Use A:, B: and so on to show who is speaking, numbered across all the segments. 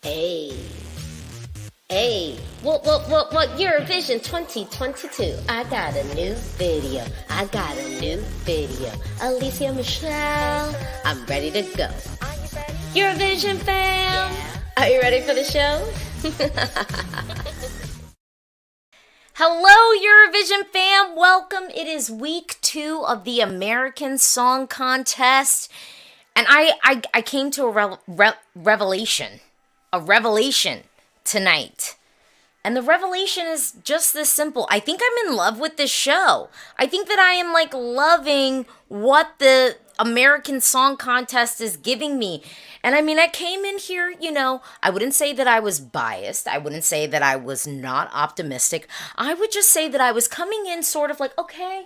A: Hey, what, Eurovision 2022. I got a new video. Alicia Michelle, I'm ready to go. Eurovision fam, are you ready for the show? Hello, Eurovision fam. Welcome. It is week 2 of the American Song Contest. And I came to a revelation. A revelation tonight. And the revelation is just this simple. I think I'm in love with this show. I think that I am loving what the American Song Contest is giving me. And I mean, I came in here, I wouldn't say that I was biased. I wouldn't say that I was not optimistic. I would just say that I was coming in sort of like, okay,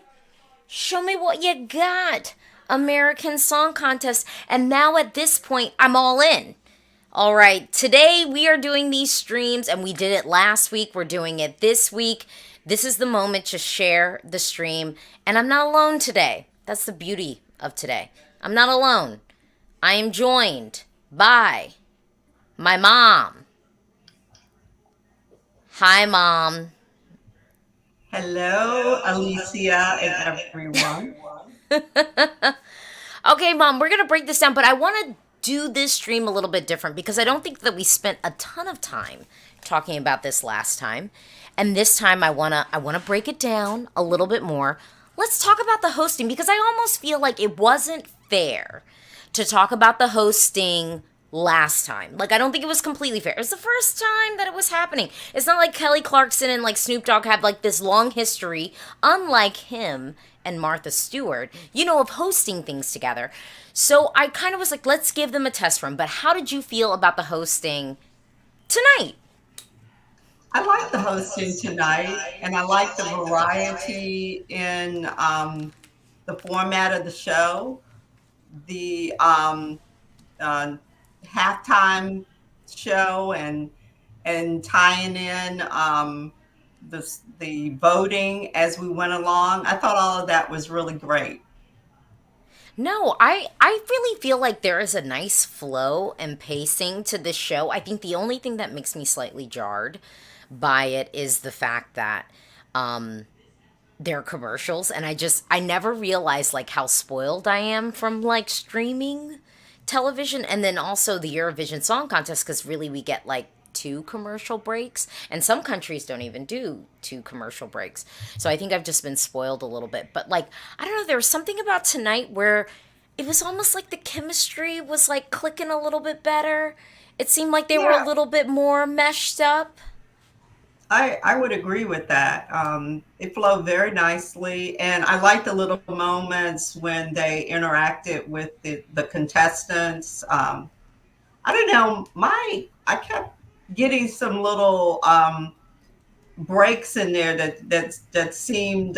A: show me what you got, American Song Contest. And now at this point, I'm all in. All right, today we are doing these streams, and we did it last week. We're doing it this week. This is the moment to share the stream, and I'm not alone today. That's the beauty of today. I'm not alone. I am joined by my mom. Hi, Mom.
B: Hello, Alicia and everyone.
A: Okay, Mom, we're going to break this down, but I want to do this stream a little bit different because I don't think that we spent a ton of time talking about this last time. And this time I want to break it down a little bit more. Let's talk about the hosting because I almost feel like it wasn't fair to talk about the hosting last time. I don't think it was completely fair. It was the first time that it was happening. It's not like Kelly Clarkson and Snoop Dogg have this long history, unlike him and Martha Stewart, of hosting things together. So I kind of was like, let's give them a test run. But how did you feel about the hosting tonight?
B: I like the hosting tonight, and I like the variety in the format of the show. The halftime show and tying in the voting as we went along. I thought all of that was really great.
A: No, I really feel like there is a nice flow and pacing to this show. I think the only thing that makes me slightly jarred by it is the fact that there are commercials, and I never realized how spoiled I am from streaming television, and then also the Eurovision Song Contest, because really we get 2 commercial breaks, and some countries don't even do 2 commercial breaks. So I think I've just been spoiled a little bit. But I don't know, there was something about tonight where it was almost like the chemistry was clicking a little bit better. It seemed like they were a
B: Yeah,
A: little bit more meshed up.
B: I would agree with that. It flowed very nicely, and I liked the little moments when they interacted with the contestants. I don't know, I kept getting some little breaks in there that seemed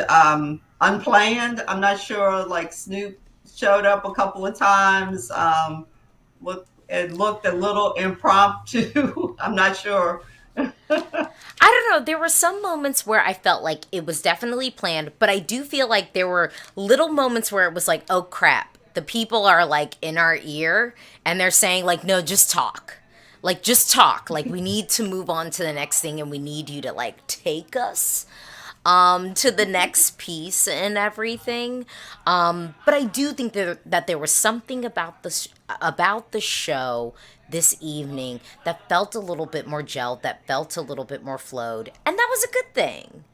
B: unplanned. I'm not sure. Snoop showed up a couple of times. It looked a little impromptu. I'm not sure.
A: I don't know. There were some moments where I felt like it was definitely planned, but I do feel like there were little moments where it was like, oh crap, the people are in our ear and they're saying no, just talk. Just talk. We need to move on to the next thing and we need you to take us to the next piece and everything. But I do think that there was something about the show this evening that felt a little bit more gelled, that felt a little bit more flowed, and that was a good thing.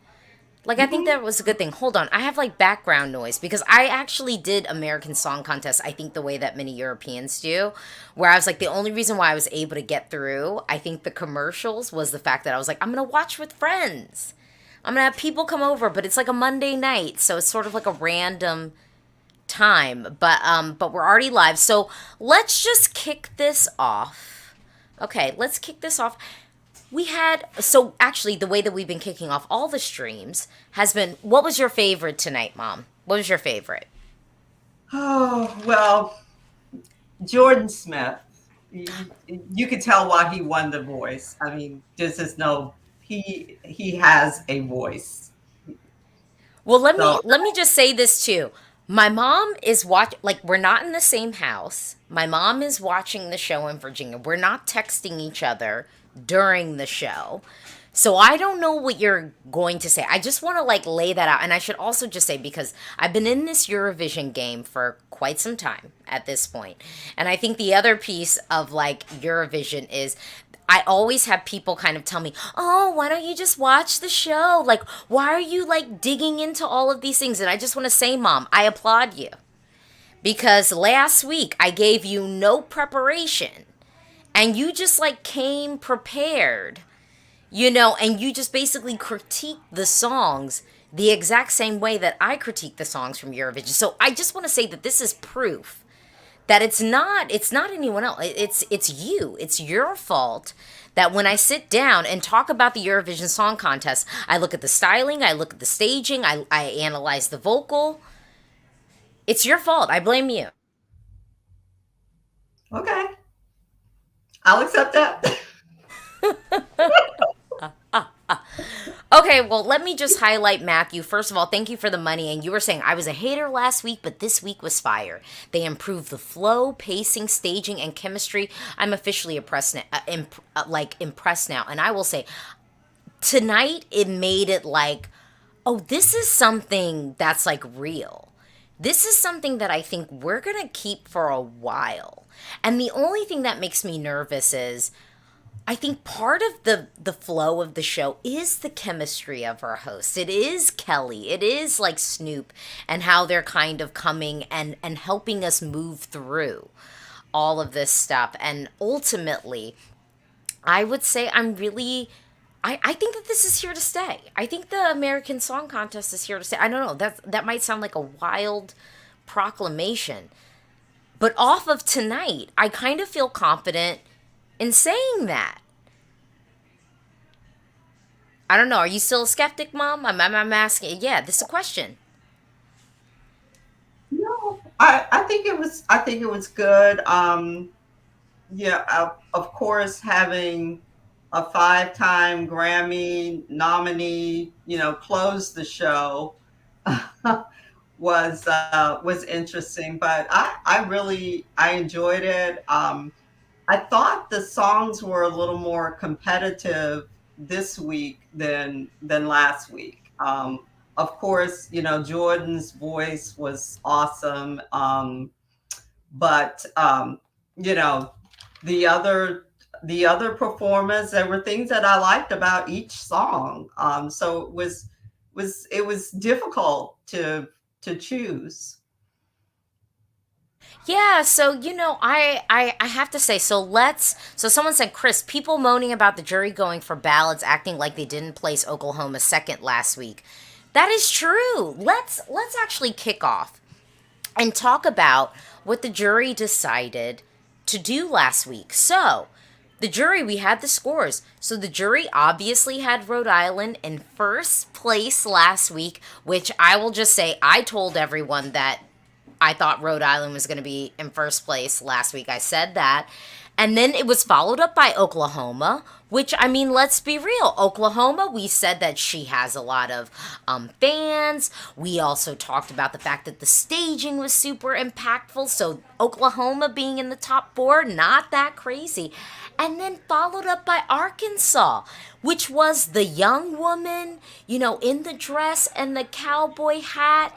A: I think
B: Mhm.
A: that was a good thing. Hold on, I have background noise because I actually did American Song Contest, I think the way that many Europeans do, where I was the only reason why I was able to get through, I think the commercials, was the fact that I was I'm gonna watch with friends. I'm gonna have people come over, but it's a Monday night, so it's sort of a random time. But we're already live, so let's just kick this off. Okay, let's kick this off. So actually the way that we've been kicking off all the streams has been, what was your favorite tonight, Mom? What was your favorite?
B: Oh, well, Jordan Smith. You, you could tell why he won the voice. I mean, this is no he has a voice.
A: Well, let me
B: So
A: let me just say this too. My mom is like we're not in the same house. My mom is watching the show in Virginia. We're not texting each other during the show. So I don't know what you're going to say. I just want to like lay that out. And I should also just say because I've been in this Eurovision game for quite some time at this point. And I think the other piece of like Eurovision is I always have people kind of tell me, "Oh, why don't you just watch the show? Like, why are you like digging into all of these things?" And I just want to say, Mom, I applaud you because last week I gave you no preparation and you just like came prepared, and you just basically critiqued the songs the exact same way that I critique the songs from Eurovision. So I just want to say that this is proof that it's not anyone else. It's you. It's your fault that when I sit down and talk about the Eurovision Song Contest, I look at the styling, I look at the staging, I analyze the vocal. It's your fault. I blame you.
B: Okay, I'll accept that.
A: Okay, well, let me just highlight Matthew. First of all, thank you for the money. And you were saying I was a hater last week, but this week was fire. They improved the flow, pacing, staging, and chemistry. I'm officially impressed now, impressed now. And I will say, tonight it made it like, oh, this is something that's like real. This is something that I think we're gonna keep for a while. And the only thing that makes me nervous is I think part of the flow of the show is the chemistry of our hosts. It is Kelly. It is like Snoop and how they're kind of coming and helping us move through all of this stuff. And ultimately, I would say I think that this is here to stay. I think the American Song Contest is here to stay. I don't know. That might sound like a wild proclamation. But off of tonight, I kind of feel confident in saying that. I don't know. Are you still a skeptic, Mom? I'm asking. Yeah, this is a question.
B: No, I think it was. I think it was good. Yeah, of course, having a five-time Grammy nominee, close the show was interesting. But I enjoyed it. I thought the songs were a little more competitive this week than last week. Of course, Jordan's voice was awesome, but you know, the other performers, there were things that I liked about each song. So it was difficult to choose.
A: Yeah, so I have to say, so someone said, Chris, people moaning about the jury going for ballots, acting like they didn't place Oklahoma second last week. That is true. Let's actually kick off and talk about what the jury decided to do last week. So, the jury, we had the scores. So, the jury obviously had Rhode Island in first place last week, which I will just say, I told everyone that I thought Rhode Island was going to be in first place last week. I said that. And then it was followed up by Oklahoma, which, I mean, let's be real. Oklahoma, we said that she has a lot of fans. We also talked about the fact that the staging was super impactful. So, Oklahoma being in the top four, not that crazy. And then followed up by Arkansas, which was the young woman, in the dress and the cowboy hat,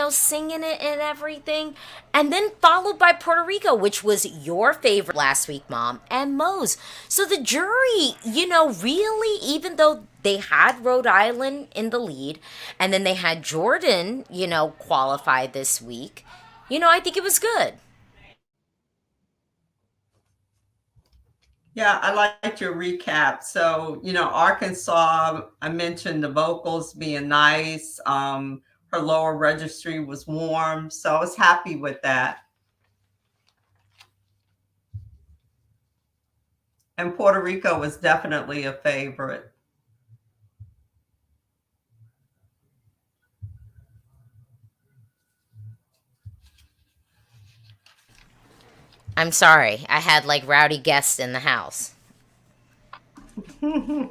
A: singing it and everything. And then followed by Puerto Rico, which was your favorite last week, Mom, and Mo's. So the jury, really, even though they had Rhode Island in the lead, and then they had Jordan, qualify this week, I think it was good.
B: Yeah, I liked your recap. So, Arkansas, I mentioned the vocals being nice. Her lower registry was warm. So I was happy with that. And Puerto Rico was definitely a favorite.
A: I'm sorry, I had like rowdy guests in the house.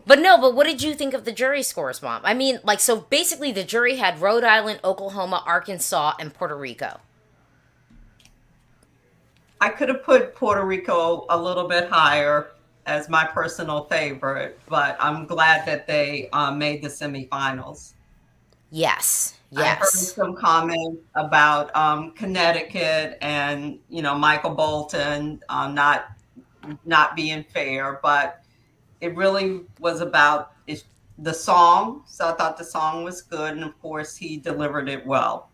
A: But no, but what did you think of the jury scores, Mom? I mean, like, so basically the jury had Rhode Island, Oklahoma, Arkansas, and Puerto Rico.
B: I could have put Puerto Rico a little bit higher as my personal favorite, but I'm glad that they made the semifinals.
A: Yes,
B: I heard
A: yes.
B: some comments about Connecticut and Michael Bolton not being fair, but it really was about the song. So I thought the song was good, and of course he delivered it well.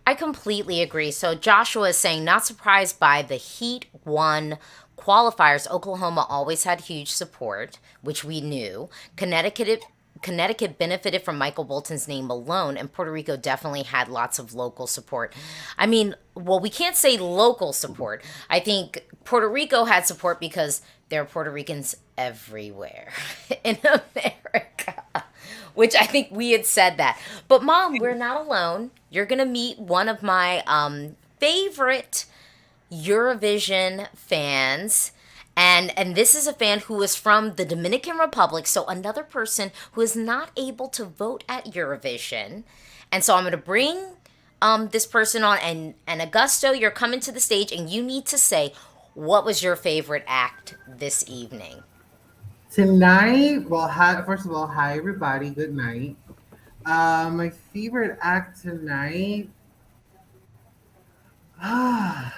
A: I completely agree. So Joshua is saying, not surprised by the Heat 1 qualifiers. Oklahoma always had huge support, which we knew. Connecticut benefited from Michael Bolton's name alone, and Puerto Rico definitely had lots of local support. I mean, well, we can't say local support. I think Puerto Rico had support because there are Puerto Ricans everywhere in America, which I think we had said that. But Mom, we're not alone. You're going to meet one of my favorite Eurovision fans. And this is a fan who is from the Dominican Republic, so another person who is not able to vote at Eurovision. And so I'm going to bring this person on. And Augusto, you're coming to the stage, and you need to say, what was your favorite act this evening?
C: Tonight, well, first of all, hi everybody. Good night. My favorite act tonight. Ah,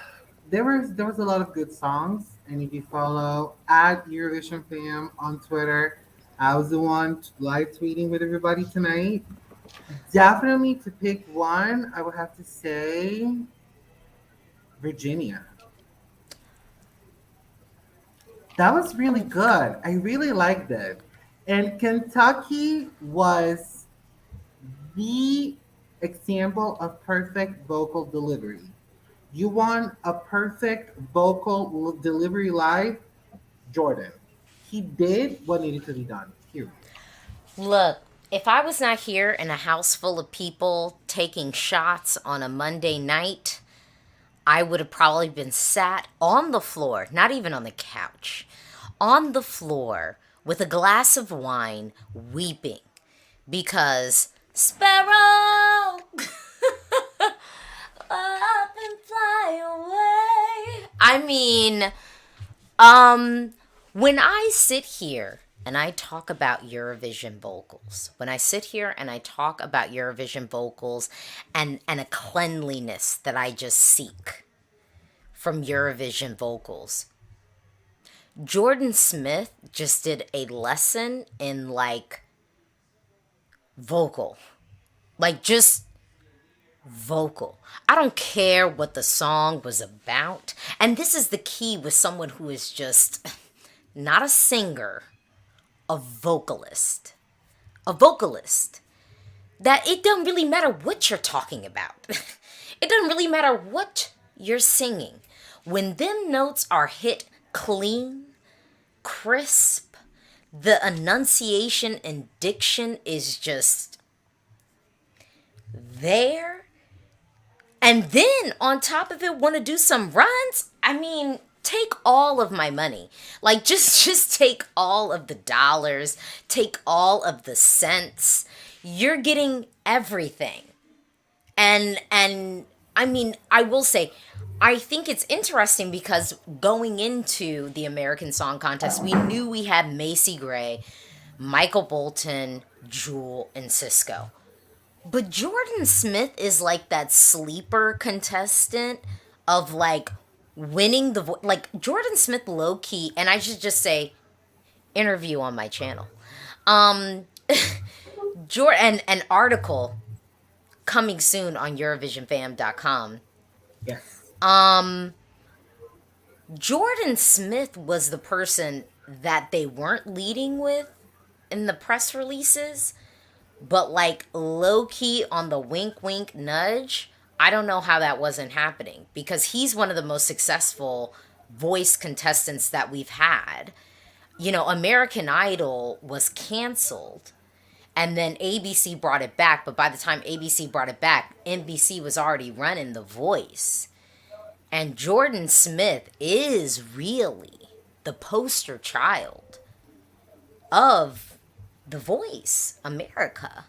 C: there was a lot of good songs, and if you follow at Eurovision Fam on Twitter, I was the one live tweeting with everybody tonight. Definitely to pick one, I would have to say Virginia. That was really good. I really liked it. And Kentucky was the example of perfect vocal delivery. You want a perfect vocal delivery live? Jordan. He did what needed to be done. Period.
A: Look, if I was not here in a house full of people taking shots on a Monday night, I would have probably been sat on the floor, not even on the couch, on the floor with a glass of wine, weeping because Sparrow, up and fly away. I mean, when I sit here and I talk about Eurovision vocals, when I sit here and I talk about Eurovision vocals and a cleanliness that I just seek from Eurovision vocals, Jordan Smith just did a lesson in like vocal, like just vocal. I don't care what the song was about. And this is the key with someone who is just not a singer, a vocalist. A vocalist. That it doesn't really matter what you're talking about. It doesn't really matter what you're singing. When them notes are hit clean, crisp, the enunciation and diction is just there. And then on top of it, want to do some runs? I mean, take all of my money. Like just take all of the dollars, take all of the cents. You're getting everything. And I mean, I will say I think it's interesting because going into the American Song Contest, we knew we had Macy Gray, Michael Bolton, Jewel, and Cisco. But Jordan Smith is like that sleeper contestant of like winning the like Jordan Smith low key, and I should just say interview on my channel. Um Jordan, an article coming soon on EurovisionFam.com.
C: Yes.
A: Um Jordan Smith was the person that they weren't leading with in the press releases, but like low key on the wink wink nudge, I don't know how that wasn't happening because he's one of the most successful voice contestants that we've had. You know, American Idol was canceled and then ABC brought it back, but by the time ABC brought it back, NBC was already running The Voice. And Jordan Smith is really the poster child of The Voice America.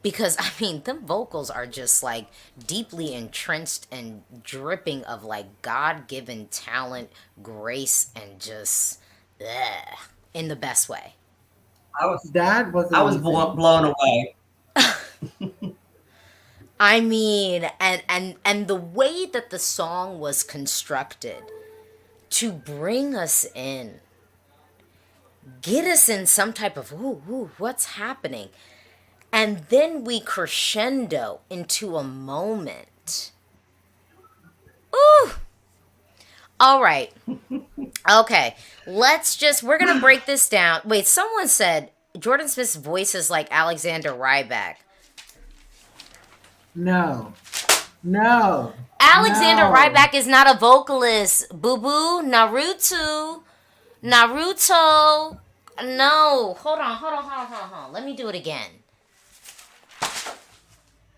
A: Because I mean, them vocals are just like deeply entrenched and dripping of like God given talent, grace, and just ugh, in the best way.
B: I was
C: That was
B: I was
C: amazing.
B: blown away.
A: I mean, and the way that the song was constructed to bring us in, get us in some type of ooh, what's happening? And then we crescendo into a moment. Ooh. All right. Okay. We're going to break this down. Wait, someone said Jordan Smith's voice is like Alexander Ryback.
C: No, no,
A: Alexander
C: no.
A: Ryback is not a vocalist. Boo boo. Naruto. Naruto. No. Hold on. Let me do it again.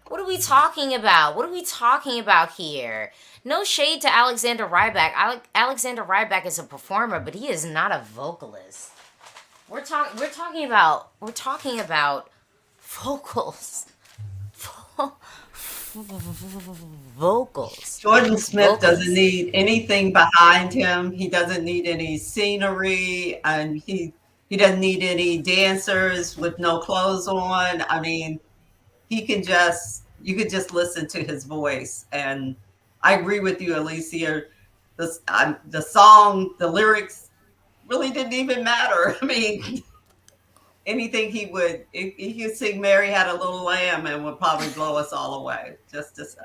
A: What are we talking about? What are we talking about here? No shade to Alexander Ryback. Alexander Ryback is a performer, but he is not a vocalist. We're talking about vocals. Vocals.
B: Jordan Smith doesn't
A: Vocalists.
B: need anything behind him. He doesn't need any scenery, and he doesn't need any dancers with no clothes on. I mean, he can just you could just listen to his voice. And I agree with you, Alicia. The song, the lyrics really didn't even matter. I mean, anything he could sing Mary Had a Little Lamb and would probably blow us all away, just to say.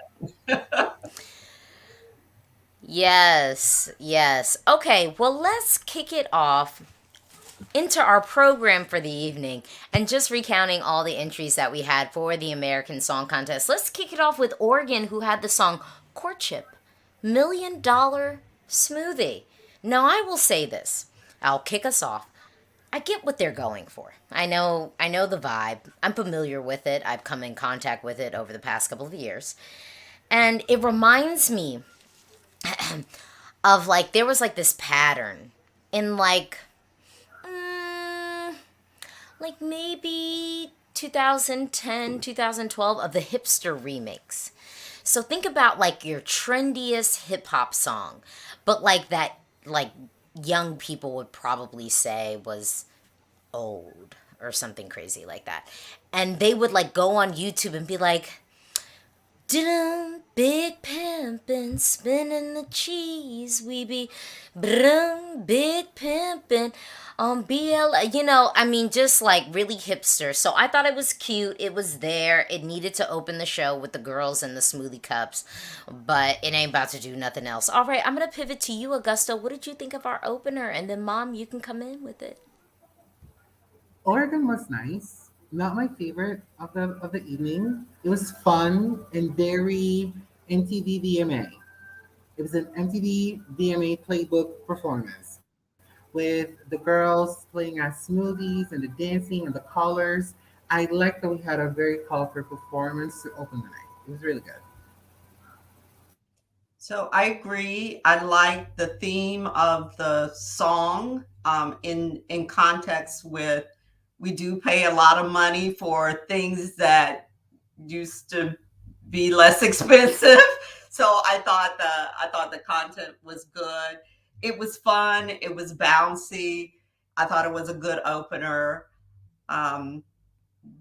A: Yes, yes. Okay, well, let's kick it off into our program for the evening and just recounting all the entries that we had for the American Song Contest. Let's kick it off with Oregon, who had the song Courtship, $1 Million Smoothie. Now, I will say this. I'll kick us off. I get what they're going for. I know the vibe. I'm familiar with it. I've come in contact with it over the past couple of years. And it reminds me of like there was like this pattern in mm, like maybe 2010, 2012 of the hipster remakes. So think about like your trendiest hip hop song, but like that like young people would probably say was old or something crazy like that. And they would like go on YouTube and be like, dum big pimpin', spinning the cheese, we be big pimpin' on BL. I mean, just like really hipster. So I thought it was cute. It was there. It needed to open the show with the girls and the smoothie cups, but it ain't about to do nothing else. All right, I'm gonna pivot to you, Augusto. What did you think of our opener? And then, Mom, you can come in with it.
C: Oregon was nice. Not my favorite of the evening. It was fun and very MTV VMA. It was an MTV VMA playbook performance with the girls playing as smoothies and the dancing and the colors. I liked that we had a very colorful performance to open the night. It was really good.
B: So I agree. I like the theme of the song, in context with we do pay a lot of money for things that used to be less expensive. So I thought the content was good. It was fun. It was bouncy. I thought it was a good opener. Um,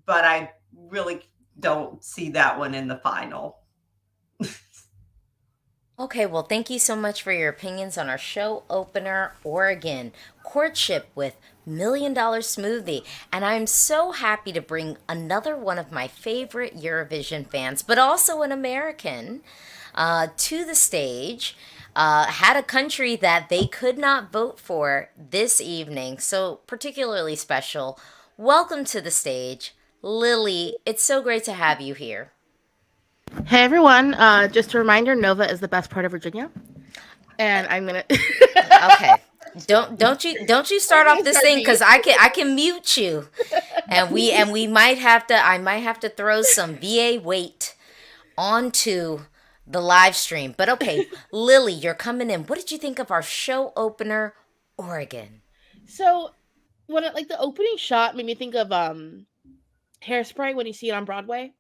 B: but I really don't see that one in the final.
A: Okay, well, thank you so much for your opinions on our show opener, Oregon Courtship with $1 Million Smoothie. And I'm so happy to bring another one of my favorite Eurovision fans, but also an American, to the stage. Had a country that they could not vote for this evening, so particularly special. Welcome to the stage, Lily. It's so great to have you here.
D: Hey everyone, just a reminder, Nova is the best part of Virginia. And I'm gonna
A: Okay. Don't you start off
D: Okay,
A: this
D: start
A: thing
D: me.
A: because I can mute you, and we might have to I might have to throw some VA weight onto the live stream. But okay, Lily, you're coming in. What did you think of our show opener, Oregon?
D: So when it, like the opening shot made me think of Hairspray when you see it on Broadway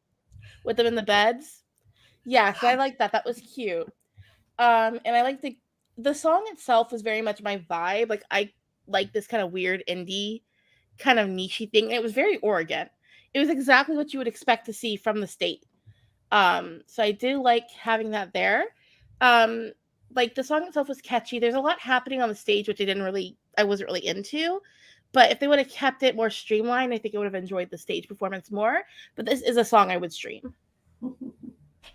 D: with them in the beds. Yeah, so I like that. That was cute. And I like the song itself was very much my vibe. Like I like this kind of weird indie kind of nichey thing. And it was very Oregon. It was exactly what you would expect to see from the state. So I did like having that there. Um, like the song itself was catchy. There's a lot happening on the stage which I wasn't really into. But if they would have kept it more streamlined, I think I would have enjoyed the stage performance more. But this is a song I would stream.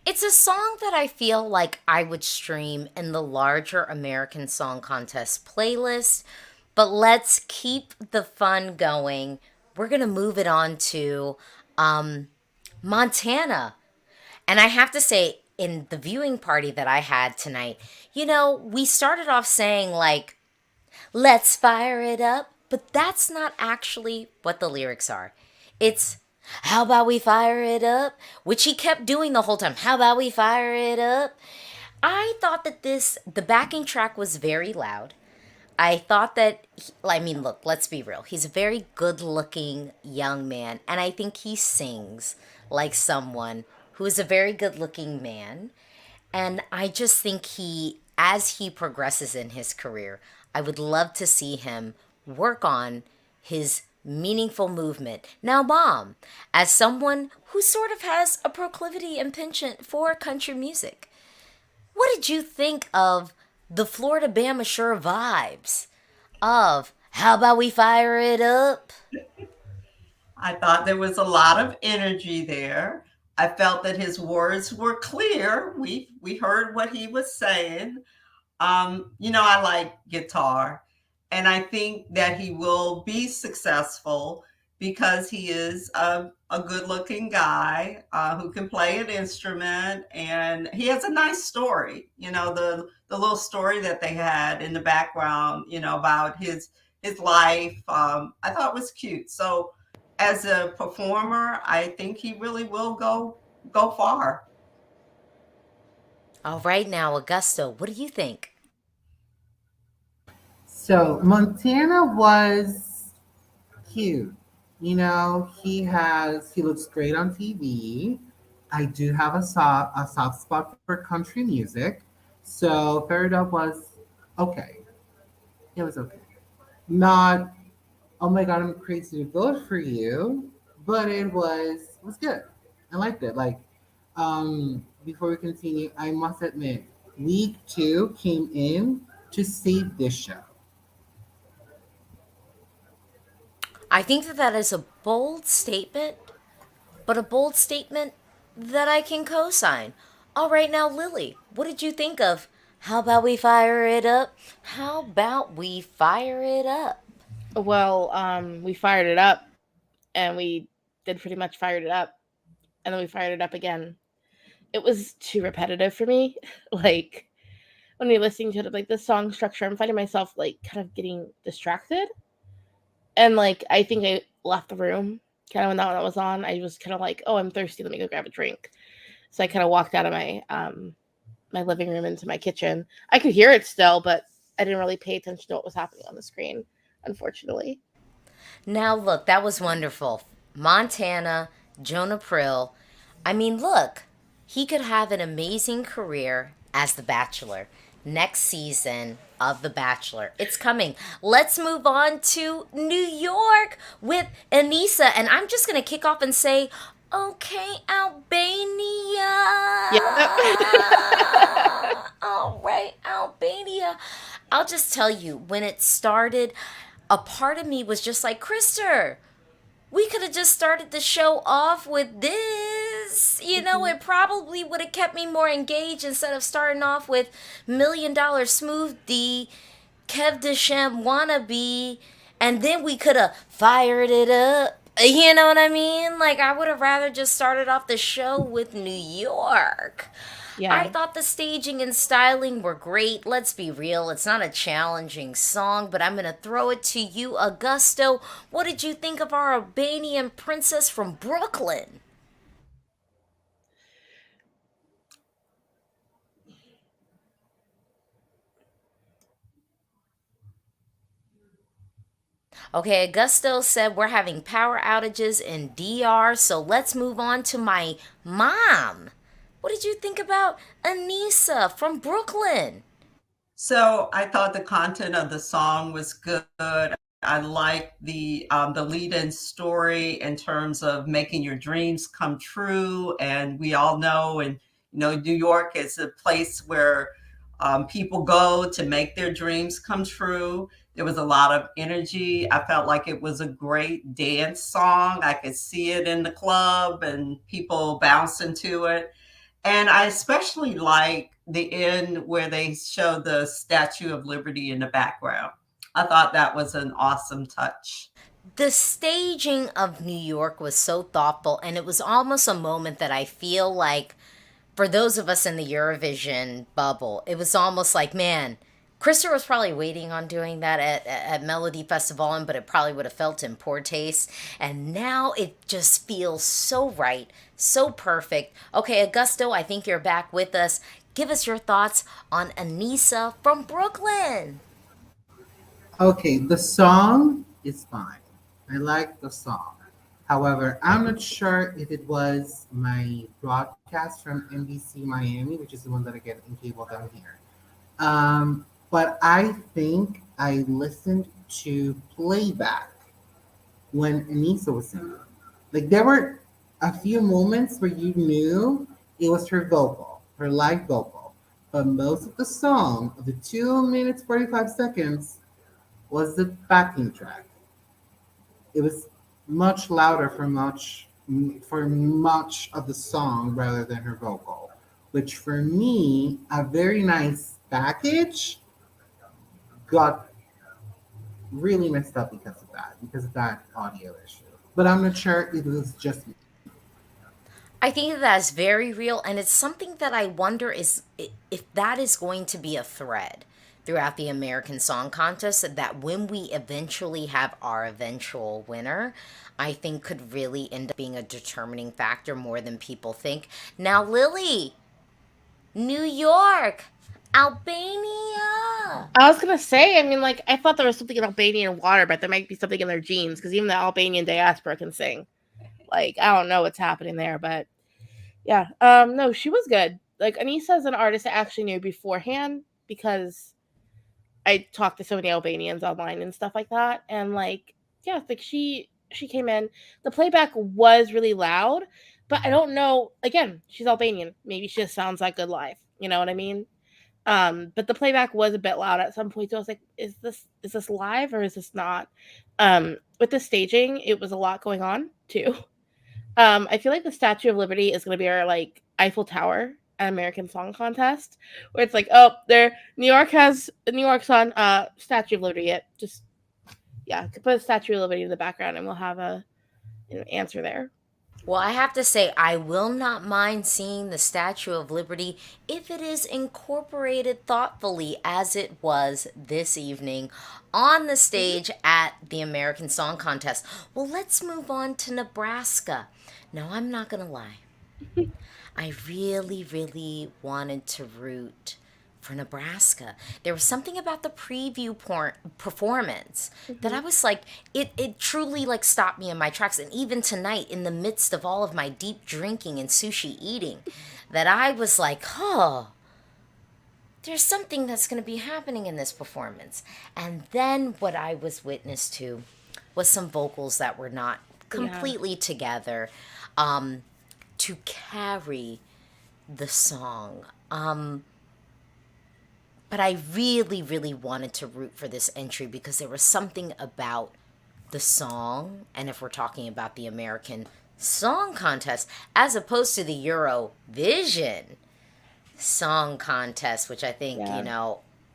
A: It's a song that I feel like I would stream in the larger American Song Contest playlist, but let's keep the fun going. We're going to move it on to um, Montana. And I have to say, in the viewing party that I had tonight, we started off saying, like, let's fire it up, but that's not actually what the lyrics are. It's, how about we fire it up? Which he kept doing the whole time. How about we fire it up? I thought that the backing track was very loud. I thought that, I mean, look, let's be real. He's a very good looking young man, and I think he sings like someone who is a very good looking man. And I just think as he progresses in his career, I would love to see him work on his meaningful movement. Now, Mom, as someone who sort of has a proclivity and penchant for country music, what did you think of the Florida Bama Sure vibes of how about we fire it up?
B: I thought there was a lot of energy there. I felt that his words were clear. We heard what he was saying. I like guitar, and I think that he will be successful because he is a good-looking guy who can play an instrument, and he has a nice story. The little story that they had in the background, about his life. I thought was cute. So, as a performer, I think he really will go far.
A: All right, now, Augusto, what do you think?
C: So Montana was cute. He looks great on TV. I do have a soft spot for country music. So Fair Up was okay. It was okay. Not, oh my god, I'm crazy to vote for you, but it was good. I liked it. Like, before we continue, I must admit, week two came in to save this show.
A: I think that that is a bold statement, but a bold statement that I can co sign. All right, now, Lily, what did you think of how about we fire it up? How about we fire it up?
D: Well, we fired it up and we did pretty much fired it up and then we fired it up again. It was too repetitive for me. Like when you're listening to it, like the song structure, I'm finding myself like kind of getting distracted. And like I think I left the room kind of when that one was on. I was kind of like, oh, I'm thirsty. Let me go grab a drink. So I kind of walked out of my living room into my kitchen. I could hear it still, but I didn't really pay attention to what was happening on the screen, unfortunately.
A: Now, look, that was wonderful. Montana, Jonah Prill. I mean, look, he could have an amazing career as The Bachelor. Next season of The Bachelor. It's coming. Let's move on to New York with Anissa. And I'm just going to kick off and say, okay, Albania.
D: Yep.
A: All right, Albania. I'll just tell you, when it started, a part of me was just like, Krister, we could have just started the show off with this. It probably would have kept me more engaged instead of starting off with $1 million Smoothie, Kev Desham wannabe, and then we could have fired it up. You know what I mean? Like, I would have rather just started off the show with New York. I
D: Yeah.
A: thought the staging and styling were great. Let's be real, it's not a challenging song, but I'm going to throw it to you, Augusto. What did you think of our Albanian princess from Brooklyn? Okay, Augusto said we're having power outages in DR, so let's move on to my mom. What did you think about Anissa from Brooklyn?
B: So I thought the content of the song was good. I like the lead-in story in terms of making your dreams come true. And we all know, and New York is a place where people go to make their dreams come true. There was a lot of energy. I felt like it was a great dance song. I could see it in the club and people bouncing to it. And I especially like the end where they show the Statue of Liberty in the background. I thought that was an awesome touch.
A: The staging of New York was so thoughtful, and it was almost a moment that I feel like for those of us in the Eurovision bubble, it was almost like, man, Krista was probably waiting on doing that at Melody Festival, but it probably would have felt in poor taste. And now it just feels so right, so perfect. Okay, Augusto, I think you're back with us. Give us your thoughts on Anissa from Brooklyn.
C: Okay, the song is fine. I like the song. However, I'm not sure if it was my broadcast from NBC Miami, which is the one that I get in cable down here. But I think I listened to playback when Anissa was singing. Like there were a few moments where you knew it was her vocal, her live vocal. But most of the song, of the 2 minutes 45 seconds, was the backing track. It was much louder for much of the song rather than her vocal, which for me, a very nice package got really messed up because of that audio issue. But I'm not sure it was just me.
A: I think that's very real, and it's something that I wonder is if that is going to be a thread throughout the American Song Contest, that when we eventually have our eventual winner, I think could really end up being a determining factor more than people think. Now, Lily, New York, Albania.
D: I was gonna say, I mean, like, I thought there was something in Albanian water, but there might be something in their genes because even the Albanian diaspora can sing. Like, I don't know what's happening there, but yeah. No, she was good. Like, Anissa is an artist I actually knew beforehand because I talked to so many Albanians online and stuff like that, and like, yeah, like she came in. The playback was really loud, but I don't know. Again, she's Albanian. Maybe she just sounds like good live. You know what I mean? But the playback was a bit loud at some point. So I was like, is this live or is this not? With the staging, it was a lot going on too. I feel like the Statue of Liberty is going to be our like Eiffel Tower at American Song Contest, where it's like, oh, there, New York's on Statue of Liberty. It just yeah, could put a Statue of Liberty in the background, and we'll have a answer there.
A: Well, I have to say, I will not mind seeing the Statue of Liberty if it is incorporated thoughtfully as it was this evening on the stage at the American Song Contest. Well, let's move on to Nebraska. Now, I'm not going to lie. I really, really wanted to root for Nebraska. There was something about the preview performance that I was like, it truly like stopped me in my tracks. And even tonight, in the midst of all of my deep drinking and sushi eating, that I was like, oh, there's something that's going to be happening in this performance. And then what I was witness to was some vocals that were not completely together to carry the song. But I really, really wanted to root for this entry because there was something about the song, and if we're talking about the American Song Contest, as opposed to the Eurovision Song Contest, which I think,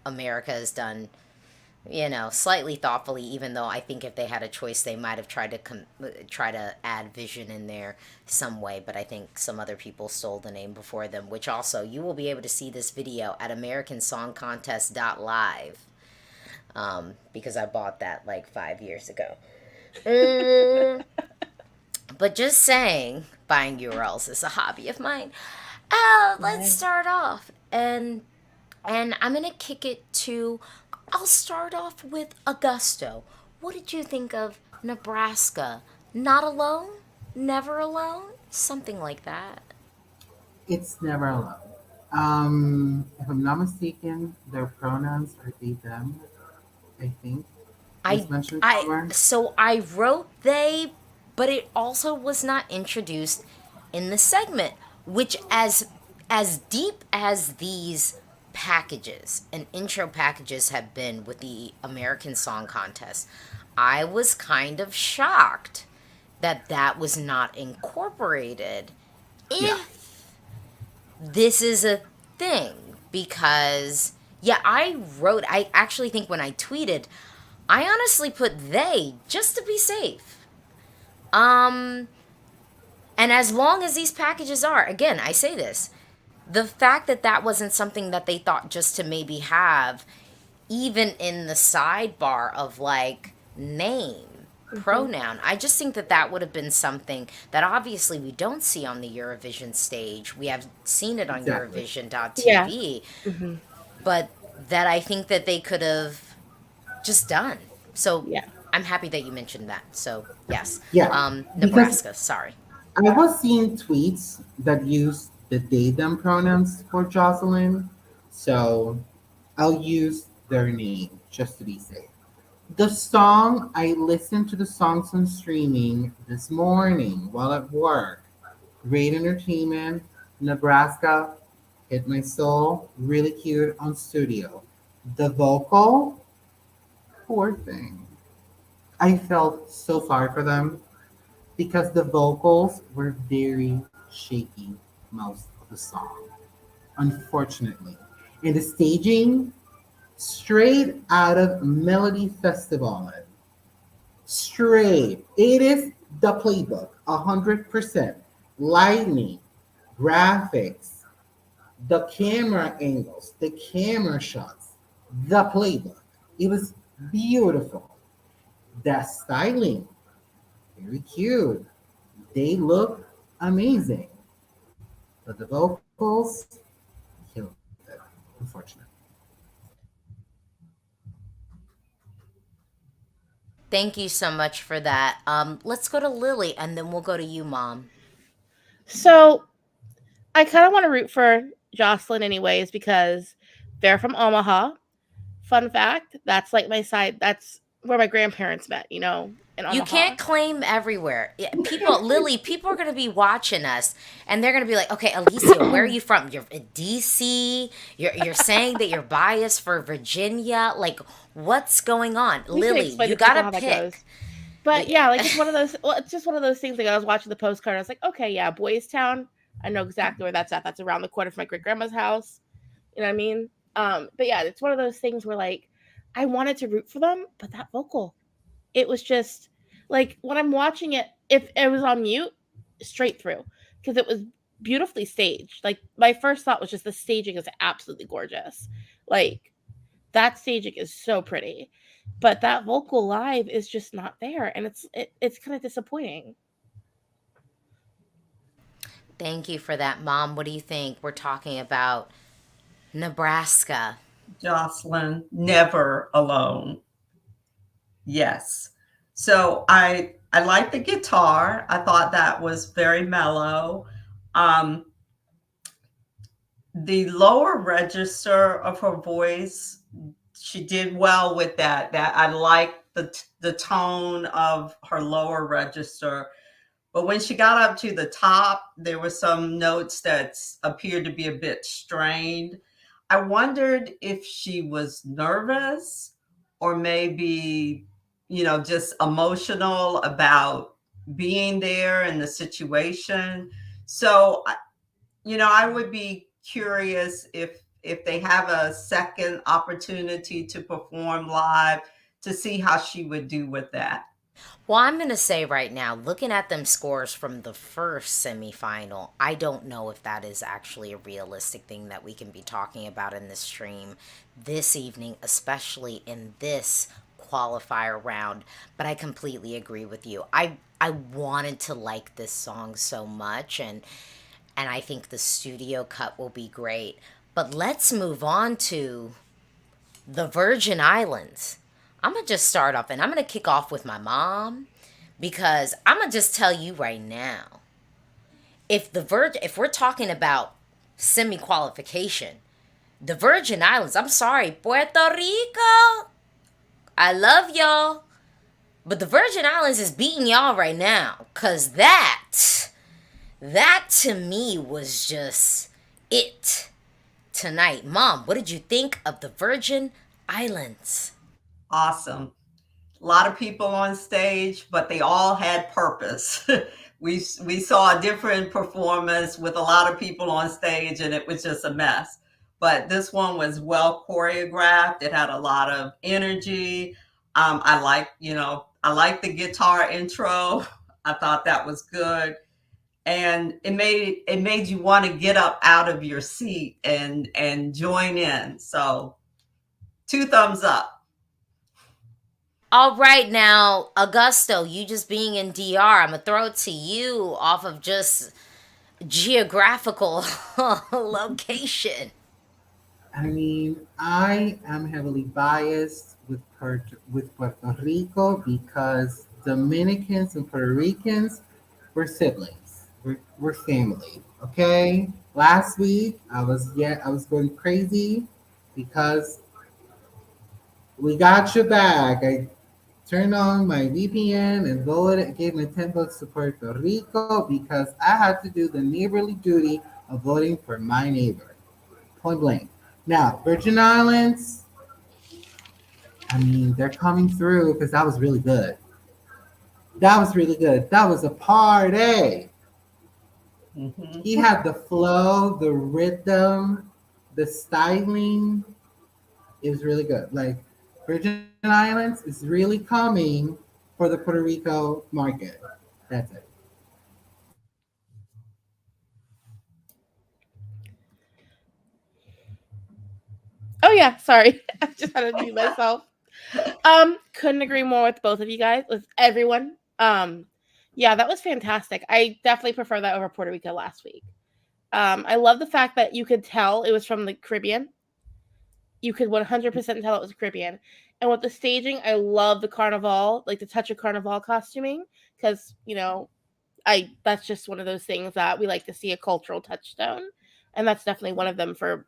A: America has done, slightly thoughtfully, even though I think if they had a choice, they might have tried to try to add vision in there some way, but I think some other people stole the name before them, which also, you will be able to see this video at americansongcontest.live, because I bought that like 5 years ago. But just saying, buying URLs is a hobby of mine. Let's start off, and I'm gonna kick it to. I'll start off with Augusto. what did you think of Nebraska? Not alone? Never alone? Something like that.
C: It's never alone. If I'm not mistaken, their pronouns are they, them, I think. It was
A: I
C: mentioned
A: I
C: somewhere.
A: so I wrote they, but it also was not introduced in the segment, which as deep as these packages and intro packages have been with the American Song Contest, I was kind of shocked that that was not incorporated.
C: Yeah,
A: If this is a thing, because yeah, I actually think when I tweeted, I honestly put they just to be safe. Um, and as long as these packages are, again, I say this, the fact that that wasn't something that they thought just to maybe have, even in the sidebar of like name,
D: Hmm.
A: pronoun, I just think that that would have been something that obviously we don't see on the Eurovision stage. We have seen it on
C: exactly.
D: Yeah.
A: Eurovision.tv,
D: Hmm.
A: but that I think that they could have just done. So
D: Yeah.
A: I'm happy that you mentioned that. So yes,
C: Yeah, because
A: Nebraska. Sorry.
C: I was seeing tweets that used the they them pronouns for Jocelyn, so I'll use their name just to be safe. The song, I listened to the songs on streaming this morning while at work. Great entertainment. Nebraska hit my soul. Really cute on studio. The vocal, poor thing. I felt so sorry for them because the vocals were very shaky most of the song, unfortunately. And the staging, straight out of Melody Festival. Straight. It is the playbook, 100%. Lightning, graphics, the camera angles, the camera shots, the playbook. It was beautiful. The styling, very cute. They look amazing. But the vocals killed it, unfortunately.
A: Thank you so much for that. Let's go to Lily, and then we'll go to you, Mom.
D: So I kind of want to root for Jocelyn anyways because they're from Omaha. Fun fact, that's like my side. That's where my grandparents met. In
A: You
D: Omaha.
A: can't claim everywhere. Yeah, people, Lily, people are going to be watching us and they're going to be like, okay, Alicia, where are you from? You're in DC. You're saying that you're biased for Virginia. Like, what's going on?
D: We can
A: Lily,
D: explain
A: you
D: to
A: got
D: people
A: to
D: how that
A: pick.
D: goes. But yeah, like it's one of those. Well, it's just one of those things. Like I was watching the postcard, I was like, okay, yeah, Boys Town. I know exactly where that's at. That's around the corner from my great grandma's house. You know what I mean? But yeah, it's one of those things where like I wanted to root for them, but that vocal, it was just like when I'm watching it, if it was on mute, straight through because it was beautifully staged. Like my first thought was just the staging is absolutely gorgeous. Like that staging is so pretty, but that vocal live is just not there, and it's kind of disappointing.
A: Thank you for that, Mom. What do you think? We're talking about Nebraska.
B: Jocelyn, never alone. Yes. So I like the guitar. I thought that was very mellow. Um, the lower register of her voice, she did well with that. That I like the tone of her lower register. But when she got up to the top, there were some notes that appeared to be a bit strained. I wondered if she was nervous or maybe, just emotional about being there and the situation. So, I would be curious if they have a second opportunity to perform live to see how she would do with that.
A: Well, I'm going to say right now, looking at them scores from the first semifinal, I don't know if that is actually a realistic thing that we can be talking about in this stream this evening, especially in this qualifier round. But I completely agree with you. I wanted to like this song so much, and I think the studio cut will be great. But let's move on to the Virgin Islands. I'm going to just start off and I'm going to kick off with my mom because I'm going to just tell you right now. If we're talking about semi qualification, the Virgin Islands, I'm sorry, Puerto Rico, I love y'all, but the Virgin Islands is beating y'all right now. Cause that to me was just it tonight. Mom, what did you think of the Virgin Islands?
B: Awesome. A lot of people on stage, but they all had purpose. We saw a different performance with a lot of people on stage, and it was just a mess. But this one was well choreographed. It had a lot of energy. I like the guitar intro. I thought that was good, and it made you want to get up out of your seat and join in. So, two thumbs up.
A: All right, now, Augusto, you just being in DR, I'm going to throw it to you off of just geographical location.
C: I mean, I am heavily biased with Puerto Rico because Dominicans and Puerto Ricans we're siblings. We're family. Okay. Last week I was going crazy because we got your back. I turned on my VPN and voted gave my 10 votes to Puerto Rico because I had to do the neighborly duty of voting for my neighbor. Point blank. Now, Virgin Islands, I mean, they're coming through because that was really good. That was really good. That was a party.
B: Mhm.
C: He had the flow, the rhythm, the styling. It was really good. Like Virgin Islands is really coming for the Puerto Rico market. That's it.
D: Oh yeah, sorry. I just had to mute myself. Couldn't agree more with both of you guys, with everyone. Yeah, that was fantastic. I definitely prefer that over Puerto Rico last week. I love the fact that you could tell it was from the Caribbean. You could 100% tell it was Caribbean. And with the staging, I love the carnival, like the touch of carnival costuming, because I that's just one of those things that we like to see a cultural touchstone, and that's definitely one of them for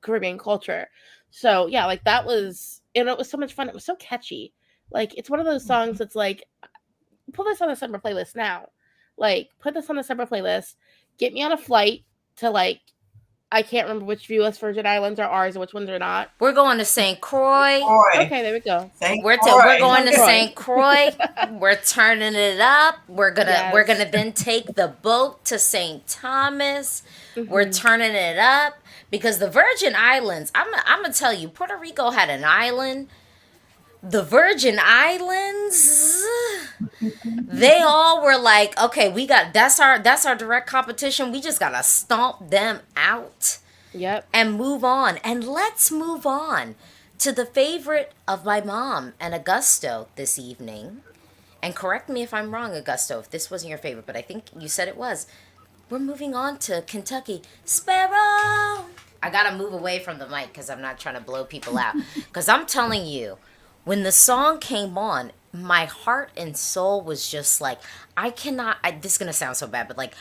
D: Caribbean culture. So yeah, like that was, and it was so much fun. It was so catchy. Like it's one of those songs that's like, put this on the summer playlist now. Like put this on the summer playlist. Get me on a flight to like, I can't remember which U.S. Virgin Islands are ours and which ones are not.
A: We're going to St. Croix.
B: Croy.
D: Okay, there we go.
B: St.
A: We're
B: Croix.
A: going
D: St.
A: to
D: Croix.
A: St. Croix. We're turning it up. We're
D: Yes.
A: gonna then take the boat to St. Thomas. We're
D: Hmm.
A: turning it up because the Virgin Islands. I'm gonna tell you, Puerto Rico had an island. The Virgin Islands, they all were like, okay, we got that's our direct competition. We just gotta stomp them out
D: Yep.
A: and move on. And let's move on to the favorite of my mom and Augusto this evening. And correct me if I'm wrong, Augusto, if this wasn't your favorite, but I think you said it was. We're moving on to Kentucky. Sparrow! I gotta move away from the mic because I'm not trying to blow people out. Because I'm telling you, when the song came on, my heart and soul was just like, this is gonna sound so bad, but like,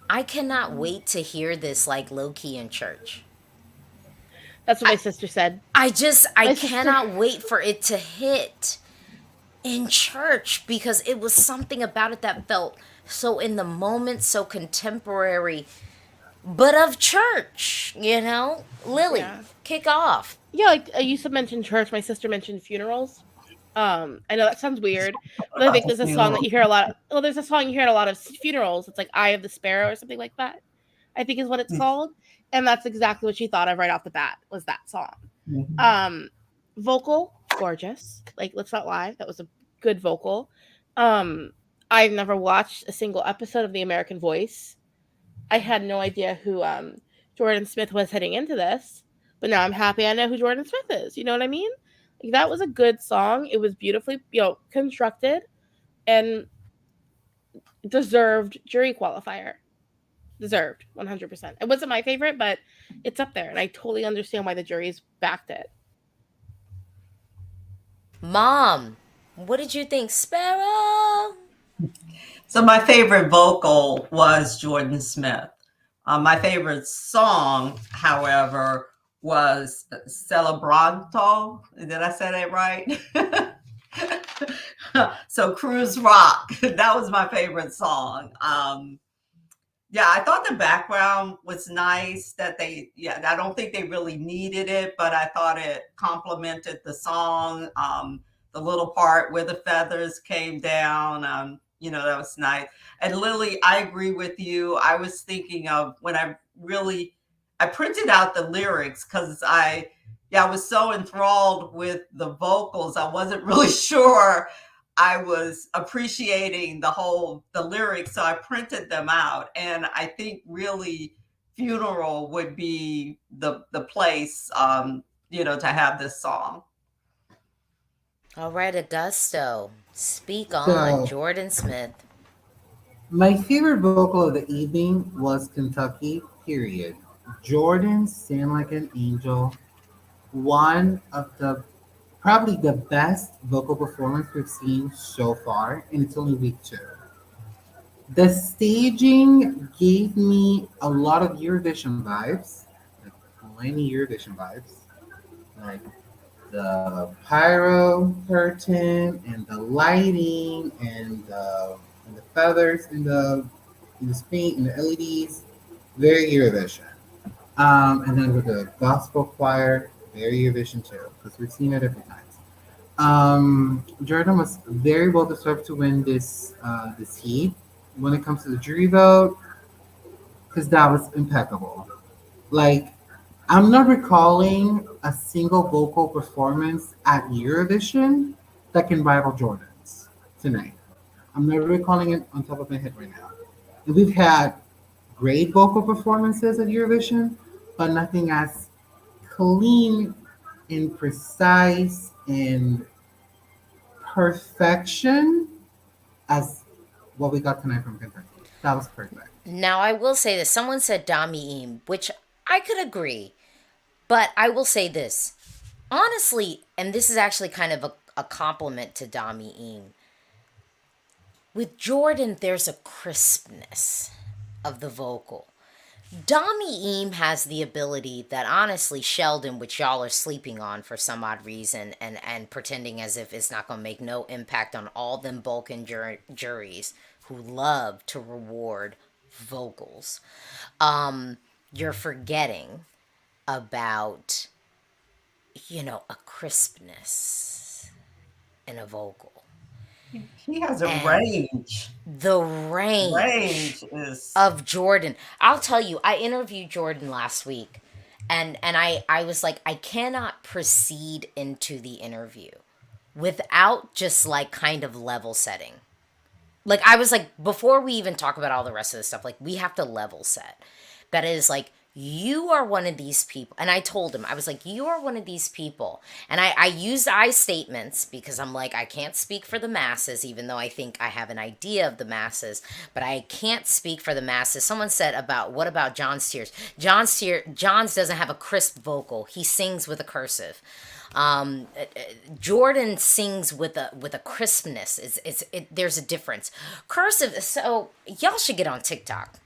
A: I cannot wait to hear this like low key in church.
D: That's what my sister said.
A: I
D: My sister.
A: cannot wait for it to hit in church because it was something about it that felt so in the moment, so contemporary, but of church, Lily,
D: Yeah.
A: kick off.
D: Yeah, like I used to mention church. My sister mentioned funerals. I know that sounds weird, but I think there's a song that you hear a lot. Well, there's a song you hear at a lot of funerals. It's like "Eye of the Sparrow" or something like that. I think is what it's called, and that's exactly what she thought of right off the bat was that song.
B: Mhm.
D: Um, Vocal, gorgeous. Like let's not lie, that was a good vocal. Um, I've never watched a single episode of The American Voice. I had no idea who Jordan Smith was heading into this, but now I'm happy I know who Jordan Smith is. You know what I mean? Like that was a good song. It was beautifully, constructed and deserved jury qualifier. Deserved 100%. It wasn't my favorite, but it's up there, and I totally understand why the juries backed it.
A: Mom, what did you think, Sparrow?
B: So my favorite vocal was Jordan Smith. My favorite song, however, was Celebranto. Did I say that right? So Cruise Rock. That was my favorite song. Yeah, I thought the background was nice that yeah, I don't think they really needed it, but I thought it complemented the song. The little part where the feathers came down, that was nice. And Lily, I agree with you. I was thinking of when I printed out the lyrics because yeah, I was so enthralled with the vocals. I wasn't really sure I was appreciating the lyrics, so I printed them out. And I think really funeral would be the place, to have this song.
A: All right, Augusto. Speak on
C: So,
A: Jordan Smith.
C: my favorite vocal of the evening was Kentucky, period. Jordan sang like an angel. One of the probably the best vocal performance we've seen so far, and it's only week two. The staging gave me a lot of Eurovision vibes, like plenty Eurovision vibes, like the pyro curtain and the lighting and the feathers in the screen and the LEDs, very Eurovision. And then with the gospel choir, very Eurovision too, because we've seen it every time. Jordan was very well deserved to win this heat when it comes to the jury vote because that was impeccable. Like, I'm not recalling a single vocal performance at Eurovision that can rival Jordan's tonight. I'm not recalling it on top of my head right now. And we've had great vocal performances at Eurovision, but nothing as clean and precise and perfection as what we got tonight from Kentucky. That was perfect.
A: Now, I will say this. Someone said Dami Eam, which I could agree. But I will say this. Honestly, and this is actually kind of a compliment to Dami Eam. With Jordan, there's a crispness of the vocal. Dami Eam has the ability that honestly Sheldon, which y'all are sleeping on for some odd reason and pretending as if it's not going to make no impact on all them Balkan juries who love to reward vocals. You're forgetting about, a crispness in a vocal.
B: He has a
A: And
B: range.
A: the range
B: Range is
A: of Jordan. I'll tell you, I interviewed Jordan last week and I was like, I cannot proceed into the interview without just like kind of level setting. Like I was like, before we even talk about all the rest of the stuff, like we have to level set. That is like, you are one of these people. And I told him, I was like, you are one of these people. And I used I statements because I'm like, I can't speak for the masses, even though I think I have an idea of the masses, but I can't speak for the masses. Someone said what about John Steers? John's doesn't have a crisp vocal. He sings with a cursive. Jordan sings with a crispness. There's a difference. Cursive. So y'all should get on TikTok.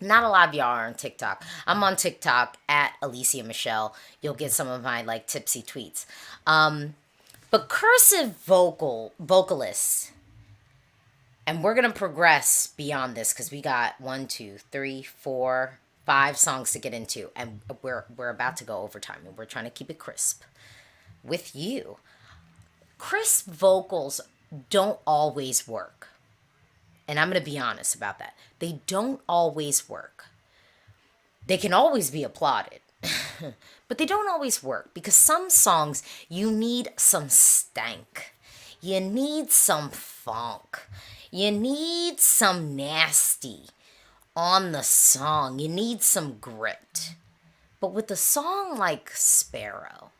A: Not a lot of y'all are on TikTok. I'm on TikTok at Alicia Michelle. You'll get some of my like tipsy tweets. But cursive vocalists, and we're gonna progress beyond this because we got 1, 2, 3, 4, 5 songs to get into, and we're about to go overtime, and we're trying to keep it crisp with you. Crisp vocals don't always work. And I'm going to be honest about that. They don't always work. They can always be applauded. But they don't always work because some songs you need some stank. You need some funk. You need some nasty on the song. You need some grit. But with a song like Sparrow,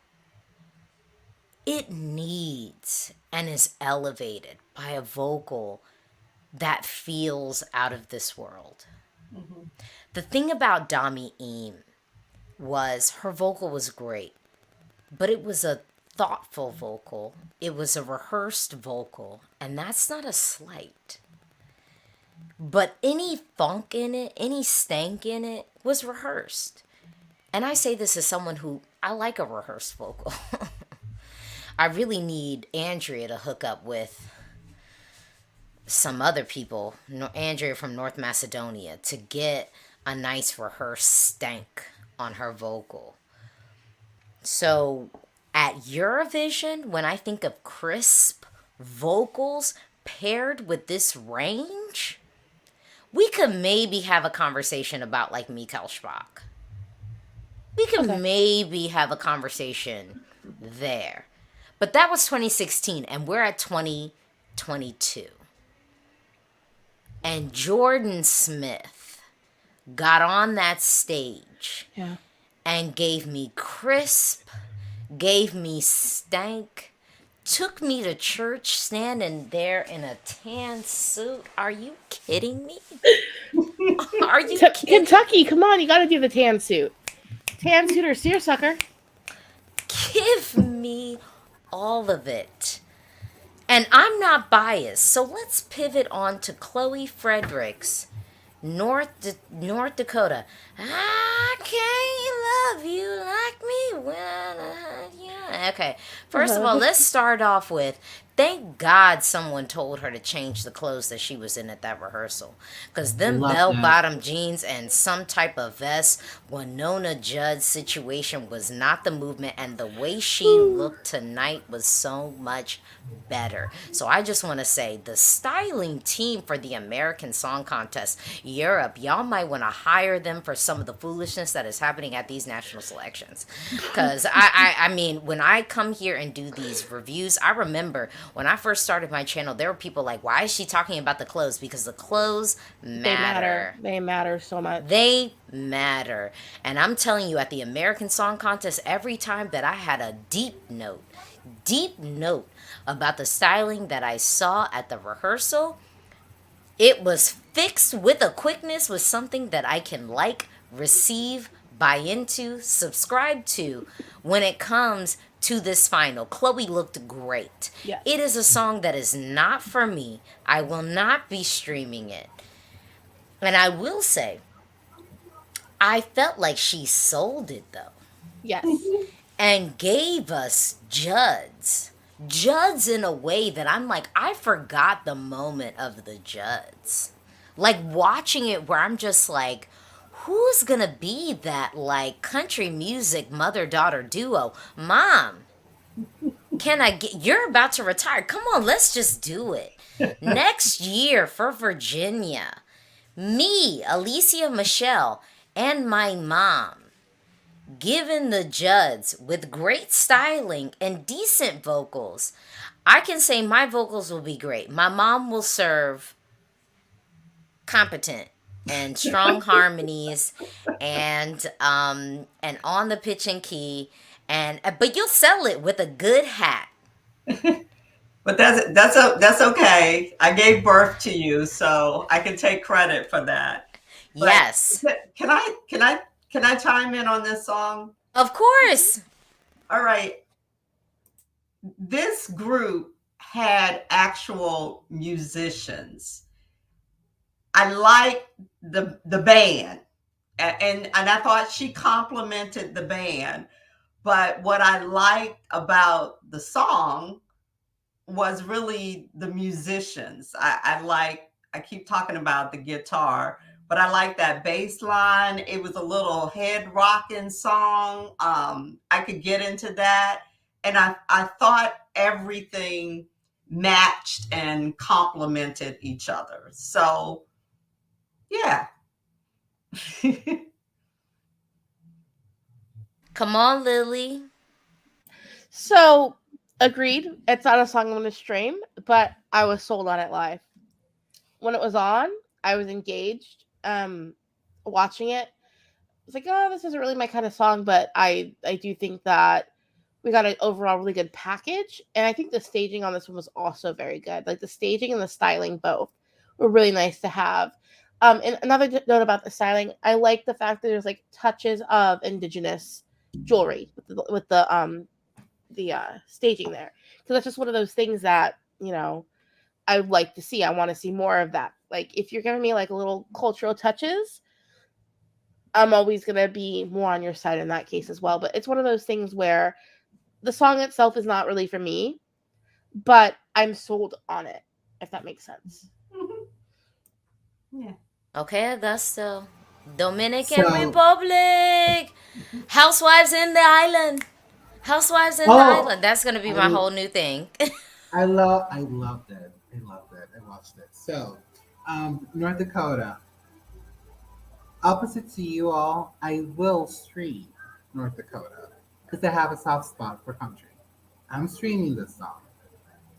A: it needs and is elevated by a vocal that feels out of this world. Mm-hmm. The thing about Dami Eam was her vocal was great, but it was a thoughtful vocal. It was a rehearsed vocal, and that's not a slight. But any funk in it, any stank in it was rehearsed. And I say this as someone who I like a rehearsed vocal. I really need Andrea to hook up with some other people, Andrea from North Macedonia, to get a nice rehearsed stank on her vocal. So at Eurovision, when I think of crisp vocals paired with this range, we could maybe have a conversation about like Mikael Schwach. We could maybe have a conversation there. But that was 2016, and we're at 2022. And Jordan Smith got on that stage and gave me crisp, gave me stank, took me to church standing there in a tan suit. Are you kidding me? Are you kidding?
D: Kentucky, come on, you gotta do the tan suit. Tan suit or seersucker.
A: Give me all of it. And I'm not biased, so let's pivot on to Chloe Fredericks, North Dakota. I can't love you like me when I hurt you. Okay, first of all, let's start off with, thank God someone told her to change the clothes that she was in at that rehearsal. Because them bell-bottom jeans and some type of vest, Winona Judd situation was not the movement. And the way she looked tonight was so much better. So I just want to say, the styling team for the American Song Contest Europe, y'all might want to hire them for some of the foolishness that is happening at these national selections. Because I mean, when I come here and do these reviews, I remember when I first started my channel, there were people like, why is she talking about the clothes? Because the clothes matter.
D: They matter so much.
A: They matter. And I'm telling you, at the American Song Contest, every time that I had a deep note about the styling that I saw at the rehearsal, it was fixed with a quickness, with something that I can like, receive, buy into, subscribe to when it comes to this final. Chloe looked great.
D: Yes.
A: It is a song that is not for me. I will not be streaming it. And I will say, I felt like she sold it though.
D: Yes.
A: And gave us Judds in a way that I'm like, I forgot the moment of the Judds. Like watching it where I'm just like, who's gonna be that like country music mother-daughter duo? Mom, you're about to retire. Come on, let's just do it. Next year for Virginia, me, Alicia Michelle, and my mom, given the Judds with great styling and decent vocals. I can say my vocals will be great. My mom will serve competent and strong harmonies and on the pitch and key, but you'll sell it with a good hat.
B: But that's okay. I gave birth to you, so I can take credit for that. But
A: Yes,
B: can I chime in on this song?
A: of course.
B: All right. This group had actual musicians. I like the band, and I thought she complimented the band. But what I liked about the song was really the musicians. I keep talking about the guitar, but I like that bass line. It was a little head rocking song. I could get into that. And I thought everything matched and complemented each other. So yeah.
A: Come on, Lily.
D: So, agreed. It's not a song I'm going to stream, but I was sold on it live. When it was on, I was engaged, watching it. I was like, oh, this isn't really my kind of song, but I do think that we got an overall really good package. And I think the staging on this one was also very good. Like the staging and the styling both were really nice to have. And another note about the styling, I like the fact that there's like touches of indigenous jewelry with the staging there, because that's just one of those things that I would like to see. I want to see more of that. Like, if you're giving me like little cultural touches, I'm always gonna be more on your side in that case as well. But it's one of those things where the song itself is not really for me, but I'm sold on it, if that makes sense.
B: Yeah.
A: Okay, Augusto. Dominican
C: So,
A: Republic. Housewives in the island. Housewives in the
C: oh,
A: island. That's gonna be my
C: I
A: whole new thing.
C: I loved it. I loved it. I watched it. So, North Dakota. Opposite to you all, I will stream North Dakota because I have a soft spot for country. I'm streaming this song.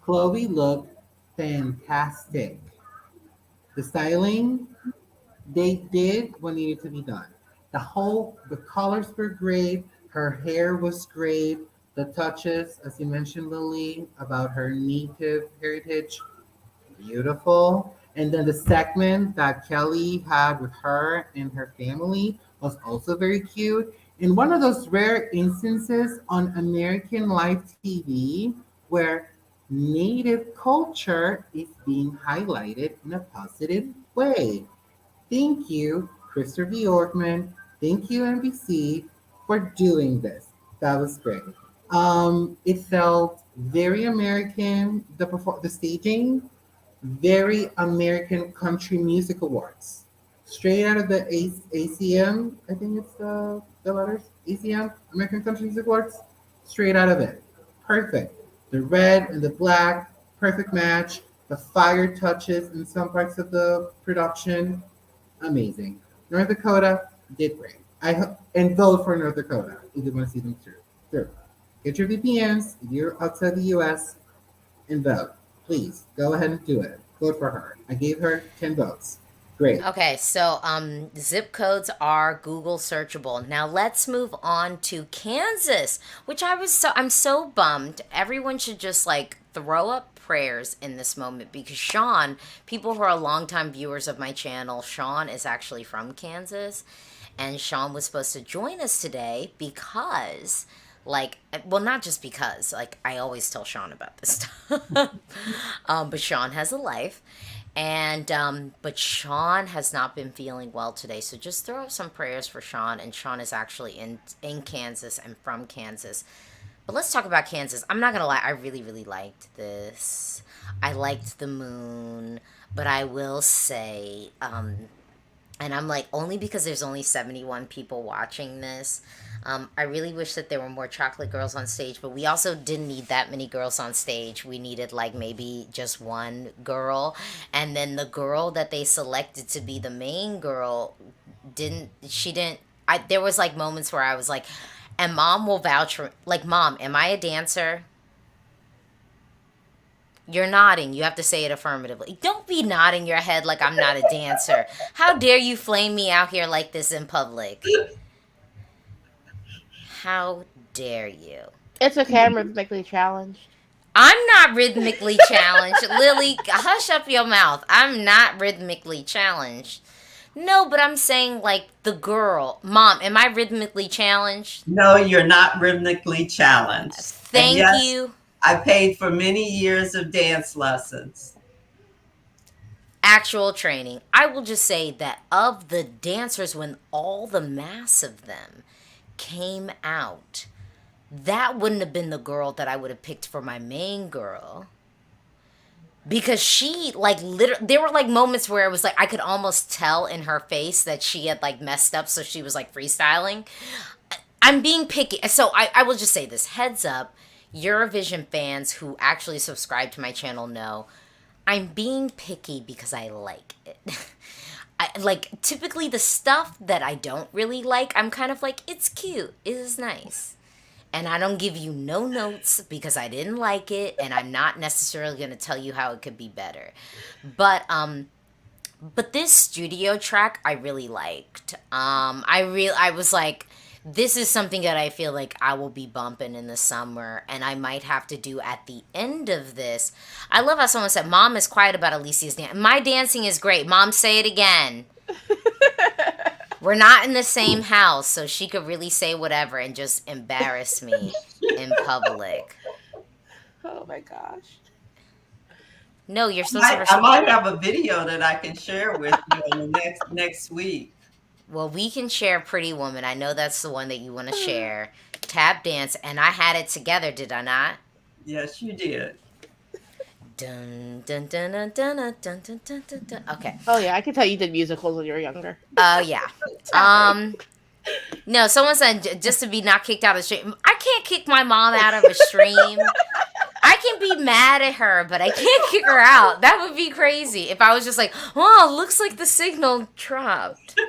C: Chloe looked fantastic. The styling, they did what needed to be done. The colors were great. Her hair was great. The touches, as you mentioned, Lily, about her native heritage, beautiful. And then the segment that Kelly had with her and her family was also very cute. In one of those rare instances on American live TV where native culture is being highlighted in a positive way. Thank you, Christopher Yorkman. Thank you, NBC, for doing this. That was great. It felt very American. The staging, very American Country Music Awards. Straight out of the ACM, I think it's the letters, ACM, American Country Music Awards. Straight out of it. Perfect. The red and the black, perfect match. The fire touches in some parts of the production, amazing. North Dakota did great. And vote for North Dakota if you want to see them through. Get your VPNs if you're outside the US and vote. Please go ahead and do it. Vote for her. I gave her 10 votes. Great.
A: Okay, so zip codes are Google searchable. Now let's move on to Kansas, which I'm so bummed. Everyone should just like throw up prayers in this moment because Sean, people who are longtime viewers of my channel, Sean is actually from Kansas, and Sean was supposed to join us today because like, well, not just because, like, I always tell Sean about this stuff. But Sean has a life. And, but Sean has not been feeling well today. So just throw up some prayers for Sean. And Sean is actually in Kansas and from Kansas. But let's talk about Kansas. I'm not going to lie. I really, really liked this. I liked the moon. But I will say, and I'm like, only because there's only 71 people watching this. I really wish that there were more chocolate girls on stage, but we also didn't need that many girls on stage. We needed like maybe just one girl. And then the girl that they selected to be the main girl there was like moments where I was like, and mom will vouch for, like, mom, am I a dancer? You're nodding. You have to say it affirmatively. Don't be nodding your head like I'm not a dancer. How dare you flame me out here like this in public? How dare you?
D: It's okay. I'm rhythmically challenged.
A: I'm not rhythmically challenged. Lily, hush up your mouth. I'm not rhythmically challenged. No, but I'm saying like the girl. Mom, am I rhythmically challenged?
B: No, you're not rhythmically challenged.
A: Thank you.
B: I paid for many years of dance lessons.
A: Actual training. I will just say that of the dancers, when all the mass of them came out, that wouldn't have been the girl that I would have picked for my main girl. Because she, like, literally, there were, like, moments where it was, like, I could almost tell in her face that she had, like, messed up, so she was, like, freestyling. I'm being picky. So I will just say this. Heads up, Eurovision fans who actually subscribe to my channel know I'm being picky because I like it. Like, typically the stuff that I don't really like, I'm kind of like, it's cute, it is nice. And I don't give you no notes because I didn't like it, and I'm not necessarily going to tell you how it could be better. But this studio track I really liked. I was like, this is something that I feel like I will be bumping in the summer, and I might have to do at the end of this. I love how someone said, Mom is quiet about Alicia's dance. My dancing is great. Mom, say it again. We're not in the same house, so she could really say whatever and just embarrass me. in public.
D: Oh my gosh.
A: No, you're supposed to
B: I might have a video that I can share with you in the next week.
A: Well, we can share Pretty Woman. I know that's the one that you want to share. Tap dance, and I had it together, did I not?
B: Yes, you did.
A: Dun dun dun dun dun dun dun dun dun dun. Dun. Okay.
D: Oh yeah, I can tell you did musicals when you were younger.
A: Oh yeah.
D: Tap
A: No, someone said just to be not kicked out of the stream. I can't kick my mom out of a stream. I can be mad at her, but I can't kick her out. That would be crazy if I was just like, oh, looks like the signal dropped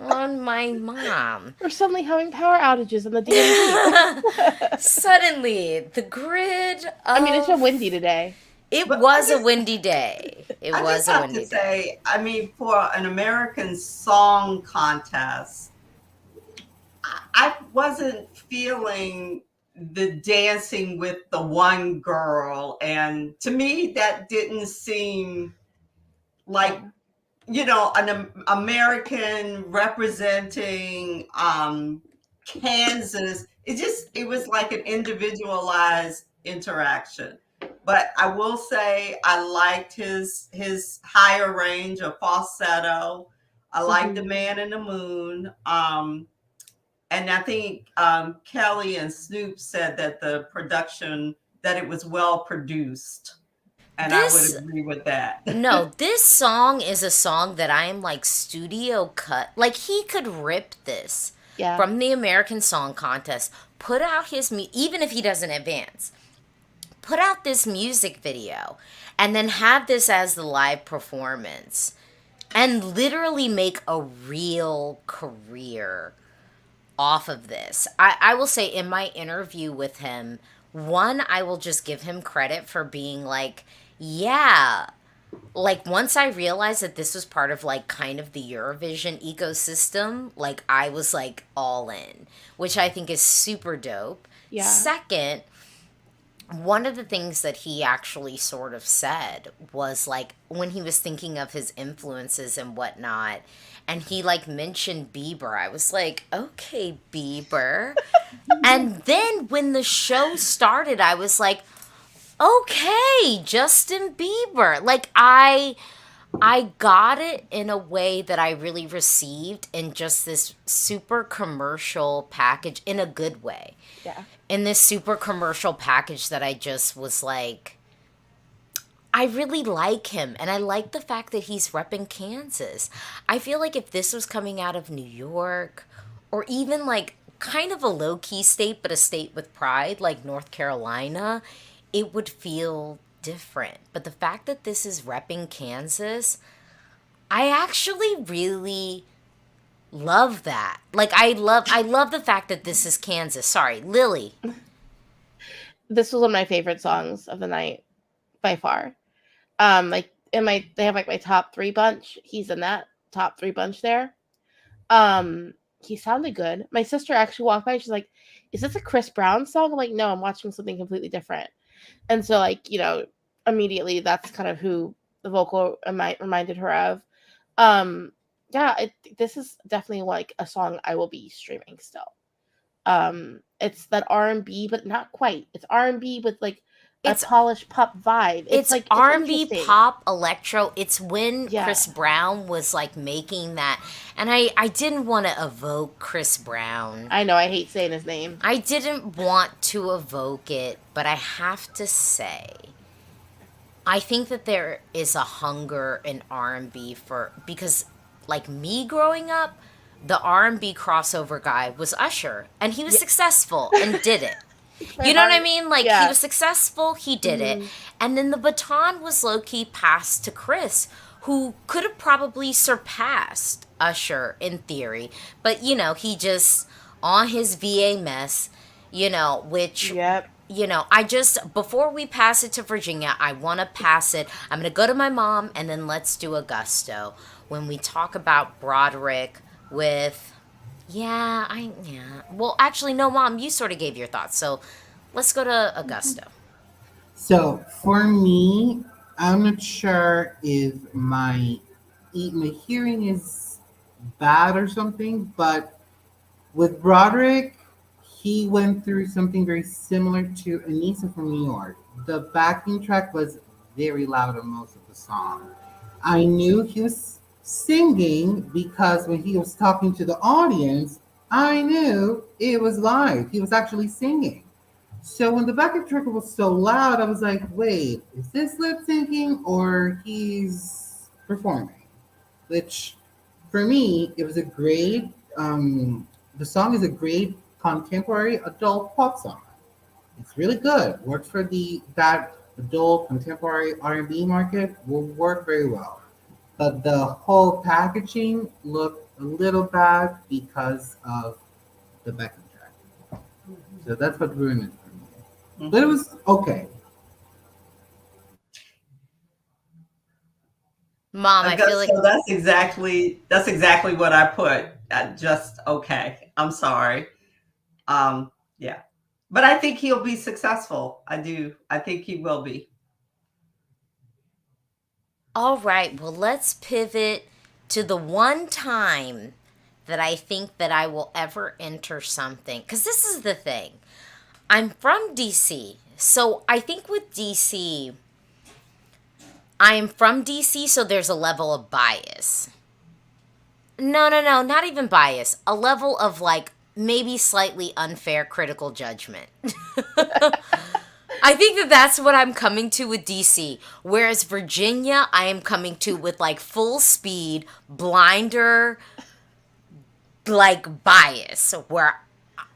A: on my mom.
D: We're suddenly having power outages in the DMV.
A: Suddenly, the grid.
D: I mean, it's been windy today.
A: It
B: But
A: was a windy day. It
B: I
A: was
B: just
A: a
B: have
A: windy
B: to
A: day.
B: say, I mean, for an American Song Contest, I wasn't feeling the dancing with the one girl. And to me, that didn't seem like, an American representing Kansas. It was like an individualized interaction. But I will say I liked his higher range of falsetto. I liked the Man in the Moon. And I think Kelly and Snoop said that the production, that it was well produced. And I would
A: This
B: agree with that.
A: no, this song is a song that I am like studio cut. Like he could rip this
D: Yeah.
A: from the American Song Contest, put out even if he doesn't advance, put out this music video, and then have this as the live performance, and literally make a real career off of this. I will say in my interview with him, one, I will just give him credit for being like, yeah, like once I realized that this was part of like kind of the Eurovision ecosystem, like I was like all in, which I think is super dope.
D: Yeah.
A: Second, one of the things that he actually sort of said was like when he was thinking of his influences and whatnot, and he like mentioned Bieber, I was like, okay, Bieber. And then when the show started, I was like, okay, Justin Bieber. Like I got it in a way that I really received in just this super commercial package in a good way.
D: Yeah.
A: In this super commercial package that I just was like, I really like him. And I like the fact that he's repping Kansas. I feel like if this was coming out of New York or even like kind of a low key state, but a state with pride like North Carolina, it would feel different. But the fact that this is repping Kansas, I actually really love that. Like I love the fact that this is Kansas. Sorry, Lily.
D: This was one of my favorite songs of the night by far. Like they have like my top 3 bunch. He's in that top 3 bunch there. He sounded good. My sister actually walked by. She's like, "Is this a Chris Brown song?" I'm like, "No, I'm watching something completely different." And so, like, immediately that's kind of who the vocal reminded her of. Yeah, this is definitely like a song I will be streaming still. It's that R&B, but not quite. It's R&B with like a polished pop vibe.
A: It's
D: like
A: R&B,
D: interesting.
A: pop, electro. It's when
D: Yeah.
A: Chris Brown was like making that. And I didn't want to evoke Chris Brown.
D: I know, I hate saying his name.
A: I didn't want to evoke it, but I have to say, I think that there is a hunger in R&B because like me growing up, the R&B crossover guy was Usher, and he was successful and did it. You know what I mean? Like, he was successful, he did it. And then the baton was low-key passed to Chris, who could have probably surpassed Usher in theory. But, he just, on his VA mess, which...
D: Yep.
A: Before we pass it to Virginia, I want to pass it. I'm going to go to my mom, and then let's do Augusto. When we talk about Broderick with... Yeah. Well, actually, no, Mom, you sort of gave your thoughts. So let's go to Augusto.
C: So for me, I'm not sure if my hearing is bad or something, but with Broderick, he went through something very similar to Anissa from New York. The backing track was very loud on most of the song. I knew he was singing because when he was talking to the audience, I knew it was live. He was actually singing. So when the backing track was so loud, I was like, wait, is this lip syncing or he's performing? Which for me, it was a great, the song is a great contemporary adult pop song. It's really good. Works for that adult contemporary R&B market. Will work very well. But the whole packaging looked a little bad because of the backing track. So that's what ruined it for me. But it
B: Mhm.
C: was okay.
A: Mom, I feel like
B: So that's exactly what I put. Just okay. I'm sorry. Yeah, but I think he'll be successful. I do. I think he will be.
A: all right, well, let's pivot to the one time that I think that I will ever enter something. Because this is the thing. I'm from DC. So I think with DC, I am from DC, so there's a level of bias. No, no, no, not even bias. A level of like maybe slightly unfair critical judgment. I think that that's what I'm coming to with DC. Whereas Virginia, I am coming to with like full speed, blinder, like bias. Where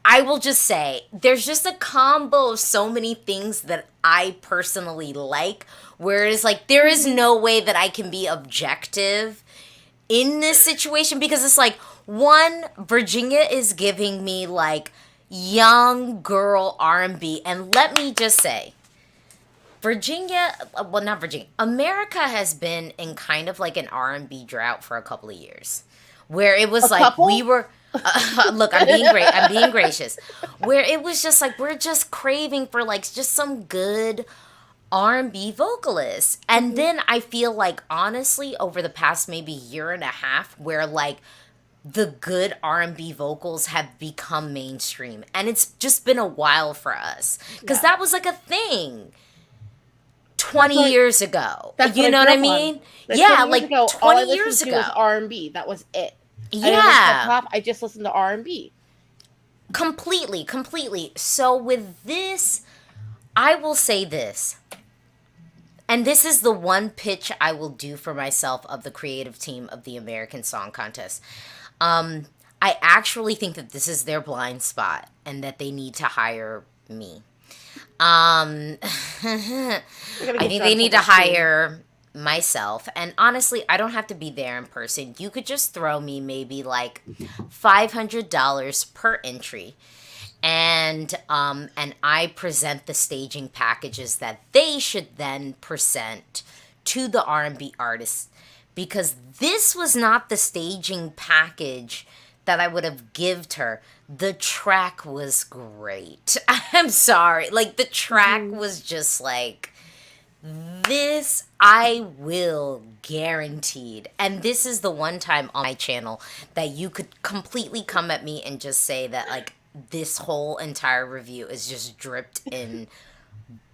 A: I will just say there's just a combo of so many things that I personally like. Whereas, like, there is no way that I can be objective in this situation because it's like, one, Virginia is giving me like young girl R&B, and let me just say, Virginia, well, not Virginia, America has been in kind of like an R&B drought for a couple of years, where it
D: A
A: was like we
D: couple?
A: were. Look, I'm being great. I'm being gracious. Where it was just like we're just craving for like just some good R&B vocalists. And then I feel like honestly over the past maybe year and a half where like the good R&B vocals have become mainstream and it's just been a while for us cuz
D: Yeah.
A: that was like a thing
D: That's
A: 20
D: what
A: years ago.
D: that's what
A: You
D: I
A: know what
D: grew
A: I
D: up on.
A: mean?
D: Like
A: Yeah,
D: 20 years
A: like
D: ago, all I
A: 20
D: listened
A: years
D: to was
A: ago.
D: R&B. That was it. I didn't listen to
A: Yeah,
D: pop. I just listened to R&B.
A: completely, completely. So with this, I will say this. And this is the one pitch I will do for myself of the creative team of the American Song Contest. Um, I actually think that this is their blind spot and that they need to hire me. I
D: We're gonna get
A: think
D: you
A: they
D: on
A: need to
D: something soon.
A: hire myself. And honestly, I don't have to be there in person. You could just throw me maybe like $500 per entry and I present the staging packages that they should then present to the R&B artists because this was not the staging package that I would have gived her. The track was great. I'm sorry. Like the track
D: Mhm.
A: was just like this I will guaranteed. And this is the one time on my channel that you could completely come at me and just say that like this whole entire review is just dripped in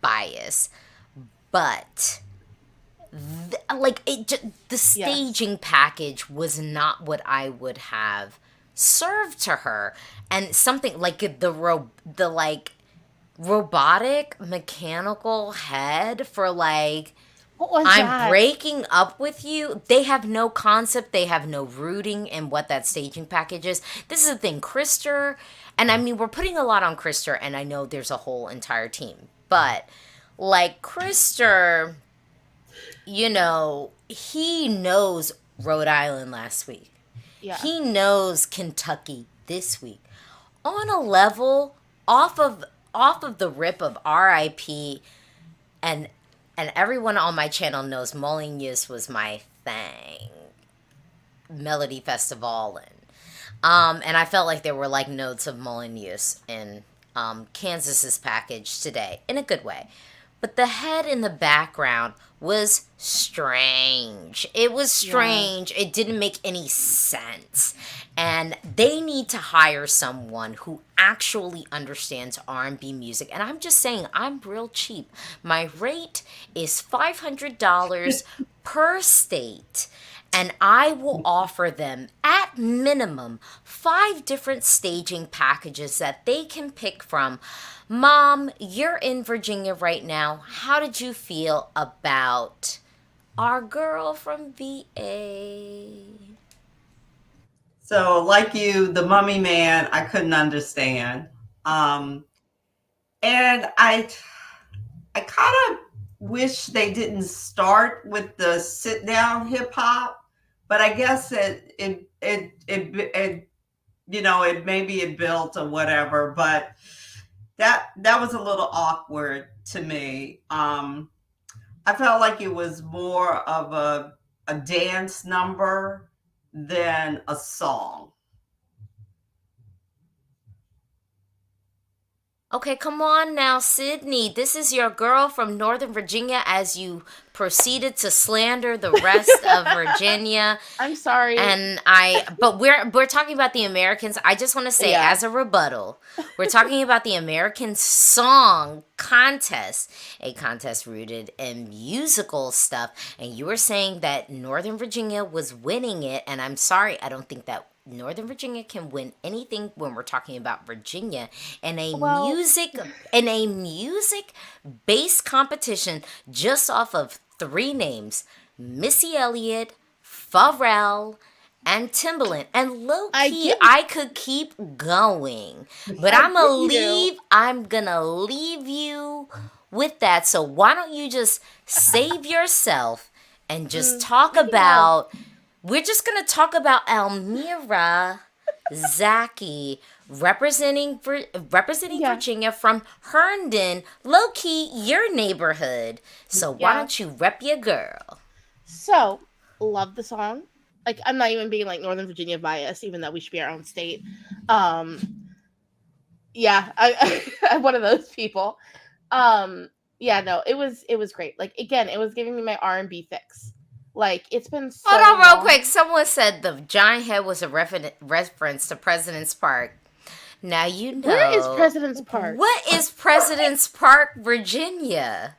A: bias. But like the
D: Yes.
A: staging package was not what I would have served to her. And something like the like robotic mechanical head for like
D: What was
A: I'm
D: that?
A: breaking up with you. They have no concept. They have no rooting in what that staging package is. This is the thing, Krister, and I mean, we're putting a lot on Krister, and I know there's a whole entire team, but like Krister, he knows Rhode Island last week.
D: Yeah.
A: He knows Kentucky this week. On a level off of the rip of RIP and everyone on my channel knows Molyneux was my thing. Melody Festival and I felt like there were like notes of Molyneux in Kansas's package today in a good way. but the head in the background was strange. It was strange. It didn't make any sense. And they need to hire someone who actually understands R&B music. And I'm just saying, I'm real cheap. My rate is $500 per state. And I will offer them, at minimum, 5 different staging packages that they can pick from. Mom, you're in Virginia right now. How did you feel about our girl from VA?
B: So, like you, the Mummy Man, I couldn't understand. Um, and I kind of wish they didn't start with the sit down hip hop, but I guess it it maybe it built or whatever, but that was a little awkward to me. I felt like it was more of a dance number than a song.
A: Okay, come on now, Sydney. This is your girl from Northern Virginia as you proceeded to slander the rest of Virginia.
D: I'm sorry.
A: But we're talking about the Americans. I just want to say, as a rebuttal, we're talking about the American Song Contest, a contest rooted in musical stuff. And you were saying that Northern Virginia was winning it, and I'm sorry, I don't think that Northern Virginia can win anything when we're talking about Virginia in a music based competition just off of 3 names: Missy Elliott, Pharrell, and Timbaland. And low key, I could keep going, but I'm gonna leave you with that. So why don't you just save yourself and just talk about. We're just going to talk about Elmira Zaki representing Virginia from Herndon, low-key your neighborhood. So why don't you rep your girl?
D: So, love the song. Like, I'm not even being like Northern Virginia biased, even though we should be our own state. I'm one of those people. It was great. Like, again, it was giving me my R&B fix. Like, it's been so
A: Hold on
D: long.
A: real quick. Someone said the giant head was a reference to President's Park. Now you know.
D: Where is President's Park?
A: What is President's Park, Virginia?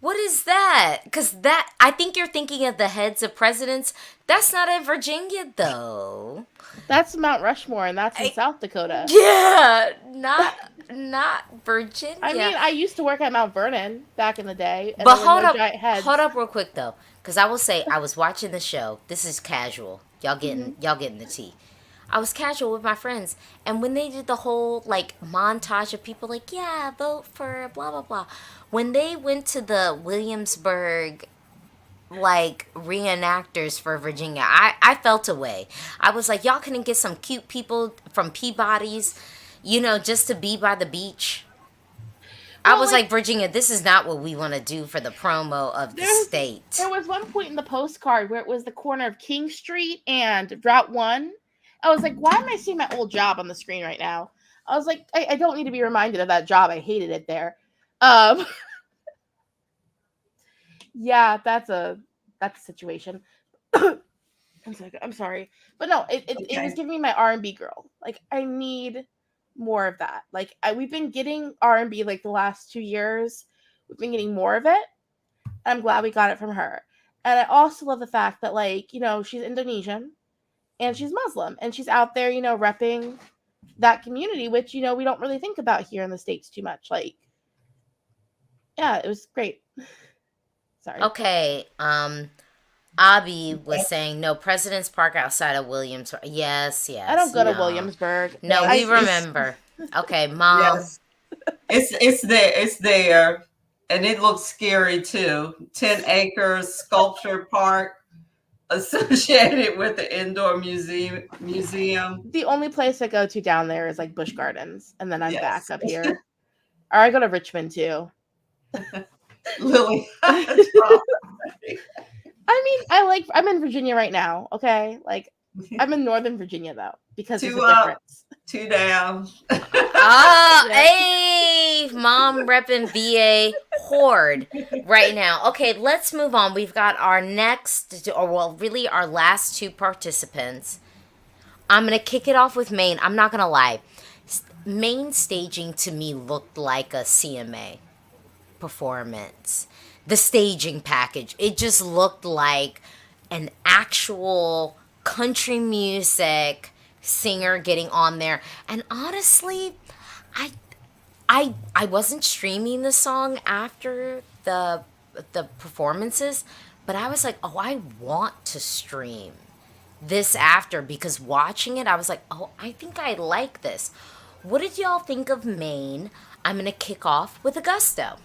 A: What is that? Because I think you're thinking of the heads of presidents. That's not in Virginia, though.
D: That's Mount Rushmore, and that's in South Dakota.
A: Yeah, not Virginia.
D: I mean, I used to work at Mount Vernon back in the day. And
A: but hold up real quick though, because I will say I was watching the show. This is casual. Y'all getting the tea. I was casual with my friends, and when they did the whole like montage of people like, yeah, vote for blah blah blah. When they went to the Williamsburg like reenactors for Virginia, I felt away. I was like, y'all couldn't get some cute people from Peabody's, just to be by the beach. I was like, Virginia, this is not what we want to do for the promo of the state.
D: There was one point in the postcard where it was the corner of King Street and Route 1. I was like, why am I seeing my old job on the screen right now? I was like, I don't need to be reminded of that job. I hated it there. Yeah, that's a situation. I'm sorry. But no, it was giving me my R&B girl. Like, I need more of that. Like, we've been getting R&B like the last 2 years. We've been getting more of it. I'm glad we got it from her. And I also love the fact that, like, she's Indonesian and she's Muslim and she's out there, repping that community, which, we don't really think about here in the States too much. Like, yeah, it was great. Sorry.
A: Okay. Abby was saying no, President's Park outside of Williamsburg. Yes.
D: I don't go to Williamsburg.
A: No, we remember. Okay, Mom.
B: Yes. It's there, and it looks scary too. 10 acres sculpture park associated with the indoor museum.
D: The only place I go to down there is like Busch Gardens, and then I'm back up here. Or I go to Richmond too.
B: Lily.
D: I mean, I'm in Virginia right now, okay? Like, I'm in Northern Virginia, though, because there's a difference.
B: 2 down.
A: Hey! see mom repping VA horde right now. Okay, let's move on. We've got our next, or well, really our last two participants. I'm going to kick it off with Maine. I'm not going to lie. Maine staging to me looked like a CMA performance. The staging package. It just looked like an actual country music singer getting on there. And honestly, I I wasn't streaming the song after the performances, but I was like, "Oh, I want to stream this after," because watching it, I was like, "Oh, I think I like this." What did y'all think of Maine? I'm going to kick off with Augusto.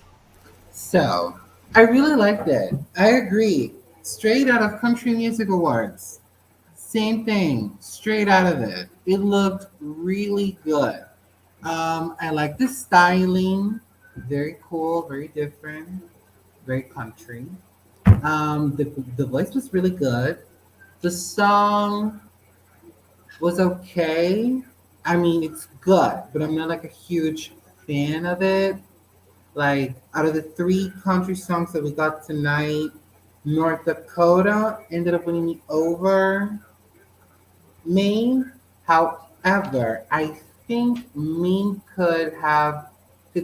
C: So, I really liked it. I agree. Straight out of Country Music Awards. Same thing, straight out of it. It looked really good. I like the styling. Very cool, very different, very country. The voice was really good. The song was okay. I mean, it's good, but I'm not like a huge fan of it. Like, out of the three country songs that we got tonight, North Dakota ended up winning me over Maine. However, I think Maine could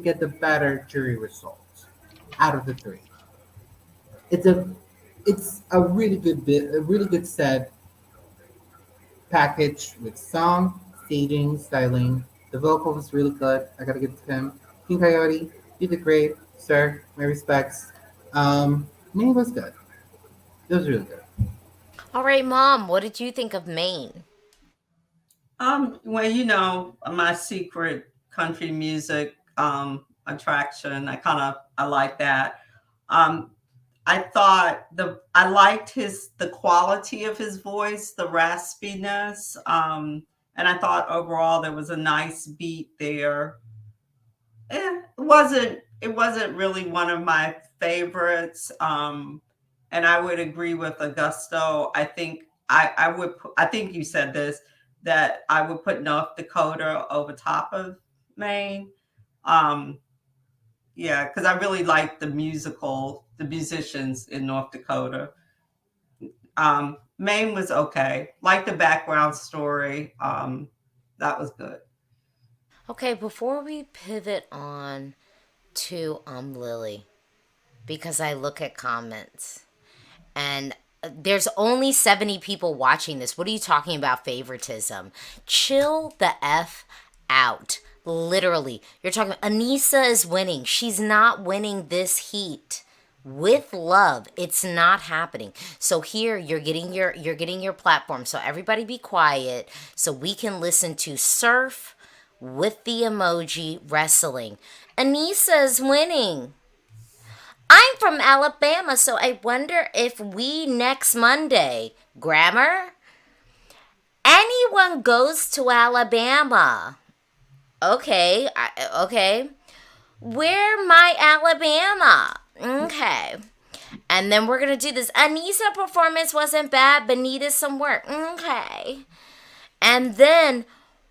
C: get the better jury result out of the three. It's a it's a really good bit, a really good set package with song, staging, styling. The vocal was really good. I gotta give it to him. King Coyote, you did great, sir. My respects. Maine was good. It was really good.
A: All right, Mom, what did you think of Maine?
B: Well, my secret country music attraction. I like that. Um, I liked the quality of his voice, the raspiness, and I thought overall there was a nice beat there. It wasn't really one of my favorites. And I would agree with Augusto. I think you said this, that I would put North Dakota over top of Maine. Um, yeah, because I really like the musicians in North Dakota. Maine was okay. Like the background story. That was good.
A: Okay, before we pivot on to Lily, because I look at comments and there's only 70 people watching this. What are you talking about favoritism? Chill the F out. Literally. You're talking Anissa is winning. She's not winning this heat. With love, it's not happening. So here you're getting your platform. So everybody be quiet so we can listen to Surf with the emoji wrestling. Anissa is winning. I'm from Alabama, so I wonder if we next Monday, grammar, anyone goes to Alabama. Okay, okay. Where my Alabama? Okay. And then we're going to do this. Anissa performance wasn't bad, but needed some work. Okay. And then,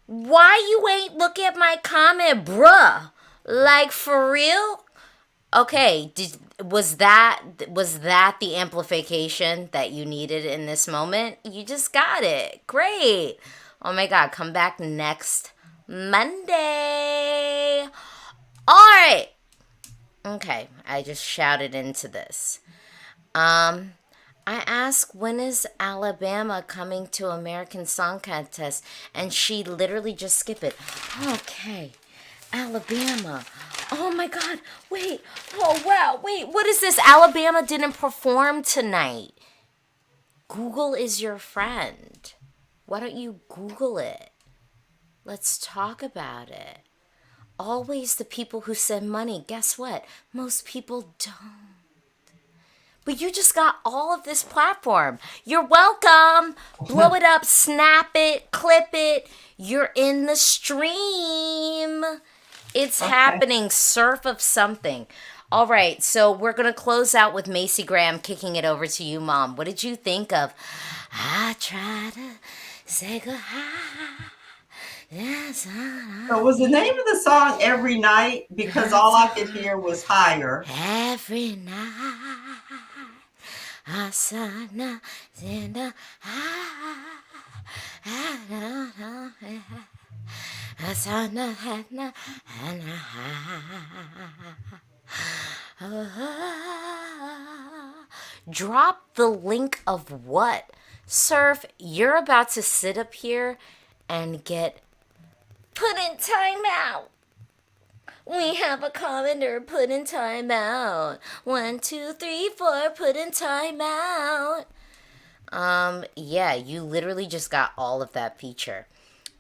A: why you ain't look at my comment, bruh? Like, for real? Okay, was that the amplification that you needed in this moment? You just got it. Great. Oh my god, come back next Monday. All right. Okay, I just shouted into this. I asked, when is Alabama coming to American Song Contest? And she literally just skipped it. Okay, Alabama. Oh my god, wait. Oh wow, wait, what is this? Alabama didn't perform tonight. Google is your friend. Why don't you Google it? Let's talk about it. Always the people who send money. Guess what? Most people don't. But you just got all of this platform. You're welcome. Blow it up, snap it, clip it. You're in the stream. It's happening. Surf of something. All right, so we're going to close out with Macy Graham kicking it over to you, Mom. What did you think of I try to say goodbye
B: So was the name of the song Every Night? Because all I could hear was higher.
A: Every night, Asana, Zena, Asana, Hana, Drop the link of what? Surf, you're about to sit up here and get put in timeout. We have a commenter put in timeout. 1, 2, 3, 4, put in timeout. Yeah, you literally just got all of that feature.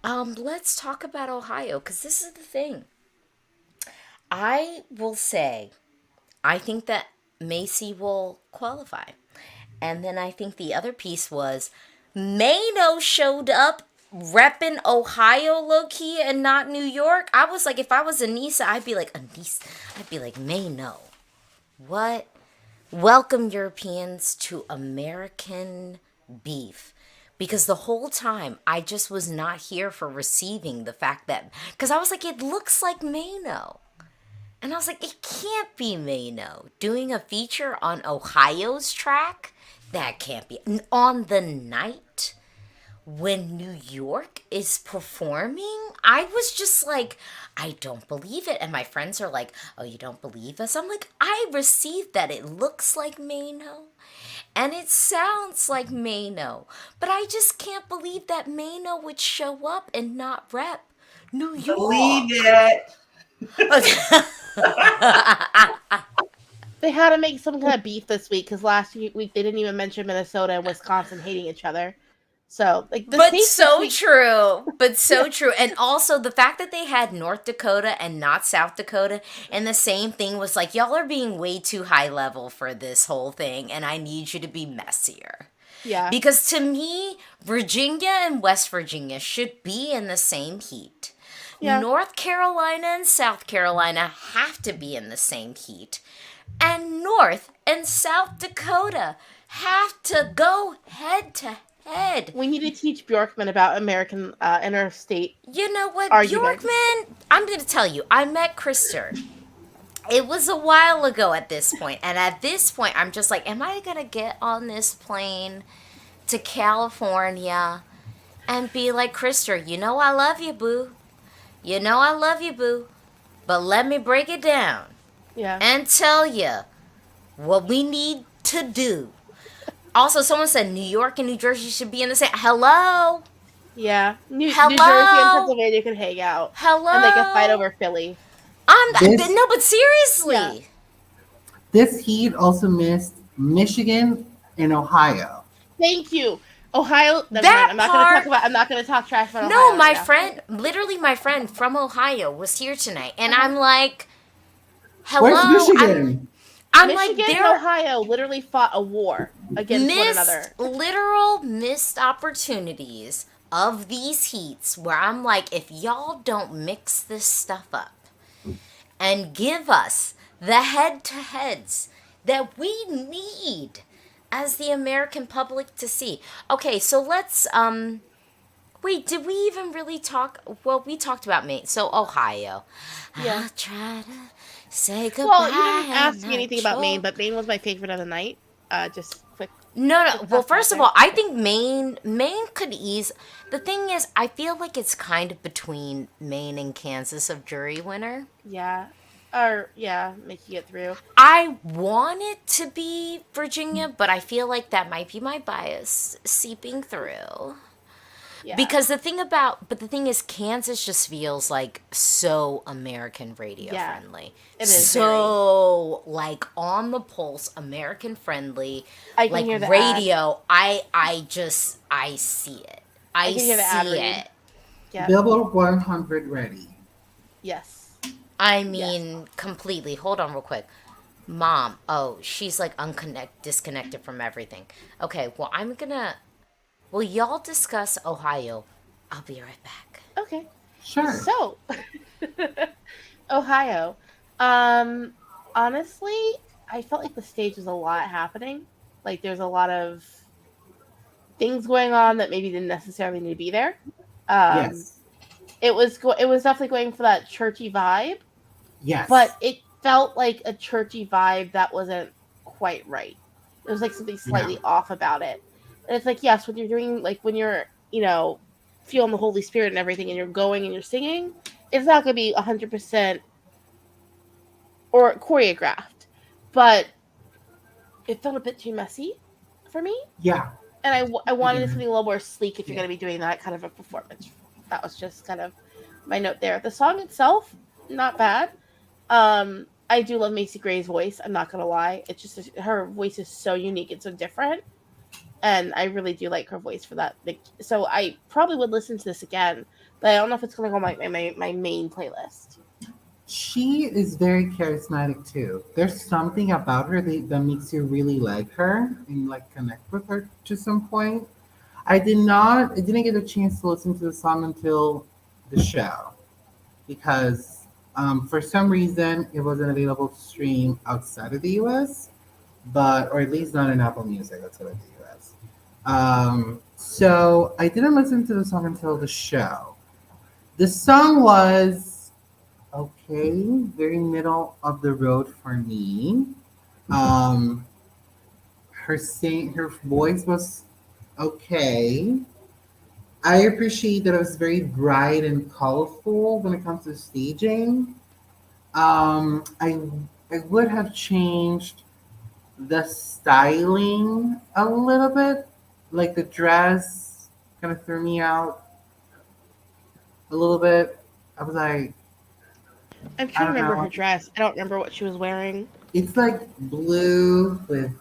A: Let's talk about Ohio, because this is the thing. I will say, I think that Macy will qualify. And then I think the other piece was Mano showed up repping Ohio low key and not New York. I was like, if I was Anissa, I'd be like, Anissa, I'd be like, Mano. What? Welcome, Europeans, to American beef. Because the whole time, I just was not here for receiving the fact that, because I was like, it looks like Mano. And I was like, it can't be Mano doing a feature on Ohio's track. That can't be. On the night when New York is performing, I was just like, I don't believe it. And my friends are like, oh, you don't believe us? I'm like, I received that. It looks like Mano. And it sounds like Mano. But I just can't believe that Mano would show up and not rep New York.
B: Believe it.
D: They had to make some kind of beef this week because last week they didn't even mention Minnesota and Wisconsin hating each other. So, like, the
A: but
D: states
A: so
D: this week-
A: true. But so true. And also the fact that they had North Dakota and not South Dakota, and the same thing was like, y'all are being way too high level for this whole thing, and I need you to be messier.
D: Yeah.
A: Because to me, Virginia and West Virginia should be in the same heat.
D: Yeah.
A: North Carolina and South Carolina have to be in the same heat. And North and South Dakota have to go head to head.
D: We need to teach Bjorkman about American interstate.
A: You know what,
D: argument.
A: Bjorkman? I'm going to tell you, I met Krister. It was a while ago at this point. And at this point, I'm just like, am I going to get on this plane to California and be like, Krister, you know I love you, boo. You know I love you, boo. But let me break it down.
D: Yeah.
A: And tell you what we need to do. Also, someone said New York and New Jersey should be in the same. Hello?
D: Yeah. New
A: Hello?
D: Jersey and Pennsylvania can hang out.
A: Hello?
D: And they can fight over Philly.
A: No, but seriously.
D: Yeah.
C: This heat also missed Michigan and Ohio.
D: Thank you. Ohio.
A: That
D: I'm not
A: part-
D: going to talk trash about Ohio.
A: No, my
D: right now.
A: friend, literally my friend from Ohio was here tonight. And I'm like, hello?
C: Where's Michigan?
A: I'm like,
D: Michigan and
A: they're
D: Ohio literally fought a war against one another.
A: literal missed opportunities of these heats where I'm like, if y'all don't mix this stuff up and give us the head-to-heads that we need as the American public to see. Okay, so let's, wait, did we even really talk? Well, we talked about Maine. So, Ohio.
D: Yeah.
A: I'll try to say goodbye.
D: Well, you didn't ask
A: and
D: me anything
A: not
D: about Maine,
A: choke.
D: but Maine was my favorite of the night. Just quick.
A: No. Well,
D: That's
A: first of
D: okay.
A: all, I think Maine could ease. The thing is, I feel like it's kind of between Maine and Kansas of jury winner.
D: Yeah. Making it through.
A: I want it to be Virginia, but I feel like that might be my bias seeping through.
D: Yeah.
A: Because the thing is, Kansas just feels like so American radio friendly.
D: It is
A: so like on the pulse, American friendly.
D: I can
A: like
D: hear the
A: radio. I see it. I
D: can hear the ad
A: see
D: read.
A: it.
D: Yeah.
C: Billboard 100 ready.
D: Yes.
A: I mean, completely. Hold on, real quick. Mom. Oh, she's like disconnected from everything. Okay. Well, Will y'all discuss Ohio? I'll be right back.
D: Okay.
C: Sure.
D: So, Ohio. Honestly, I felt like the stage was a lot happening. Like there's a lot of things going on that maybe didn't necessarily need to be there.
C: Yes.
D: it was definitely going for that churchy vibe, but
C: Yes.
D: it felt like a churchy vibe that wasn't quite right. There was like something
C: Yeah.
D: slightly off about it. And it's like, yes, when you're doing like when you're, feeling the Holy Spirit and everything and you're going and you're singing, it's not going to be 100% or choreographed. But it felt a bit too messy for me.
C: Yeah.
D: And I wanted
C: Yeah.
D: something a little more sleek if you're
C: Yeah.
D: going to be doing that kind of a performance. That was just kind of my note there. The song itself, not bad. I do love Macy Gray's voice. I'm not gonna lie. It's just her voice is so unique and so different, and I really do like her voice for that. So I probably would listen to this again, but I don't know if it's gonna go on my main playlist.
C: She is very charismatic too. There's something about her that makes you really like her and like connect with her to some point. I didn't get a chance to listen to the song until the show because for some reason it wasn't available to stream outside of the US, but or at least not in Apple Music outside of the US. So I didn't listen to the song until the show. The song was okay, very middle of the road for me. Um, her voice was okay. I appreciate that it was very bright and colorful when it comes to staging. I would have changed the styling a little bit, like the dress kind of threw me out a little bit. I was like,
D: I'm
C: I
D: trying to
C: don't
D: remember her
C: know.
D: dress. I don't remember what she was wearing.
C: It's like blue with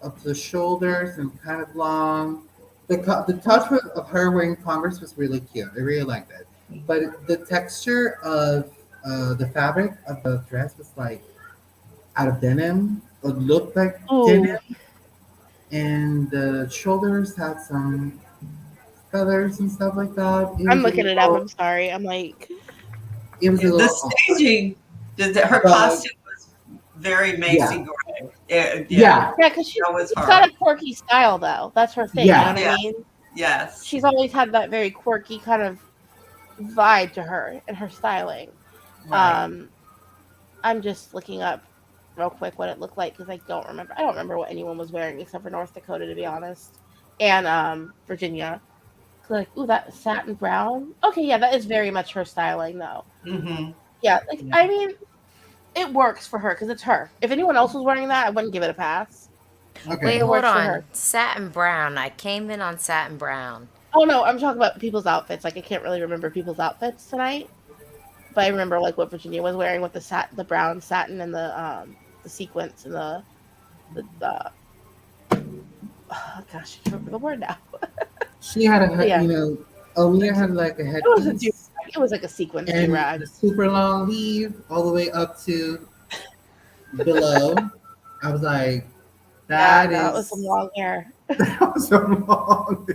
C: up to the shoulders and kind of long. The touch of her wearing Converse was really cute. I really liked it. But the texture of the fabric of the dress was like out of denim. It looked like denim,
D: Ooh,
C: and the shoulders had some feathers and stuff like that.
D: I'm looking it up. I'm sorry. I'm like,
C: It was a
B: The
C: little off.
B: staging, her
C: But
B: costume was very
C: yeah,
B: Macy Gray. Yeah, yeah,
C: yeah,
D: yeah, because
B: that was
D: she's got
B: her.
D: a quirky style though. That's her thing. You know what
C: yeah.
D: I
B: Yeah,
D: mean?
B: yes,
D: She's always had that very quirky kind of vibe to her and her styling.
B: right.
D: Um, I'm just looking up real quick what it looked like because I don't remember. I don't remember what anyone was wearing except for North Dakota, to be honest, and Virginia. Like, ooh, that satin brown. Okay, yeah, that is very much her styling, though.
B: Hmm.
D: Yeah, like
B: Yeah.
D: I mean, it works for her because it's her. If anyone else was wearing that, I wouldn't give it a pass.
A: Wait,
C: Okay.
D: It
A: hold
D: works for
A: on.
D: her.
A: Satin brown. I came in on satin brown.
D: Oh no, I'm talking about people's outfits. Like I can't really remember people's outfits tonight, but I remember like what Virginia was wearing with the brown satin and the sequins and the oh gosh, I can't remember the word now.
C: She had
D: But yeah,
C: Aaliyah had like a
D: it was a do.
C: headpiece
D: It was like a sequins do
C: and
D: rag.
C: the super long weave all the way up to below. I was like,
D: Yeah,
C: that
D: no, it was some
C: is
D: long hair.
C: that was so long.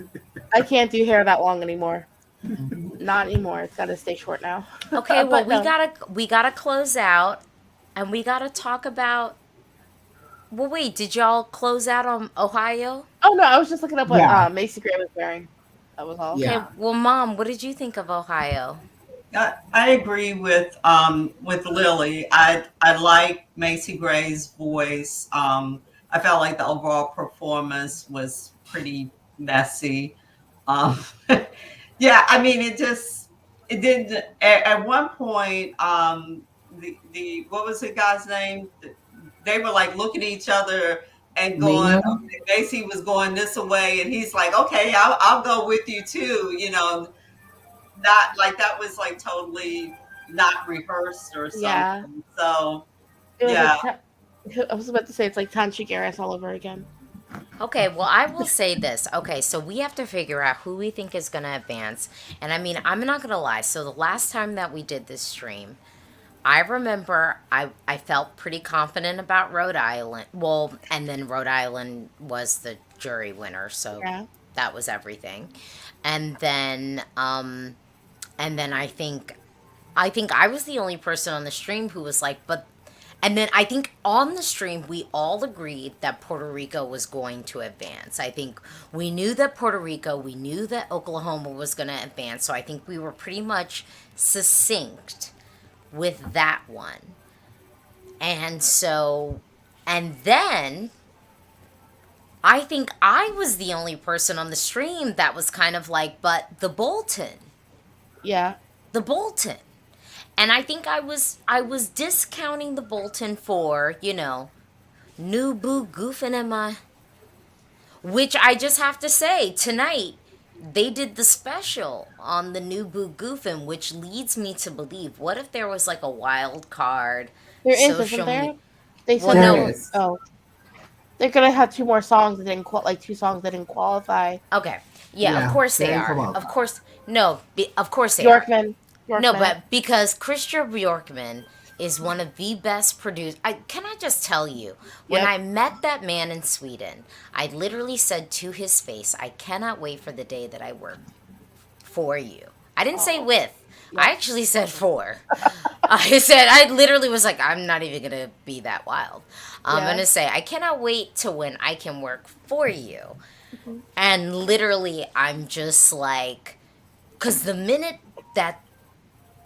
D: I can't do hair that long anymore. Not anymore. It's got to stay short now.
A: Okay, well
D: But no.
A: we gotta close out, and we gotta talk about. Well, wait, did y'all close out on Ohio?
D: Oh no, I was just looking up what
C: Yeah,
D: Macy Gray was wearing. That was all.
A: Okay,
C: yeah.
A: well, Mom, what did you think of Ohio?
B: I agree with Lily. I like Macy Gray's voice. I felt like the overall performance was pretty messy. Um, yeah, I mean, it didn't. At one point, the what was the guy's name? They were like looking at each other and going.
C: Mania.
B: Macy was going this way, and he's like, "Okay, I'll go with you too." You know, not like that was like totally not rehearsed or
D: Yeah,
B: something. So
D: it was
B: yeah,
D: like I was about to say it's like Tanchi Garris all over again.
A: Okay, well, I will say this. Okay, so we have to figure out who we think is going to advance. And I mean, I'm not going to lie. So the last time that we did this stream, I remember I felt pretty confident about Rhode Island. Well, and then Rhode Island was the jury winner, so
D: Yeah,
A: that was everything. And then and then I think I was the only person on the stream who was like, but And then I think on the stream, we all agreed that Puerto Rico was going to advance. I think we knew that Puerto Rico, we knew that Oklahoma was going to advance. So I think we were pretty much succinct with that one. And so, and then I think I was the only person on the stream that was kind of like, but the Bolton,
D: Yeah.
A: the Bolton. And I think I was discounting the Bolton for, new boo goofing in my, which I just have to say tonight they did the special on the new boo goofing, which leads me to believe, what if there was like a wild card
D: There is, isn't
A: social
D: there?
A: media?
D: They
A: Well,
D: said
C: There
A: no.
D: they
C: is.
D: oh they're gonna have two more songs that didn't like two songs that didn't qualify.
A: Okay. Yeah, of
C: Yeah,
A: course they
C: very
A: are. Of
C: qualified.
A: course. No, of course they are.
D: Bjorkman.
A: No,
D: Bjorkman.
A: but because Christian Bjorkman is one of the best producers. Can I just tell you, when
D: Yep.
A: I met that man in Sweden, I literally said to his face, I cannot wait for the day that I work for you. I didn't say with. I actually said for. I literally was like, I'm not even going to be that wild. I'm
D: Yeah.
A: going to say, I cannot wait to when I can work for you.
D: Mm-hmm.
A: And literally, I'm just like, because the minute that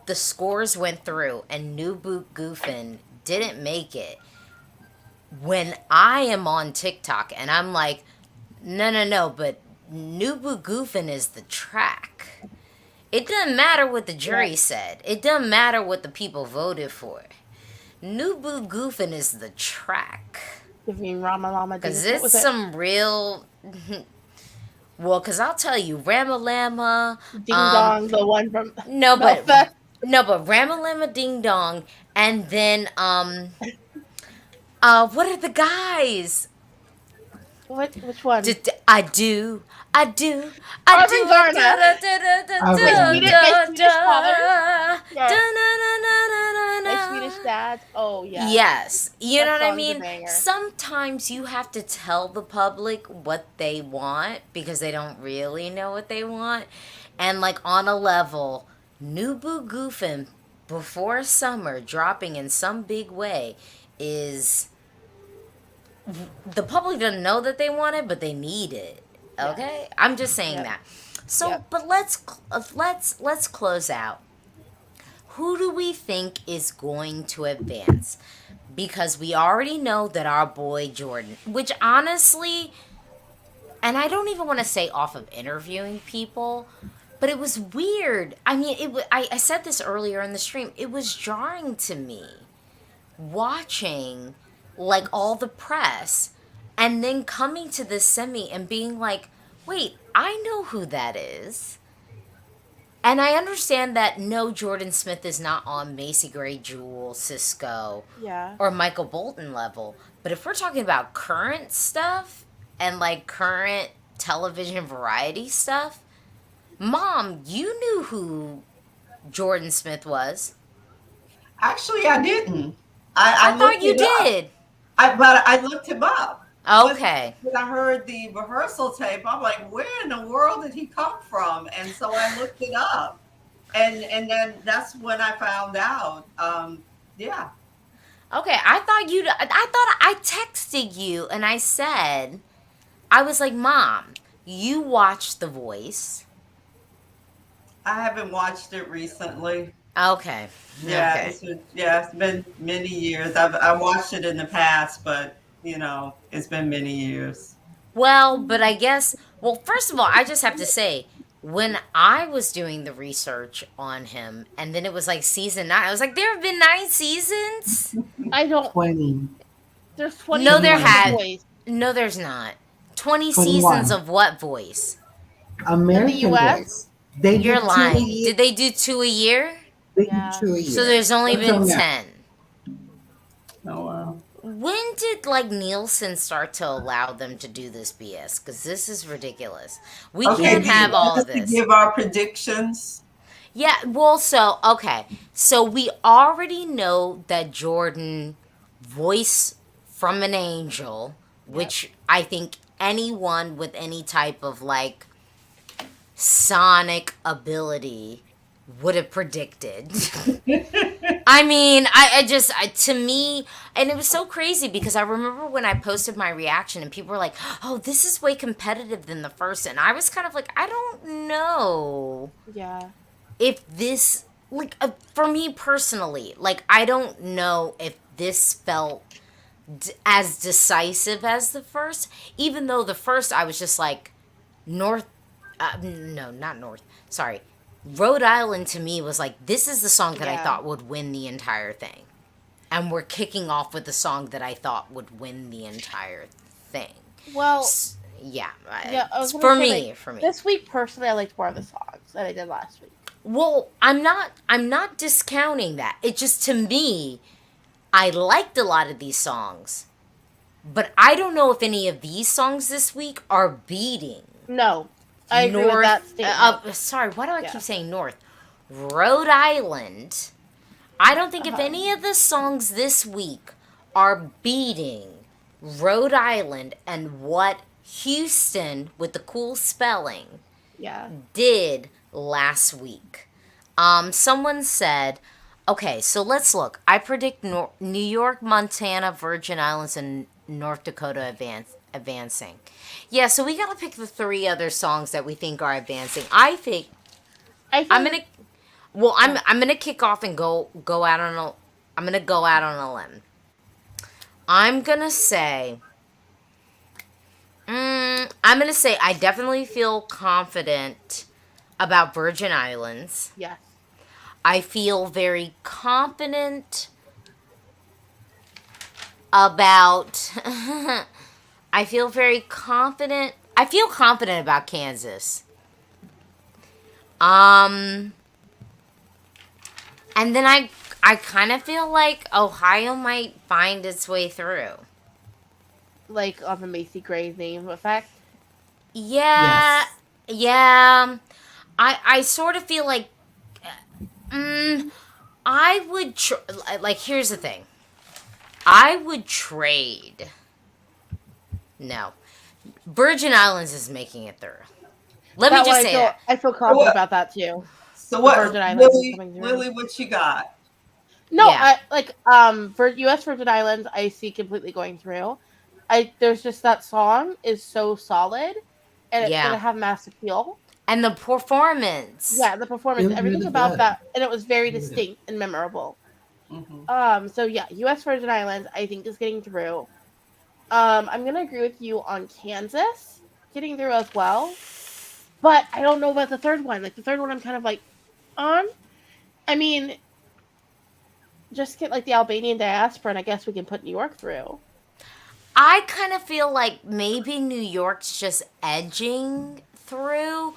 A: the scores went through and New Boot Goofin didn't make it, when I am on TikTok and I'm like, no, but New Boot Goofin is the track. It doesn't matter what the jury said. It doesn't matter what the people voted for. New Boot Goofin is the track.
D: Give me Rama Lama.
A: Because
D: Ding. What was
A: it's
D: it?
A: some real... Well, because I'll tell you, Ramalama...
D: Ding Dong, the one from
A: No, but...
D: Belfast.
A: No, but Ramalama Ding Dong, and then, what are the guys?
D: What? Which one?
A: I do.
D: Arvin
A: Da,
D: Varna.
A: da, da, da,
C: My
A: da,
C: Swedish-
D: my
A: da,
D: Swedish
A: da,
D: father.
A: da,
D: Yes.
A: na, na, na, na,
D: My
A: na.
D: Swedish dad. Oh yeah.
A: Yes, you know
D: That
A: what I
D: song's a
A: mean?
D: banger.
A: Sometimes you have to tell the public what they want because they don't really know what they want. And like on a level, New Boo Goofin' before summer dropping in some big way is the public doesn't know that they want it, but they need it. Okay? I'm just saying
D: Yep.
A: that. So,
D: Yep.
A: but let's close out. Who do we think is going to advance? Because we already know that our boy Jordan, which honestly, and I don't even want to say off of interviewing people, but it was weird. I mean, I said this earlier in the stream. It was jarring to me watching like all the press and then coming to this semi and being like, wait, I know who that is. And I understand that no, Jordan Smith is not on Macy Gray Jewel, Cisco,
D: Yeah.
A: or Michael Bolton level. But if we're talking about current stuff and like current television variety stuff, Mom, you knew who Jordan Smith was.
B: Actually, I didn't.
A: I
B: I
A: thought
B: looked
A: you
B: it up.
A: did.
B: But I looked him up.
A: Okay.
B: When I heard the rehearsal tape, I'm like, where in the world did he come from? And so I looked it up. And then that's when I found out. Yeah.
A: Okay, I thought I texted you and I said, I was like, Mom, you watched The Voice.
B: I haven't watched it recently.
A: Okay.
B: Yeah,
A: Okay.
B: it's been many years. I watched it in the past, but it's been many years.
A: Well, but I guess, well, first of all, I just have to say, when I was doing the research on him, and then it was like season 9, I was like, there have been 9 seasons?
D: I don't.
C: 20.
D: There's 20.
A: No, there
C: Twenty-one.
A: had.
D: Boys.
A: No, there's not. 20
C: 21.
A: seasons of what voice?
C: American
D: US?
C: Voice. They
A: You're
C: do 2 a
A: lying.
C: year.
A: Did they do 2 a year?
C: They
D: Yeah.
C: do 2 a year.
A: So there's only
C: Until
A: been
C: now.
A: 10.
B: Oh wow.
A: When did like Nielsen start to allow them to do this BS? Because this is ridiculous. We
B: Okay,
A: can't
B: do you
A: have
B: want
A: all
B: us
A: of
B: to
A: this.
B: give our predictions?
A: Yeah, well, so, okay. So we already know that Jordan voice from an angel, which I think anyone with any type of like sonic ability would have predicted. I mean, to me, and it was so crazy because I remember when I posted my reaction and people were like, oh, this is way competitive than the first. And I was kind of like, I don't know
D: Yeah.
A: if this, like, for me personally, like, I don't know if this felt as decisive as the first, even though the first I was just like, North, no, not North, sorry. Rhode Island to me was like, this is the song that I
D: Yeah.
A: thought would win the entire thing. And we're kicking off with the song that I thought would win the entire thing.
D: Well,
A: Yeah,
D: yeah, I was gonna
A: for
D: say
A: me,
D: like
A: for me.
D: this week personally I liked more of the songs than I did last week.
A: Well, I'm not discounting that. It just to me, I liked a lot of these songs, but I don't know if any of these songs this week are beating
D: No. I agree with
A: North.
D: that statement.
A: Sorry, why do I
D: Yeah.
A: keep saying North? Rhode Island. I don't think if
D: Uh-huh.
A: any of the songs this week are beating Rhode Island and what Houston with the cool spelling
D: Yeah.
A: did last week. Someone said, okay, so let's look. I predict New York, Montana, Virgin Islands, and North Dakota advancing. Yeah, so we gotta pick the three other songs that we think are advancing. I think
D: I think
A: I'm gonna. Well, I'm gonna kick off and go out on a. I'm gonna go out on a limb. I'm gonna say. I'm gonna say I definitely feel confident about Virgin Islands.
D: yes.
A: I feel very confident about. I feel very confident. I feel confident about Kansas. Um, and then I kind of feel like Ohio might find its way through.
D: Like on the Macy Gray name effect.
A: Yeah,
C: Yes.
A: yeah. I sort of feel like I would like. Here's the thing. I would trade. No, Virgin Islands is making it through. Let me
D: That one
A: just say that.
D: I feel confident about that too.
B: So
D: The
B: what,
D: Virgin Islands is
B: Lily?
D: coming through.
B: Lily, what you got?
D: No,
A: Yeah.
D: I like for U.S. Virgin Islands, I see completely going through. There's just that song is so solid, and it's
A: Yeah,
D: gonna have mass appeal.
A: and the performance.
D: Yeah, the
C: It
D: performance,
C: was
D: everything
C: really
D: about
C: good.
D: that, and it was very
C: Really good.
D: distinct and memorable.
B: Hmm.
D: So yeah, U.S. Virgin Islands, I think is getting through. I'm gonna agree with you on Kansas getting through as well, but I don't know about the third one. Like the third one, I'm kind of like on. I mean, just get like the Albanian diaspora, and I guess we can put New York through.
A: I kind of feel like maybe New York's just edging through.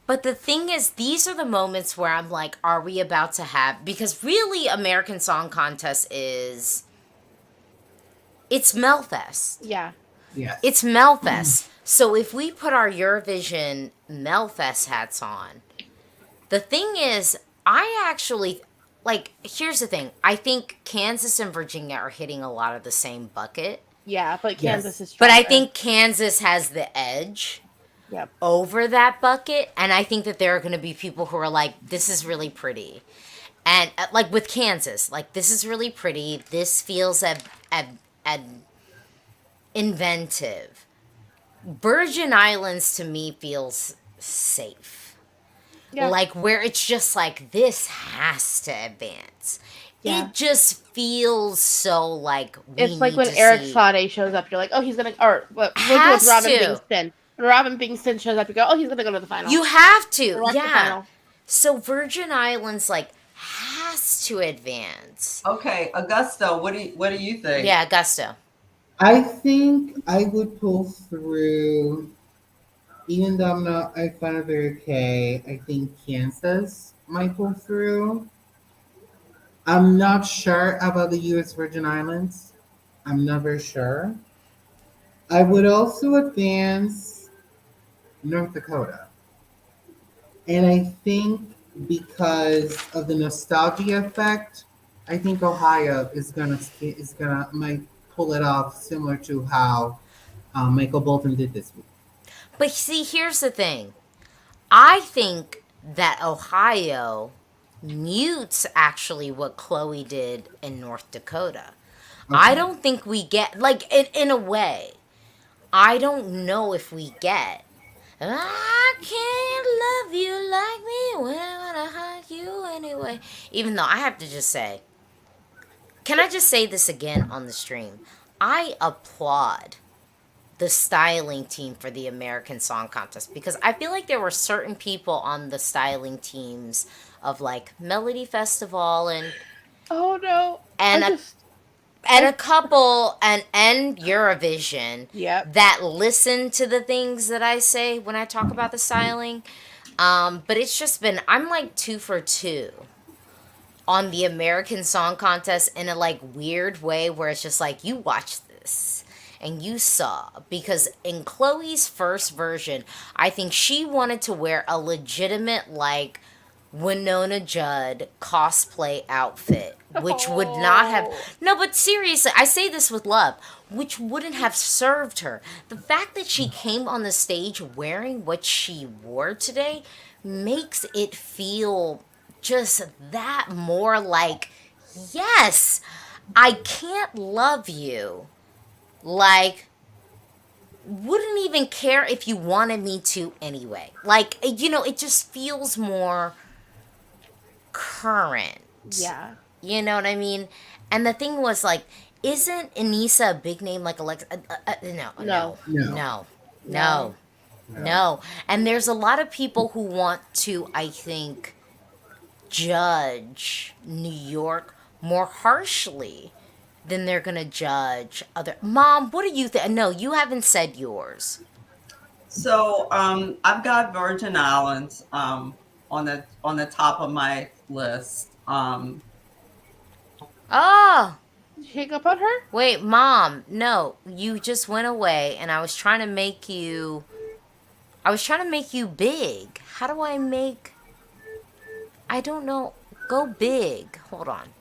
A: But the thing is, these are the moments where I'm like, are we about to have? Because really, American Song Contest is. It's Melfest.
D: Yeah,
C: Yes.
A: It's Melfest. So if we put our Eurovision Melfest hats on, the thing is, I actually. Like, here's the thing. I think Kansas and Virginia are hitting a lot of the same bucket.
D: yeah, but
C: Yes.
D: Kansas is
A: But
D: stronger.
A: I think Kansas has the edge
D: Yep.
A: over that bucket, and I think that there are going to be people who are like, this is really pretty. And like with Kansas, like, this is really pretty. This feels inventive. Virgin Islands to me feels safe.
D: Yeah.
A: Like, where it's just like, this has to advance.
D: Yeah.
A: It just feels so like
D: It's like when Eric Sade shows up, you're like, oh, he's gonna. Or what we'll do
A: Has
D: with Robin
A: to.
D: Bingston. When Robin Bingston shows up, you go, oh, he's gonna go to the final.
A: You have to,
D: Direct the
A: yeah.
D: final.
A: So Virgin Islands like has to advance.
B: Okay, Augusto, what do you think?
A: Yeah, Augusta.
C: I think I would pull through, even though I'm not a fan of the UK, I think Kansas might pull through. I'm not sure about the US Virgin Islands. I'm not very sure. I would also advance North Dakota. And I think because of the nostalgia effect, I think Ohio is gonna might pull it off similar to how Michael Bolton did this week.
A: But see, here's the thing. I think that Ohio mutes actually what Chloe did in North Dakota. I
C: Okay.
A: don't think we get, like, in a way, I don't know if we get, I can't love you like me when I wanna hug you anyway. Even though I have to just say, can I just say this again on the stream? I applaud the styling team for the American Song Contest because I feel like there were certain people on the styling teams of like Melody Festival
D: Oh no. I
A: and a
D: just
A: and
D: I
A: a couple and Eurovision
D: Yep.
A: that listen to the things that I say when I talk about the styling. But it's just been I'm like 2 for 2 on the American Song Contest in a like weird way where it's just like you watch this and you saw because in Chloe's first version, I think she wanted to wear a legitimate like Winona Judd cosplay outfit, which would not have
D: Oh.
A: no, but seriously, I say this with love, which wouldn't have served her. The fact that she came on the stage wearing what she wore today makes it feel just that more like, yes, I can't love you. Like, wouldn't even care if you wanted me to anyway. Like, it just feels more current.
D: Yeah.
A: You know what I mean? And the thing was, like, isn't Anissa a big name like Alexa? No,
D: No.
A: no,
C: No.
A: no,
D: No.
A: no,
C: No.
A: no. And there's a lot of people who want to, I think, judge New York more harshly than they're gonna judge other. Mom, what do you think? No, you haven't said yours.
B: So I've got Virgin Islands on the top of my list.
A: Oh,
D: Did you hang up on her?
A: wait, Mom. No, you just went away, and I was trying to make you. I was trying to make you big. How do I make? I don't know. Go big. Hold on.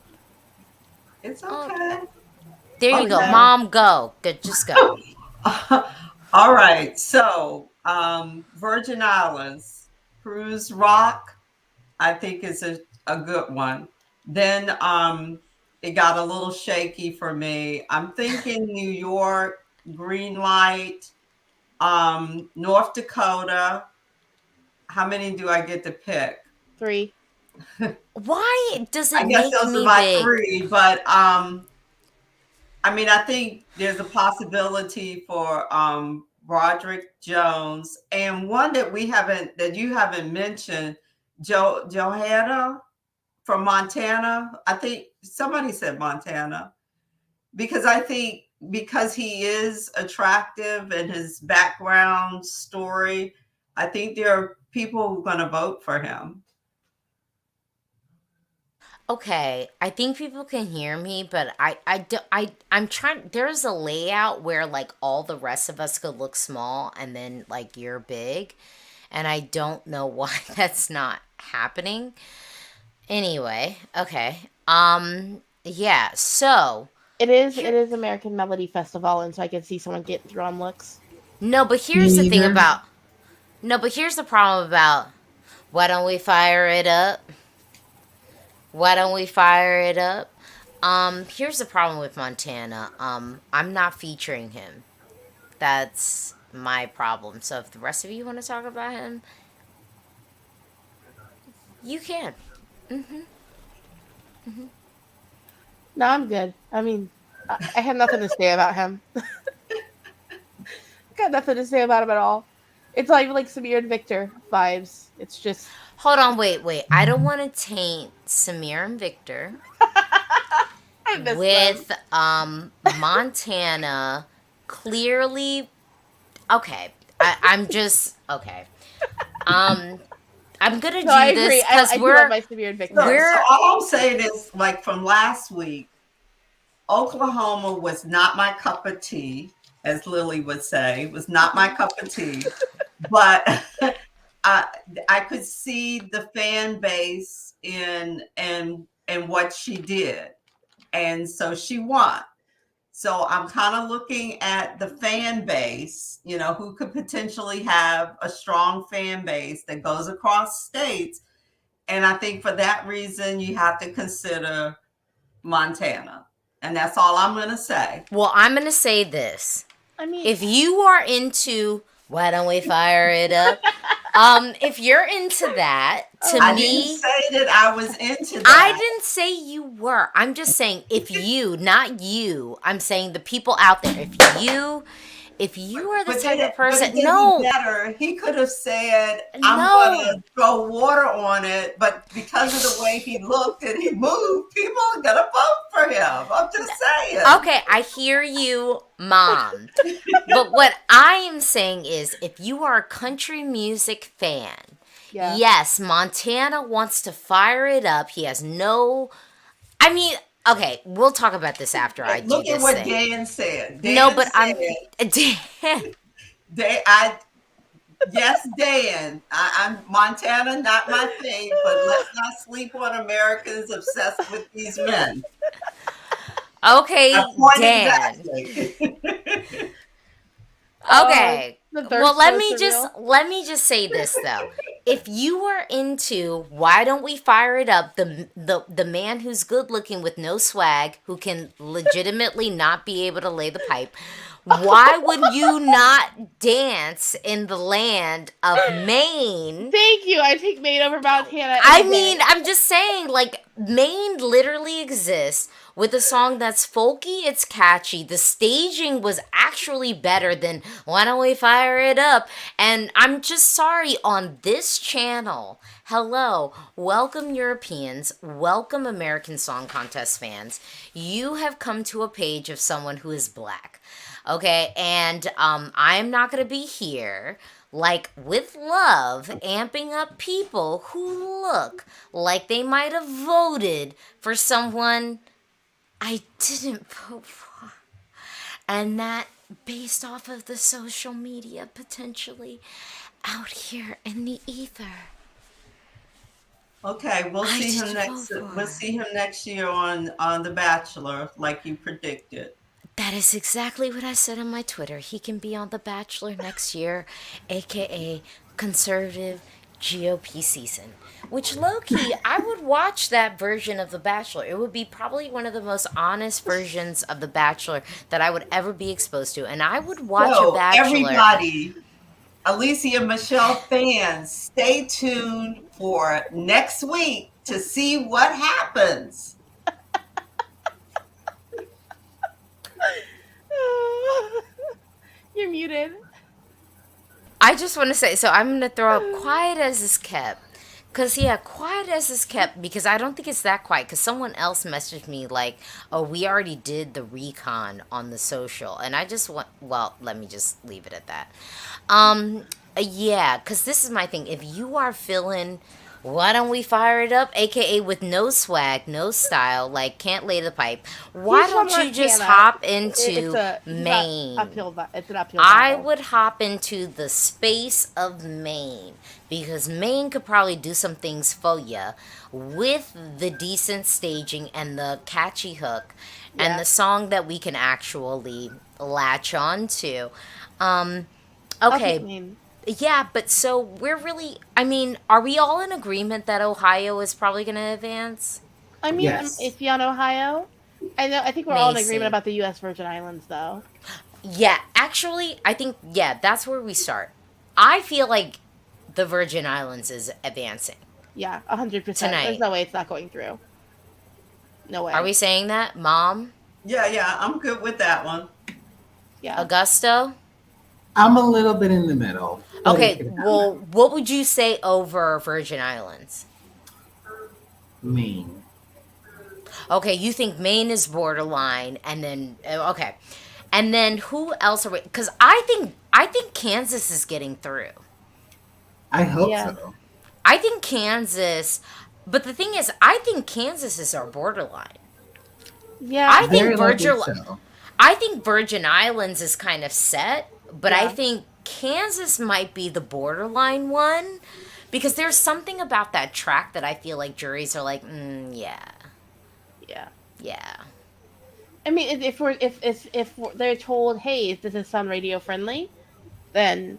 B: It's
A: Oh,
B: okay.
A: there you go.
B: Okay.
A: Mom, go. Good, just go.
B: All right. So Virgin Islands, Cruise Rock, I think is a good one. Then it got a little shaky for me. I'm thinking New York, Green Light, North Dakota. How many do I get to pick?
D: 3.
A: Why does it
B: I guess
A: make
B: those are
A: me
B: my
A: big?
B: three, but I mean, I think there's a possibility for Roderick Jones and one that you haven't mentioned, Johanna from Montana. I think somebody said Montana because I think because he is attractive and his background story, I think there are people who are going to vote for him.
A: Okay, I think people can hear me, but I'm trying. There's a layout where like all the rest of us could look small, and then like you're big, and I don't know why that's not happening. Anyway, okay. Yeah. So
D: It
A: here,
D: is American Melody Festival, and so I can see someone getting through on looks.
A: no, but
C: Me
A: here's the thing
C: neither.
A: about no, but here's the problem about why don't we fire it up? Why don't we fire it up? Here's the problem with Montana. I'm not featuring him. That's my problem. So if the rest of you want to talk about him, you can.
D: No, I'm good. I mean, I have nothing to say about him. Got nothing to say about him at all. It's not even like Samir and Victor vibes. It's just
A: Hold on, wait. I don't want to taint Samir and Victor
D: I miss them.
A: with Montana clearly. Okay, I'm just okay. Um, I'm gonna
D: No, I
A: do
D: agree.
A: this because
D: I do love my Samir and Victor.
B: So
A: we're
B: all I'm saying is, like from last week, Oklahoma was not my cup of tea, as Lily would say, was not my cup of tea. But I, I could see the fan base in what she did, and so she won. So I'm kind of looking at the fan base, who could potentially have a strong fan base that goes across states. And I think for that reason, you have to consider Montana. And that's all I'm going to say.
A: Well, I'm going to say this.
D: I mean,
A: If you are into Why Don't We Fire It Up? If you're into that, to
B: I
A: me,
B: didn't say that I was into that.
A: I didn't say you were. I'm just saying if you, not you. I'm saying the people out there. If you are the type of person,
B: but it
A: no,
B: be better. He could have said, "I'm
A: no.
B: gonna throw water on it," but because of the way he looked and he moved, people are gonna vote for him. I'm just saying.
A: Okay, I hear you, Mom. But what I am saying is, if you are a country music fan,
D: yeah.
A: yes, Montana wants to fire it up. He has no. I mean, okay, we'll talk about this after I do
B: Look
A: this
B: at what
A: thing.
B: Dan said.
A: No, but
B: said,
A: Dan.
B: Yes, Dan. I'm Montana, not my thing, but let's not sleep on Americans obsessed with these men.
A: Okay, Dan.
B: Exactly.
A: Okay.
D: The thirst
A: Well, let
D: for
A: me just say this though. If you are into Why Don't We Fire It Up, the man who's good looking with no swag, who can legitimately not be able to lay the pipe, why would you not dance in the land of Maine?
D: Thank you. I take Maine over Montana.
A: I mean, I'm just saying, like, Maine literally exists with a song that's folky, it's catchy. The staging was actually better than Why Don't We Fire It Up? And I'm just sorry, on this channel, hello, welcome Europeans, welcome American Song Contest fans. You have come to a page of someone who is black. Okay, and I am not going to be here, like, with love, amping up people who look like they might have voted for someone I didn't vote for. And that based off of the social media potentially out here in the ether.
B: Okay, we'll
A: I
B: see him
A: did
B: next.
A: vote for
B: We'll
A: it.
B: see him next year on The Bachelor, like you predicted.
A: That is exactly what I said on my Twitter. He can be on The Bachelor next year, aka conservative GOP season. Which, low key, I would watch that version of The Bachelor. It would be probably one of the most honest versions of The Bachelor that I would ever be exposed to. And I would watch a
B: So
A: Bachelor.
B: everybody, Alicia Michelle fans, stay tuned for next week to see what happens.
D: You're muted.
A: I just want to say, so I'm going to throw up Quiet as is kept. Because, yeah, Quiet as is kept, because I don't think it's that quiet. Because someone else messaged me, like, oh, we already did the recon on the social. And I just want, well, let me just leave it at that. Yeah, because this is my thing. If you are feeling, why don't we fire it up? AKA with no swag, no style, like, can't lay the pipe. Why
D: He's from
A: don't you just
D: Montana.
A: hop into
D: It's
A: Maine?
D: it's an uphill
A: I
D: battle.
A: would hop into the space of Maine because Maine could probably do some things for you with the decent staging and the catchy hook and
D: Yeah.
A: the song that we can actually latch on to.
D: I'll
A: Okay,
D: take Maine.
A: yeah, but so we're really, I mean, are we all in agreement that Ohio is probably going to advance?
D: I mean,
C: Yes.
D: if you're on Ohio, I think we're all in
A: Macy.
D: agreement about the U.S. Virgin Islands, though.
A: Yeah, actually, I think, yeah, that's where we start. I feel like the Virgin Islands is advancing.
D: Yeah, 100%.
A: Tonight.
D: There's no way it's not going through. No way.
A: Are we saying that? Mom?
B: Yeah, I'm good with that one.
D: Yeah.
A: Augusto?
C: I'm a little bit in the middle. but it
A: Okay,
C: could happen.
A: well, what would you say over Virgin Islands?
C: Maine.
A: Okay, you think Maine is borderline, and then okay, and then who else are we? Because I think Kansas is getting through.
C: I hope
D: Yeah.
C: so.
A: I think Kansas, but the thing is, I think Kansas is our borderline.
D: Yeah.
A: I think
C: Very likely
A: Virgin,
C: so.
A: I think Virgin Islands is kind of set, but I
D: Yeah.
A: think Kansas might be the borderline one because there's something about that track that I feel like juries are like, yeah,
D: Yeah.
A: yeah.
D: I mean, if they're told, hey, this is sound radio friendly, then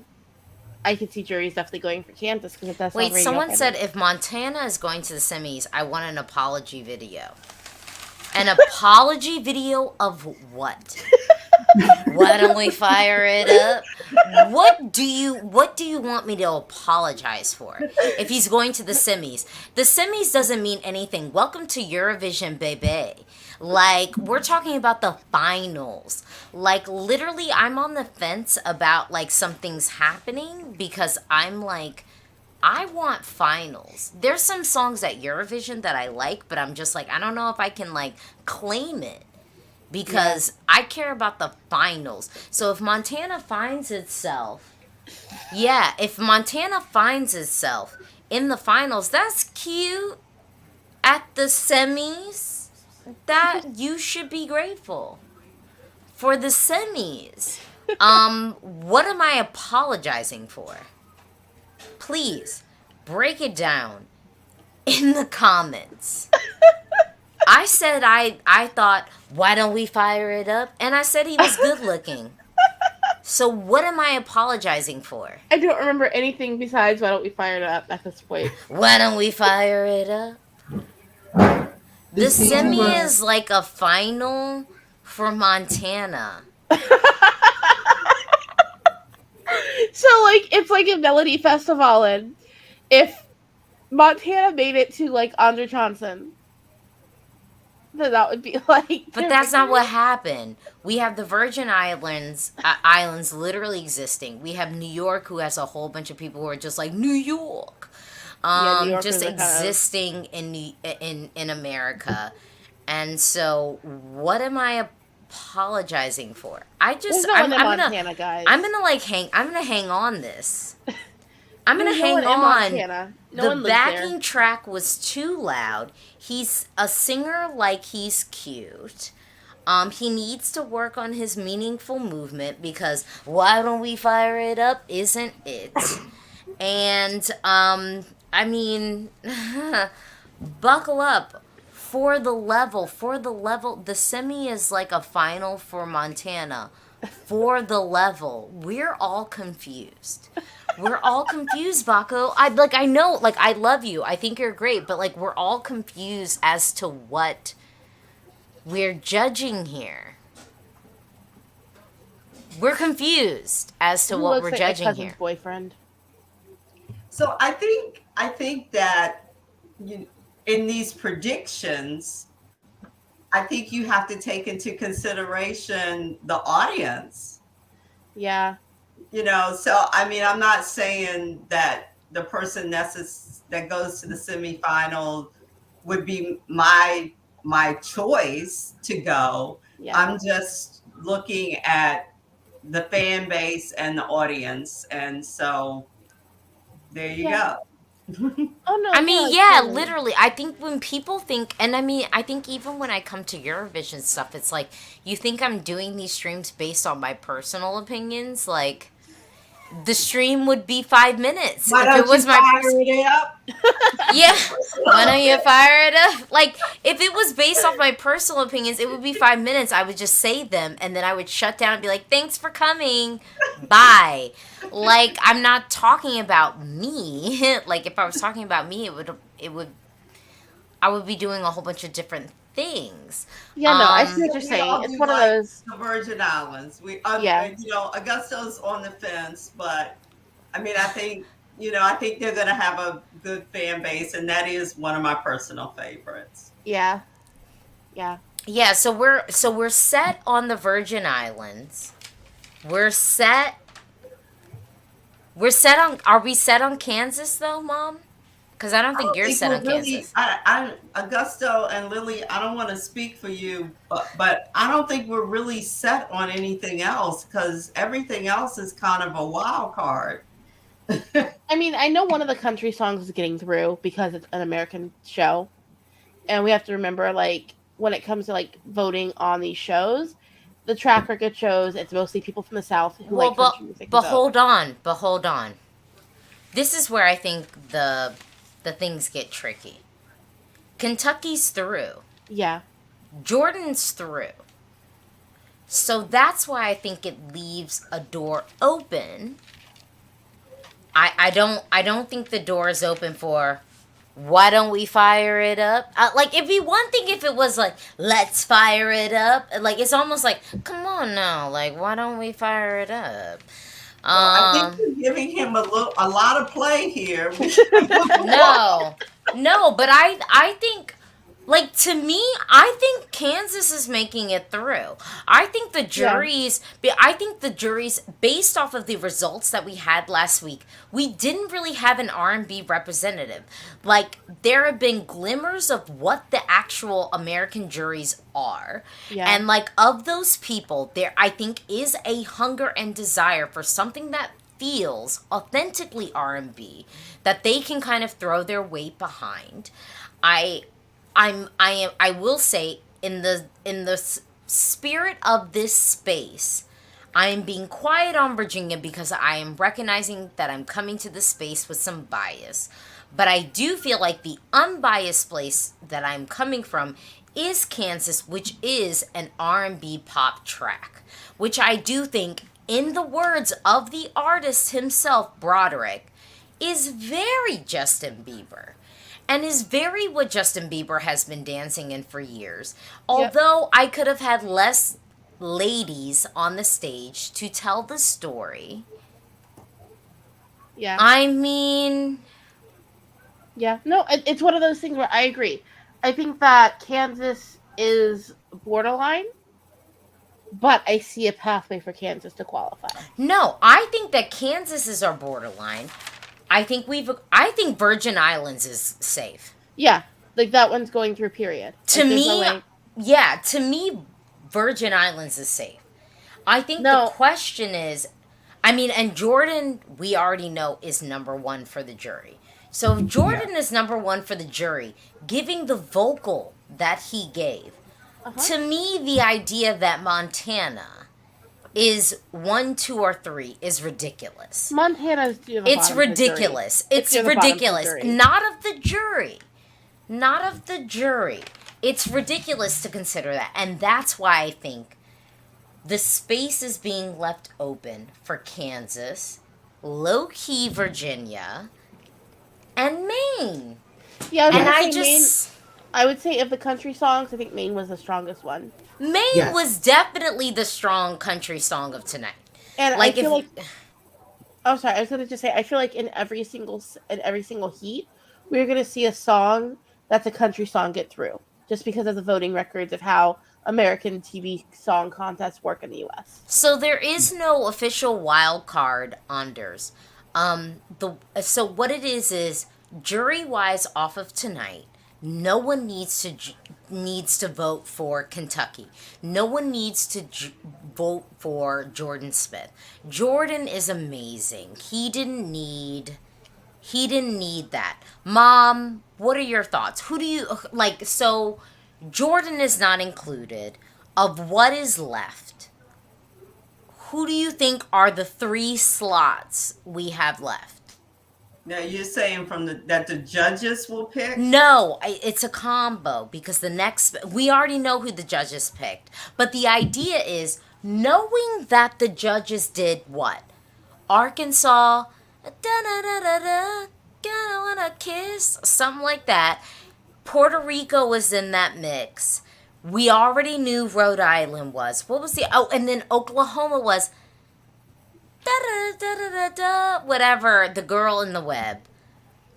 D: I could see juries definitely going for Kansas because it does sound
A: Wait,
D: radio
A: someone
D: heavy.
A: said if Montana is going to the semis, I want an apology video. An apology video of what? Why don't we fire it up? What do you want me to apologize for? If he's going to the semis. The semis doesn't mean anything. Welcome to Eurovision, baby. Like, we're talking about the finals. Like, literally, I'm on the fence about, like, some things happening because I'm like, I want finals. There's some songs at Eurovision that I like, but I'm just like, I don't know if I can, like, claim it because I care about the finals. So if Montana finds itself, if Montana finds itself in the finals, that's cute. At the semis, that you should be grateful for the semis. What am I apologizing for? Please break it down in the comments. I said I thought, why don't we fire it up? And I said he was good looking. So what am I apologizing for?
D: I don't remember anything besides why don't we fire it up at this point.
A: Why don't we fire it up? The semi is like a final for Montana.
D: So, like, it's like a Melody Festival, and if Montana made it to, like, Andre Johnson, then that would be, like...
A: But that's not what happened. We have the Virgin Islands, islands literally existing. We have New York, who has a whole bunch of people who are just like, New York.
D: New York
A: just
D: is
A: existing in America. And so, what am I apologizing for? I'm gonna hang on this. I'm gonna hang on. The backing track was too loud. He's a singer, like, he's cute. He needs to work on his meaningful movement because why don't we fire it up isn't it? And I mean, buckle up. For the level, the semi is like a final for Montana. For the level, we're all confused. We're all confused, Baco. I know, like, I love you. I think you're great, but, like, we're all confused as to what we're judging here. We're confused as to what we're judging
D: my
A: here.
D: Boyfriend.
B: So I think that in these predictions, I think you have to take into consideration the audience.
D: Yeah.
B: So I mean, I'm not saying that the person that goes to the semifinal would be my choice to go.
D: Yeah.
B: I'm just looking at the fan base and the audience, and so there you go.
D: Oh no!
A: I mean, literally. I think when people think, and I mean, I think even when I come to Eurovision stuff, it's like, you think I'm doing these streams based on my personal opinions? Like, the stream would be 5 minutes.
B: Why don't you fire it up?
A: Yeah. Why don't you fire it up? Like, if it was based off my personal opinions, it would be 5 minutes. I would just say them, and then I would shut down and be like, thanks for coming. Bye. Like, I'm not talking about me. Like, if I was talking about me, I would be doing a whole bunch of different things.
D: Yeah, no, I see what you're saying. It's one of those.
B: The Virgin Islands. Augusto's on the fence, but I mean, I think they're going to have a good fan base, and that is one of my personal favorites.
D: Yeah.
A: So we're set on the Virgin Islands. We're set on. Are we set on Kansas though, Mom? Because I don't think you're set on Kansas.
B: Augusto and Lily, I don't want to speak for you, but I don't think we're really set on anything else because everything else is kind of a wild card.
D: I mean, I know one of the country songs is getting through because it's an American show. And we have to remember, like, when it comes to, like, voting on these shows, the track record shows it's mostly people from the South who like country music.
A: But hold on. This is where I think the things get tricky. Kentucky's through.
D: Yeah.
A: Jordan's through. So that's why I think it leaves a door open I don't think the door is open for why don't we fire it up? Like, it'd be one thing if it was like, let's fire it up. Like, it's almost like, come on now, like, why don't we fire it up?
B: Well, I think
A: Um,
B: you're giving him a lot of play here.
A: no, no, but I think, like, to me, I think Kansas is making it through. I think the
D: Yeah.
A: juries, I think the juries, based off of the results that we had last week, we didn't really have an R&B representative. Like, there have been glimmers of what the actual American juries are.
D: Yeah.
A: And, like, of those people, there, I think, is a hunger and desire for something that feels authentically R&B that they can kind of throw their weight behind. I I will say, in the spirit of this space, I am being quiet on Virginia because I am recognizing that I'm coming to this space with some bias. But I do feel like the unbiased place that I'm coming from is Kansas, which is an R&B pop track, which I do think, in the words of the artist himself, Broderick, is very Justin Bieber and is very what Justin Bieber has been dancing in for years.
D: Yep.
A: Although I could have had less ladies on the stage to tell the story.
D: Yeah.
A: I mean,
D: Yeah. No, it's one of those things where I agree. I think that Kansas is borderline, but I see a pathway for Kansas to qualify.
A: no, I think that Kansas is our borderline. I think Virgin Islands is safe.
D: Yeah. Like that one's going through period.
A: To
D: Like, there's no
A: me,
D: way.
A: yeah, to me, Virgin Islands is safe. I think the
D: No.
A: question is, I mean, and Jordan, we already know, is number one for the jury. So if
C: Yeah.
A: Jordan is number one for the jury, giving the vocal that he gave,
D: Uh-huh.
A: to me, the idea that Montana is one, two, or three is ridiculous.
D: Montana's near the
A: It's
D: bottom of the jury.
A: ridiculous. It's
D: near the bottom of the
A: ridiculous.
D: jury.
A: Not of the jury. Not of the jury. It's ridiculous to consider that. And that's why I think the space is being left open for Kansas, low key Virginia, and Maine.
D: Yeah, I was
A: And
D: gonna
A: I
D: say Maine.
A: just.
D: I would say of the country songs, I think Maine was the strongest one.
A: Maine
C: Yes.
A: was definitely the strong country song of tonight.
D: And
A: Like,
D: I feel
A: if.
D: like oh sorry, I was gonna just say I feel like in every single heat, we're gonna see a song that's a country song get through. Just because of the voting records of how American TV song contests work in the US.
A: So there is no official wild card unders. So what it is jury wise off of tonight. No one needs to vote for Kentucky. No one needs to vote for Jordan Smith. Jordan is amazing. He didn't need that. Mom, what are your thoughts? Who do you like? So Jordan is not included. Of what is left, who do you think are the three slots we have left?
B: Now you're saying that the judges will pick?
A: No, it's a combo because the next, we already know who the judges picked. But the idea is knowing that the judges did what? Arkansas, da da da da da, gonna wanna kiss, something like that. Puerto Rico was in that mix. We already knew Rhode Island was. What was the, oh, and then Oklahoma was da da da da da da, whatever, the girl in the web.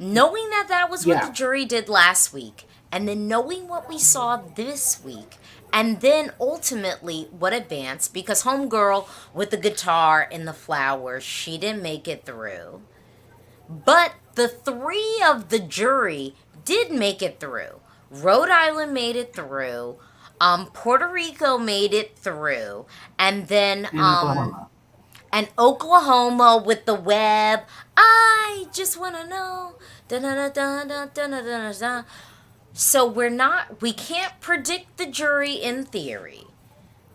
A: Knowing that that was what
C: Yeah.
A: the jury did last week, and then knowing what we saw this week, and then ultimately what advanced, because homegirl with the guitar and the flowers, she didn't make it through. But the three of the jury did make it through. Rhode Island made it through. Puerto Rico made it through, and then
C: In Oklahoma.
A: and Oklahoma with the web. I just wanna know. Da-da-da-da-da-da-da-da-da. So we can't predict the jury in theory,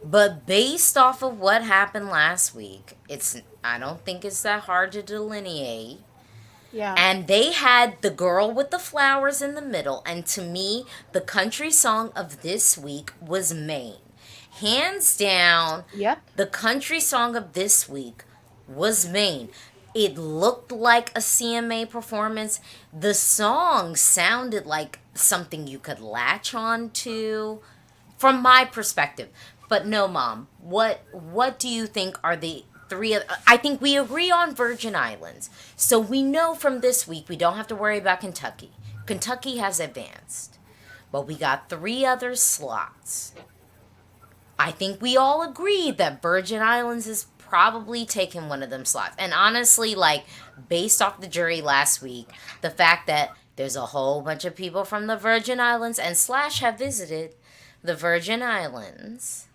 A: but based off of what happened last week, I don't think it's that hard to delineate.
D: Yeah.
A: And they had the girl with the flowers in the middle. And to me, the country song of this week was Maine. Hands down,
D: Yep.
A: the country song of this week was Maine. It looked like a CMA performance. The song sounded like something you could latch on to from my perspective. But no, mom. What do you think are the three of, I think we agree on Virgin Islands. So we know from this week we don't have to worry about Kentucky. Kentucky has advanced. But we got three other slots. I think we all agree that Virgin Islands is probably taking one of them slots. And honestly, like, based off the jury last week, the fact that there's a whole bunch of people from the Virgin Islands and Slash have visited the Virgin Islands.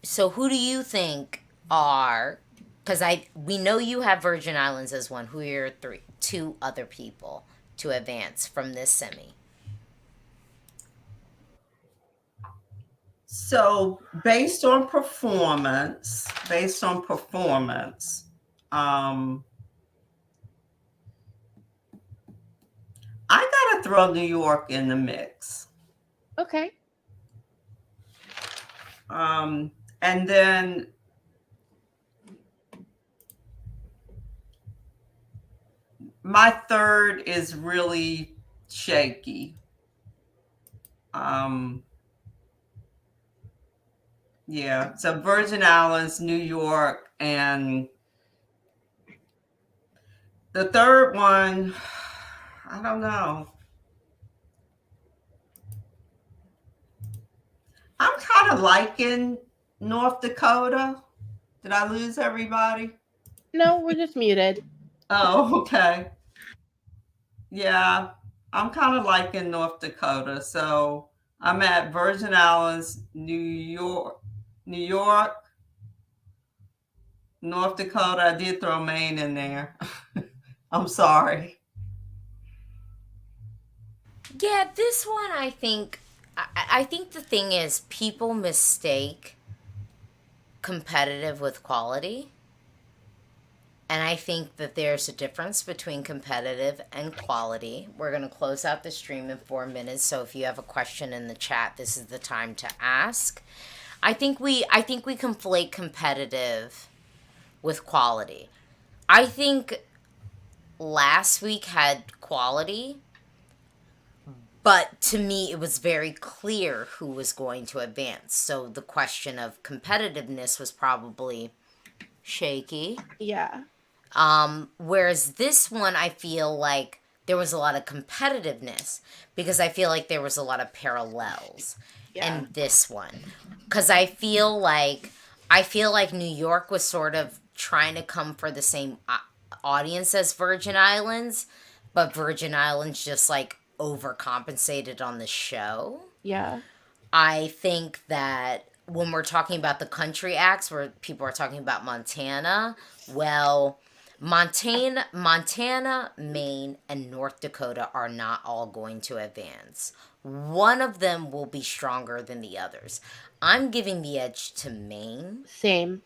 A: So who do you think are, because we know you have Virgin Islands as one, who are your two other people to advance from this semi?
B: So based on performance, I gotta throw New York in the mix.
D: Okay.
B: And then my third is really shaky. Yeah, so Virgin Islands, New York, and the third one, I don't know. I'm kind of liking North Dakota. Did I lose everybody?
D: No, we're just muted.
B: Oh, okay. Yeah, I'm kind of liking North Dakota. So I'm at Virgin Islands, New York, North Dakota. I did throw Maine in there. I'm sorry.
A: Yeah, this one I think the thing is people mistake competitive with quality. And I think that there's a difference between competitive and quality. We're going to close out the stream in 4 minutes, so if you have a question in the chat, this is the time to ask. I think we conflate competitive with quality. I think last week had quality, but to me it was very clear who was going to advance. So the question of competitiveness was probably shaky.
D: Yeah.
A: Whereas this one, I feel like there was a lot of competitiveness because I feel like there was a lot of parallels in this one. Because I feel like New York was sort of trying to come for the same audience as Virgin Islands, but Virgin Islands just like overcompensated on the show.
D: Yeah.
A: I think that when we're talking about the country acts, where people are talking about Montana, well, Montana, Maine, and North Dakota are not all going to advance. One of them will be stronger than the others. I'm giving the edge to Maine.
D: Same.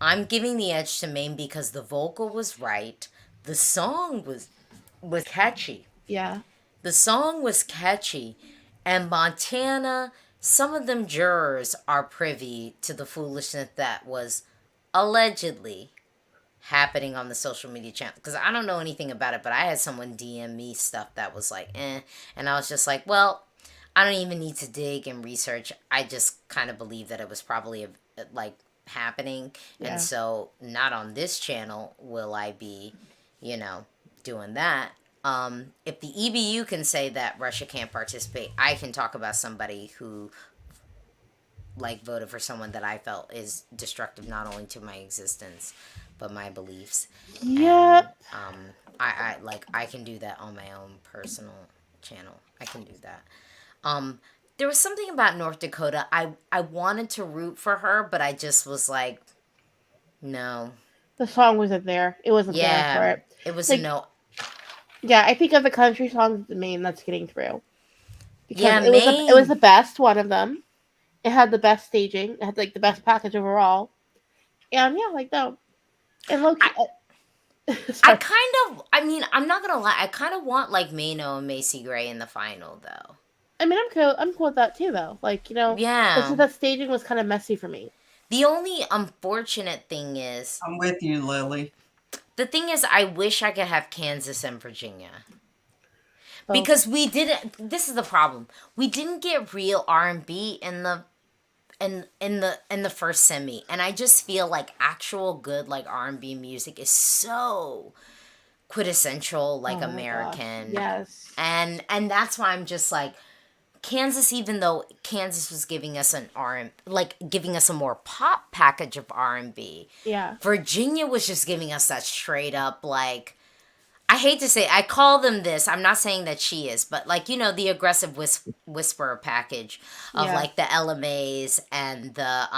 A: I'm giving the edge to Maine because the vocal was right. The song was catchy.
D: Yeah.
A: The song was catchy. And Montana, some of them jurors are privy to the foolishness that was allegedly happening on the social media channel. Because I don't know anything about it, but I had someone DM me stuff that was like, eh. And I was just like, well, I don't even need to dig and research. I just kind of believe that it was probably like happening.
D: Yeah.
A: And so not on this channel will I be, doing that. If the EBU can say that Russia can't participate, I can talk about somebody who voted for someone that I felt is destructive not only to my existence but my beliefs.
D: Yep.
A: And, I can do that on my own personal channel. I can do that. There was something about North Dakota. I wanted to root for her, but I just was like, no.
D: The song wasn't there. It wasn't there for it.
A: It was a no.
D: Yeah, I think of the country songs, the Maine that's getting through. Because
A: Maine.
D: It was the best one of them. It had the best staging. It had the best package overall. And no. And low-key,
A: I'm not gonna lie. I kind of want Mano and Macy Gray in the final, though.
D: I'm cool with that too, though. Yeah. That staging was kind of messy for me.
A: The only unfortunate thing is,
B: I'm with you, Lily.
A: I wish I could have Kansas and Virginia.
D: Oh,
A: Because we didn't, this is the problem. We didn't get real R&B in the first semi, and I just feel like actual good like R&B music is so quintessential like
D: oh my gosh.
A: American.
D: Yes.
A: And that's why I'm just like Kansas, even though Kansas was giving us an like giving us a more pop package of R&B,
D: Yeah.
A: Virginia was just giving us that straight up like, I hate to say, I call them this. I'm not saying that she is, but like, the aggressive whisperer package of
D: Yeah.
A: like the LMAs and the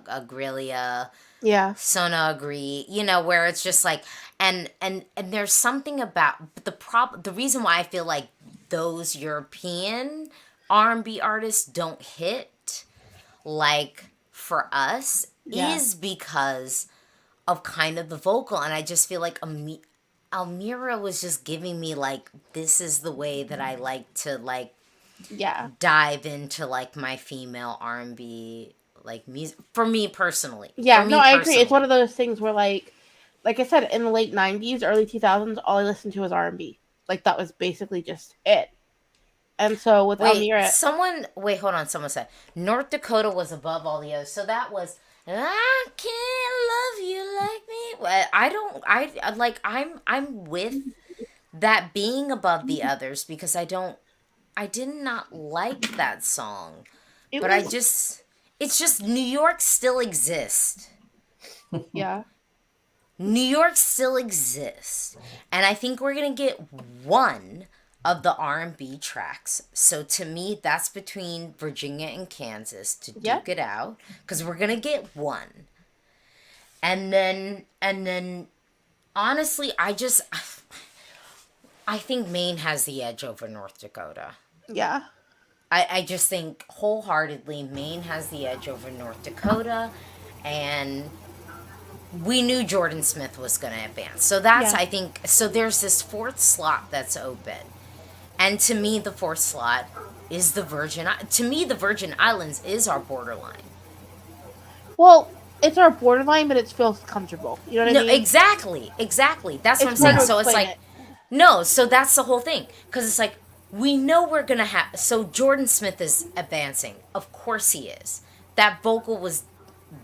A: Agrilia,
D: Yeah.
A: Sona Agree, where it's just like, and there's something about the reason why I feel like those European R&B artists don't hit like for us
D: Yeah.
A: is because of kind of the vocal, and I just feel like Almira was just giving me like, this is the way that I like to like
D: Yeah.
A: dive into like my female R&B like music for me personally.
D: Yeah. No, I agree. It's one of those things where like I said, in the late '90s, early 2000s, all I listened to was R&B. Like that was basically just it. And so with Almira,
A: Wait, hold on. Someone said North Dakota was above all the others. So that was, I can't love you like me. Well, I don't, I'm with that being above the others because I did not like that song.
D: it
A: But
D: was
A: it's just New York still exists.
D: yeah.
A: New York still exists. And I think we're going to get one of the R&B tracks. So to me, that's between Virginia and Kansas to
D: Yeah.
A: duke it out, cuz we're going to get one. And then honestly, I think Maine has the edge over North Dakota.
D: Yeah.
A: I just think wholeheartedly Maine has the edge over North Dakota, and we knew Jordan Smith was going to advance. So that's,
D: Yeah.
A: I think, so there's this fourth slot that's open. And to me, the fourth slot is to me, the Virgin Islands is our borderline.
D: Well, it's our borderline, but it feels comfortable. You know what
A: No,
D: I mean?
A: exactly. That's what I'm
D: It's hard
A: saying.
D: to
A: So it's
D: explain
A: like,
D: it.
A: no, so that's the whole thing. Because it's like, we know we're going to have, so Jordan Smith is advancing. Of course he is. That vocal was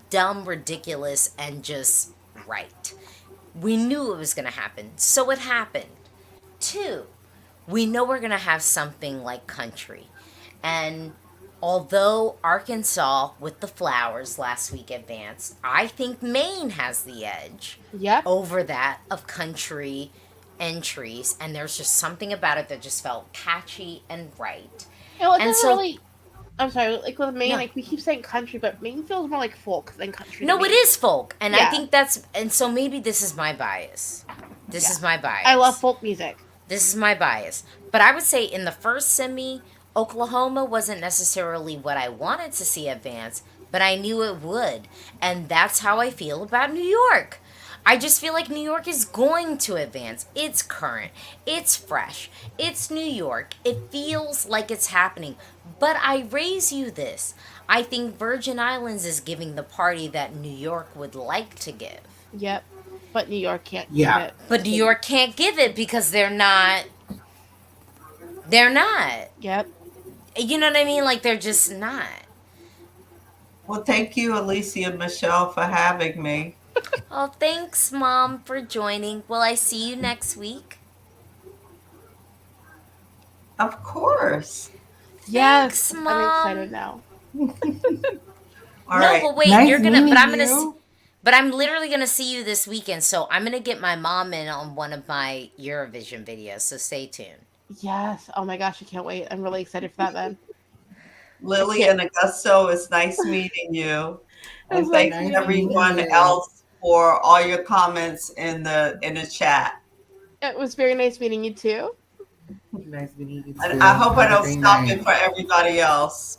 A: dumb, ridiculous, and just right. We knew it was going to happen. So it happened. Two, we know we're going to have something like country. And although Arkansas with the flowers last week advanced, I think Maine has the edge
D: Yeah.
A: over that of country entries. And there's just something about it that just felt catchy and right.
D: No, it
A: And
D: doesn't
A: so,
D: really. I'm sorry. Like with Maine,
A: no,
D: like we keep saying country, but Maine feels more like folk than country to
A: no, it
D: me.
A: is folk. And I
D: Yeah.
A: think and so maybe this is my bias. This
D: Yeah.
A: is my bias.
D: I love folk music.
A: This is my bias. But I would say in the first semi, Oklahoma wasn't necessarily what I wanted to see advance, but I knew it would. And that's how I feel about New York. I just feel like New York is going to advance. It's current. It's fresh. It's New York. It feels like it's happening. But I raise you this. I think Virgin Islands is giving the party that New York would like to give.
D: Yep. But New York can't give
C: Yeah.
D: it.
A: But New York can't give it because they're not. They're not.
D: Yep.
A: You know what I mean? Like, they're just not.
B: Well, thank you, Alicia and Michelle, for having me.
A: Oh, thanks, Mom, for joining. Will I see you next week?
B: Of course.
D: Yes.
A: Thanks,
D: I'm
A: Mom.
D: excited now.
B: All
A: No,
B: right.
A: but wait,
C: Nice
A: you're gonna.
C: meeting
A: But I'm gonna.
C: you.
A: But I'm literally gonna see you this weekend, so I'm gonna get my mom in on one of my Eurovision videos. So stay tuned.
D: Yes. Oh my gosh, I can't wait. I'm really excited for that then.
B: Lily and Augusto, it's nice meeting you.
D: It's
B: And
D: nice
B: thank
C: Nice
D: meeting
C: meeting
D: you.
B: everyone
C: you.
B: else for all your comments in the chat.
D: It was very nice meeting you too.
C: Nice meeting you
B: And
C: too.
B: I hope I
C: Have a
B: don't
C: great
B: stop
C: night.
B: it for everybody else.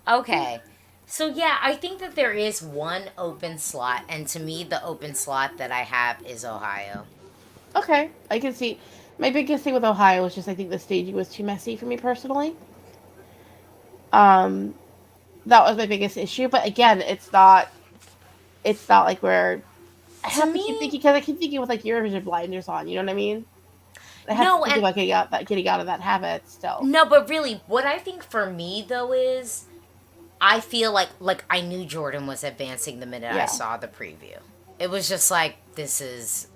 A: Okay. So yeah, I think that there is one open slot, and to me, the open slot that I have is Ohio.
D: Okay, I can see. My biggest thing with Ohio was just I think the staging was too messy for me personally. Um, that was my biggest issue. But again, it's not. It's not like we're. I
A: To
D: have to keep
A: me,
D: thinking because I keep thinking with like Eurovision blinders on. You know what I mean? I have to
A: no,
D: think
A: and
D: about getting out of that habit still.
A: no, but really, what I think for me though is I feel like I knew Jordan was advancing the minute I
D: Yeah,
A: saw the preview. It was just like this is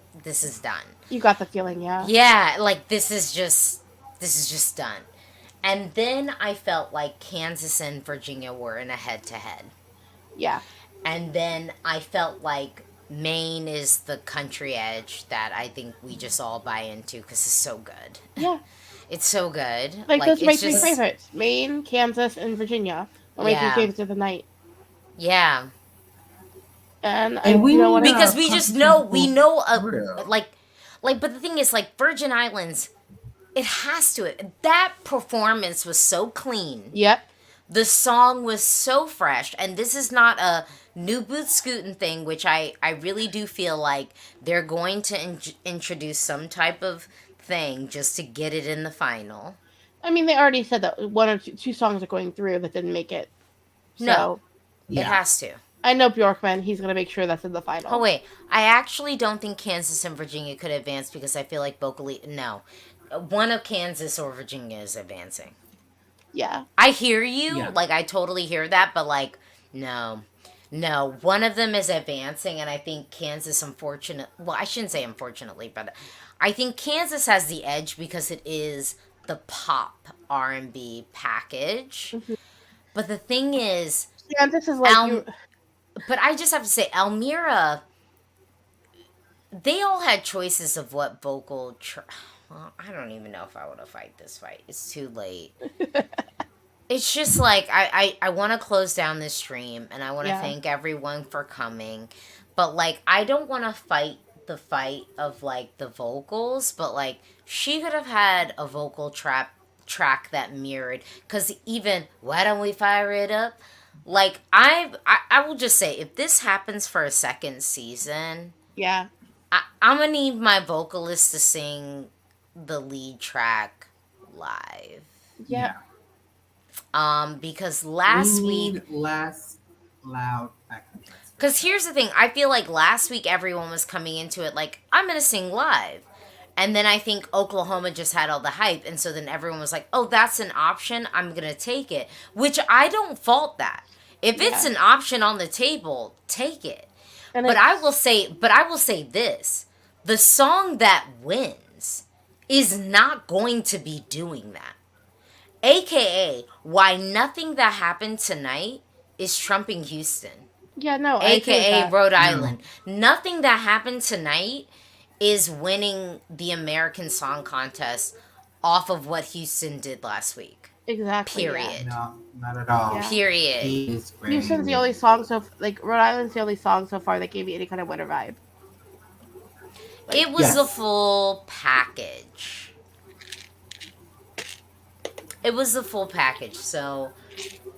A: done.
D: you got the feeling, yeah,
A: Yeah, like this is just done. And then I felt like Kansas and Virginia were in a head to head.
D: yeah,
A: And then I felt like Maine is the country edge that I think we just all buy into because it's so good.
D: yeah.
A: It's so good.
D: Like
A: Like
D: those are my
A: it's
D: three
A: just
D: favorites: Maine, Kansas, and Virginia. Are my three
A: yeah.
D: favorites of the night.
A: Yeah.
D: And
C: And we
D: you know what?
C: need
A: Because
C: a
A: we just
C: pumpkin
A: know we
C: full
A: know
C: through.
A: like but the thing is like Virgin Islands it has to that performance was so clean.
D: Yep.
A: The song was so fresh, and this is not a new booth scooting thing, which I really do feel like they're going to introduce some type of thing just to get it in the final.
D: I mean, they already said that one or two songs are going through that didn't make it.
A: No,
D: So
A: it
C: Yeah.
A: has to.
D: I know Bjorkman. He's gonna make sure that's in the
A: Oh
D: final.
A: wait, I actually don't think Kansas and Virginia could advance because I feel like vocally no, one of Kansas or Virginia is advancing.
D: Yeah.
A: I hear you,
C: Yeah.
A: like I totally hear that, but like no. No, one of them is advancing, and I think Kansas, well, I shouldn't say unfortunately, but I think Kansas has the edge because it is the pop R&B package.
D: Mhm.
A: But the thing is,
D: Kansas is like
A: Al,
D: you.
A: but I just have to say, Elmira, they all had choices of what well, I don't even know if I want to fight this fight. It's too late. It's just like I want to close down this stream and I want to
D: Yeah.
A: thank everyone for coming, but like I don't want to fight the fight of like the vocals, but like she could have had a vocal track that mirrored, because even why don't we fire it up, like I will just say if this happens for a second season,
D: Yeah.
A: I'm gonna need my vocalist to sing the lead track live.
D: Yeah.
A: Because
C: We
A: last week,
C: need less loud background tracks.
A: because here's the thing, I feel like last week everyone was coming into it like, I'm going to sing live. And then I think Oklahoma just had all the hype. And so then everyone was like, oh, that's an option. I'm going to take it. Which I don't fault that. If it's
D: Yeah.
A: an option on the table, take it.
D: And
A: But I will say this. The song that wins is not going to be doing that. AKA why nothing that happened tonight is trumping Houston.
D: Yeah. No. I agree with
A: AKA
D: that.
A: Rhode Island. Nothing that happened tonight is winning the American Song Contest off of what Houston did last week.
D: Exactly. Yeah.
A: Period.
C: No, not at all.
D: Yeah.
A: Period.
C: He is great.
D: Houston's the only song like Rhode Island's the only song so far that gave me any kind of winter vibe.
A: It was
C: Yes.
A: the full package. It was the full package. So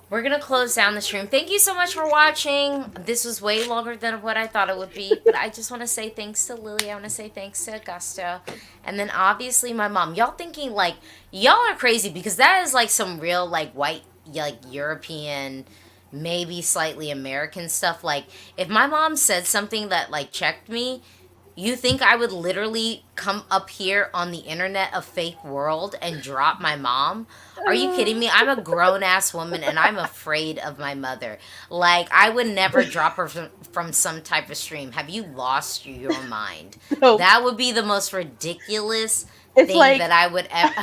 A: we're going to close down the stream. Thank you so much for watching. This was way longer than what I thought it would be. But I just want to say thanks to Lily. I want to say thanks to Augusta. And then obviously my mom. Y'all thinking like, y'all are crazy because that is like some real like white, like European, maybe slightly American stuff. Like if my mom said something that like checked me, you think I would literally come up here on the internet of fake world and drop my mom? Are you kidding me? I'm a grown-ass woman and I'm afraid of my mother. Like, I would never drop her from some type of stream. Have you lost your mind?
D: No.
A: That would be the most ridiculous
D: It's
A: thing
D: like-
A: that I would ever...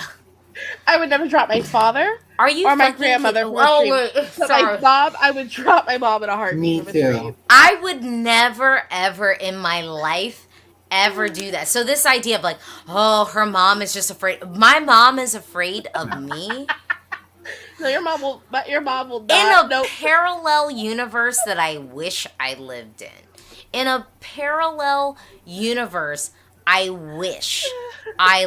D: I would never drop my father
A: Are you
D: or my
A: fucking
D: grandmother
A: kidding?
D: from a
A: Oh,
D: stream.
A: wait,
D: But
A: sorry.
D: my mom, I would drop my mom in a heartbeat.
C: Me
D: from a
C: too.
D: stream.
A: I would never, ever in my life ever do that. So this idea of like, oh, her mom is just afraid. My mom is afraid of me.
D: No, your mom will. But your mom will
A: In
D: not.
A: a
D: No.
A: parallel universe that I wish I lived in. In a parallel universe, I wish I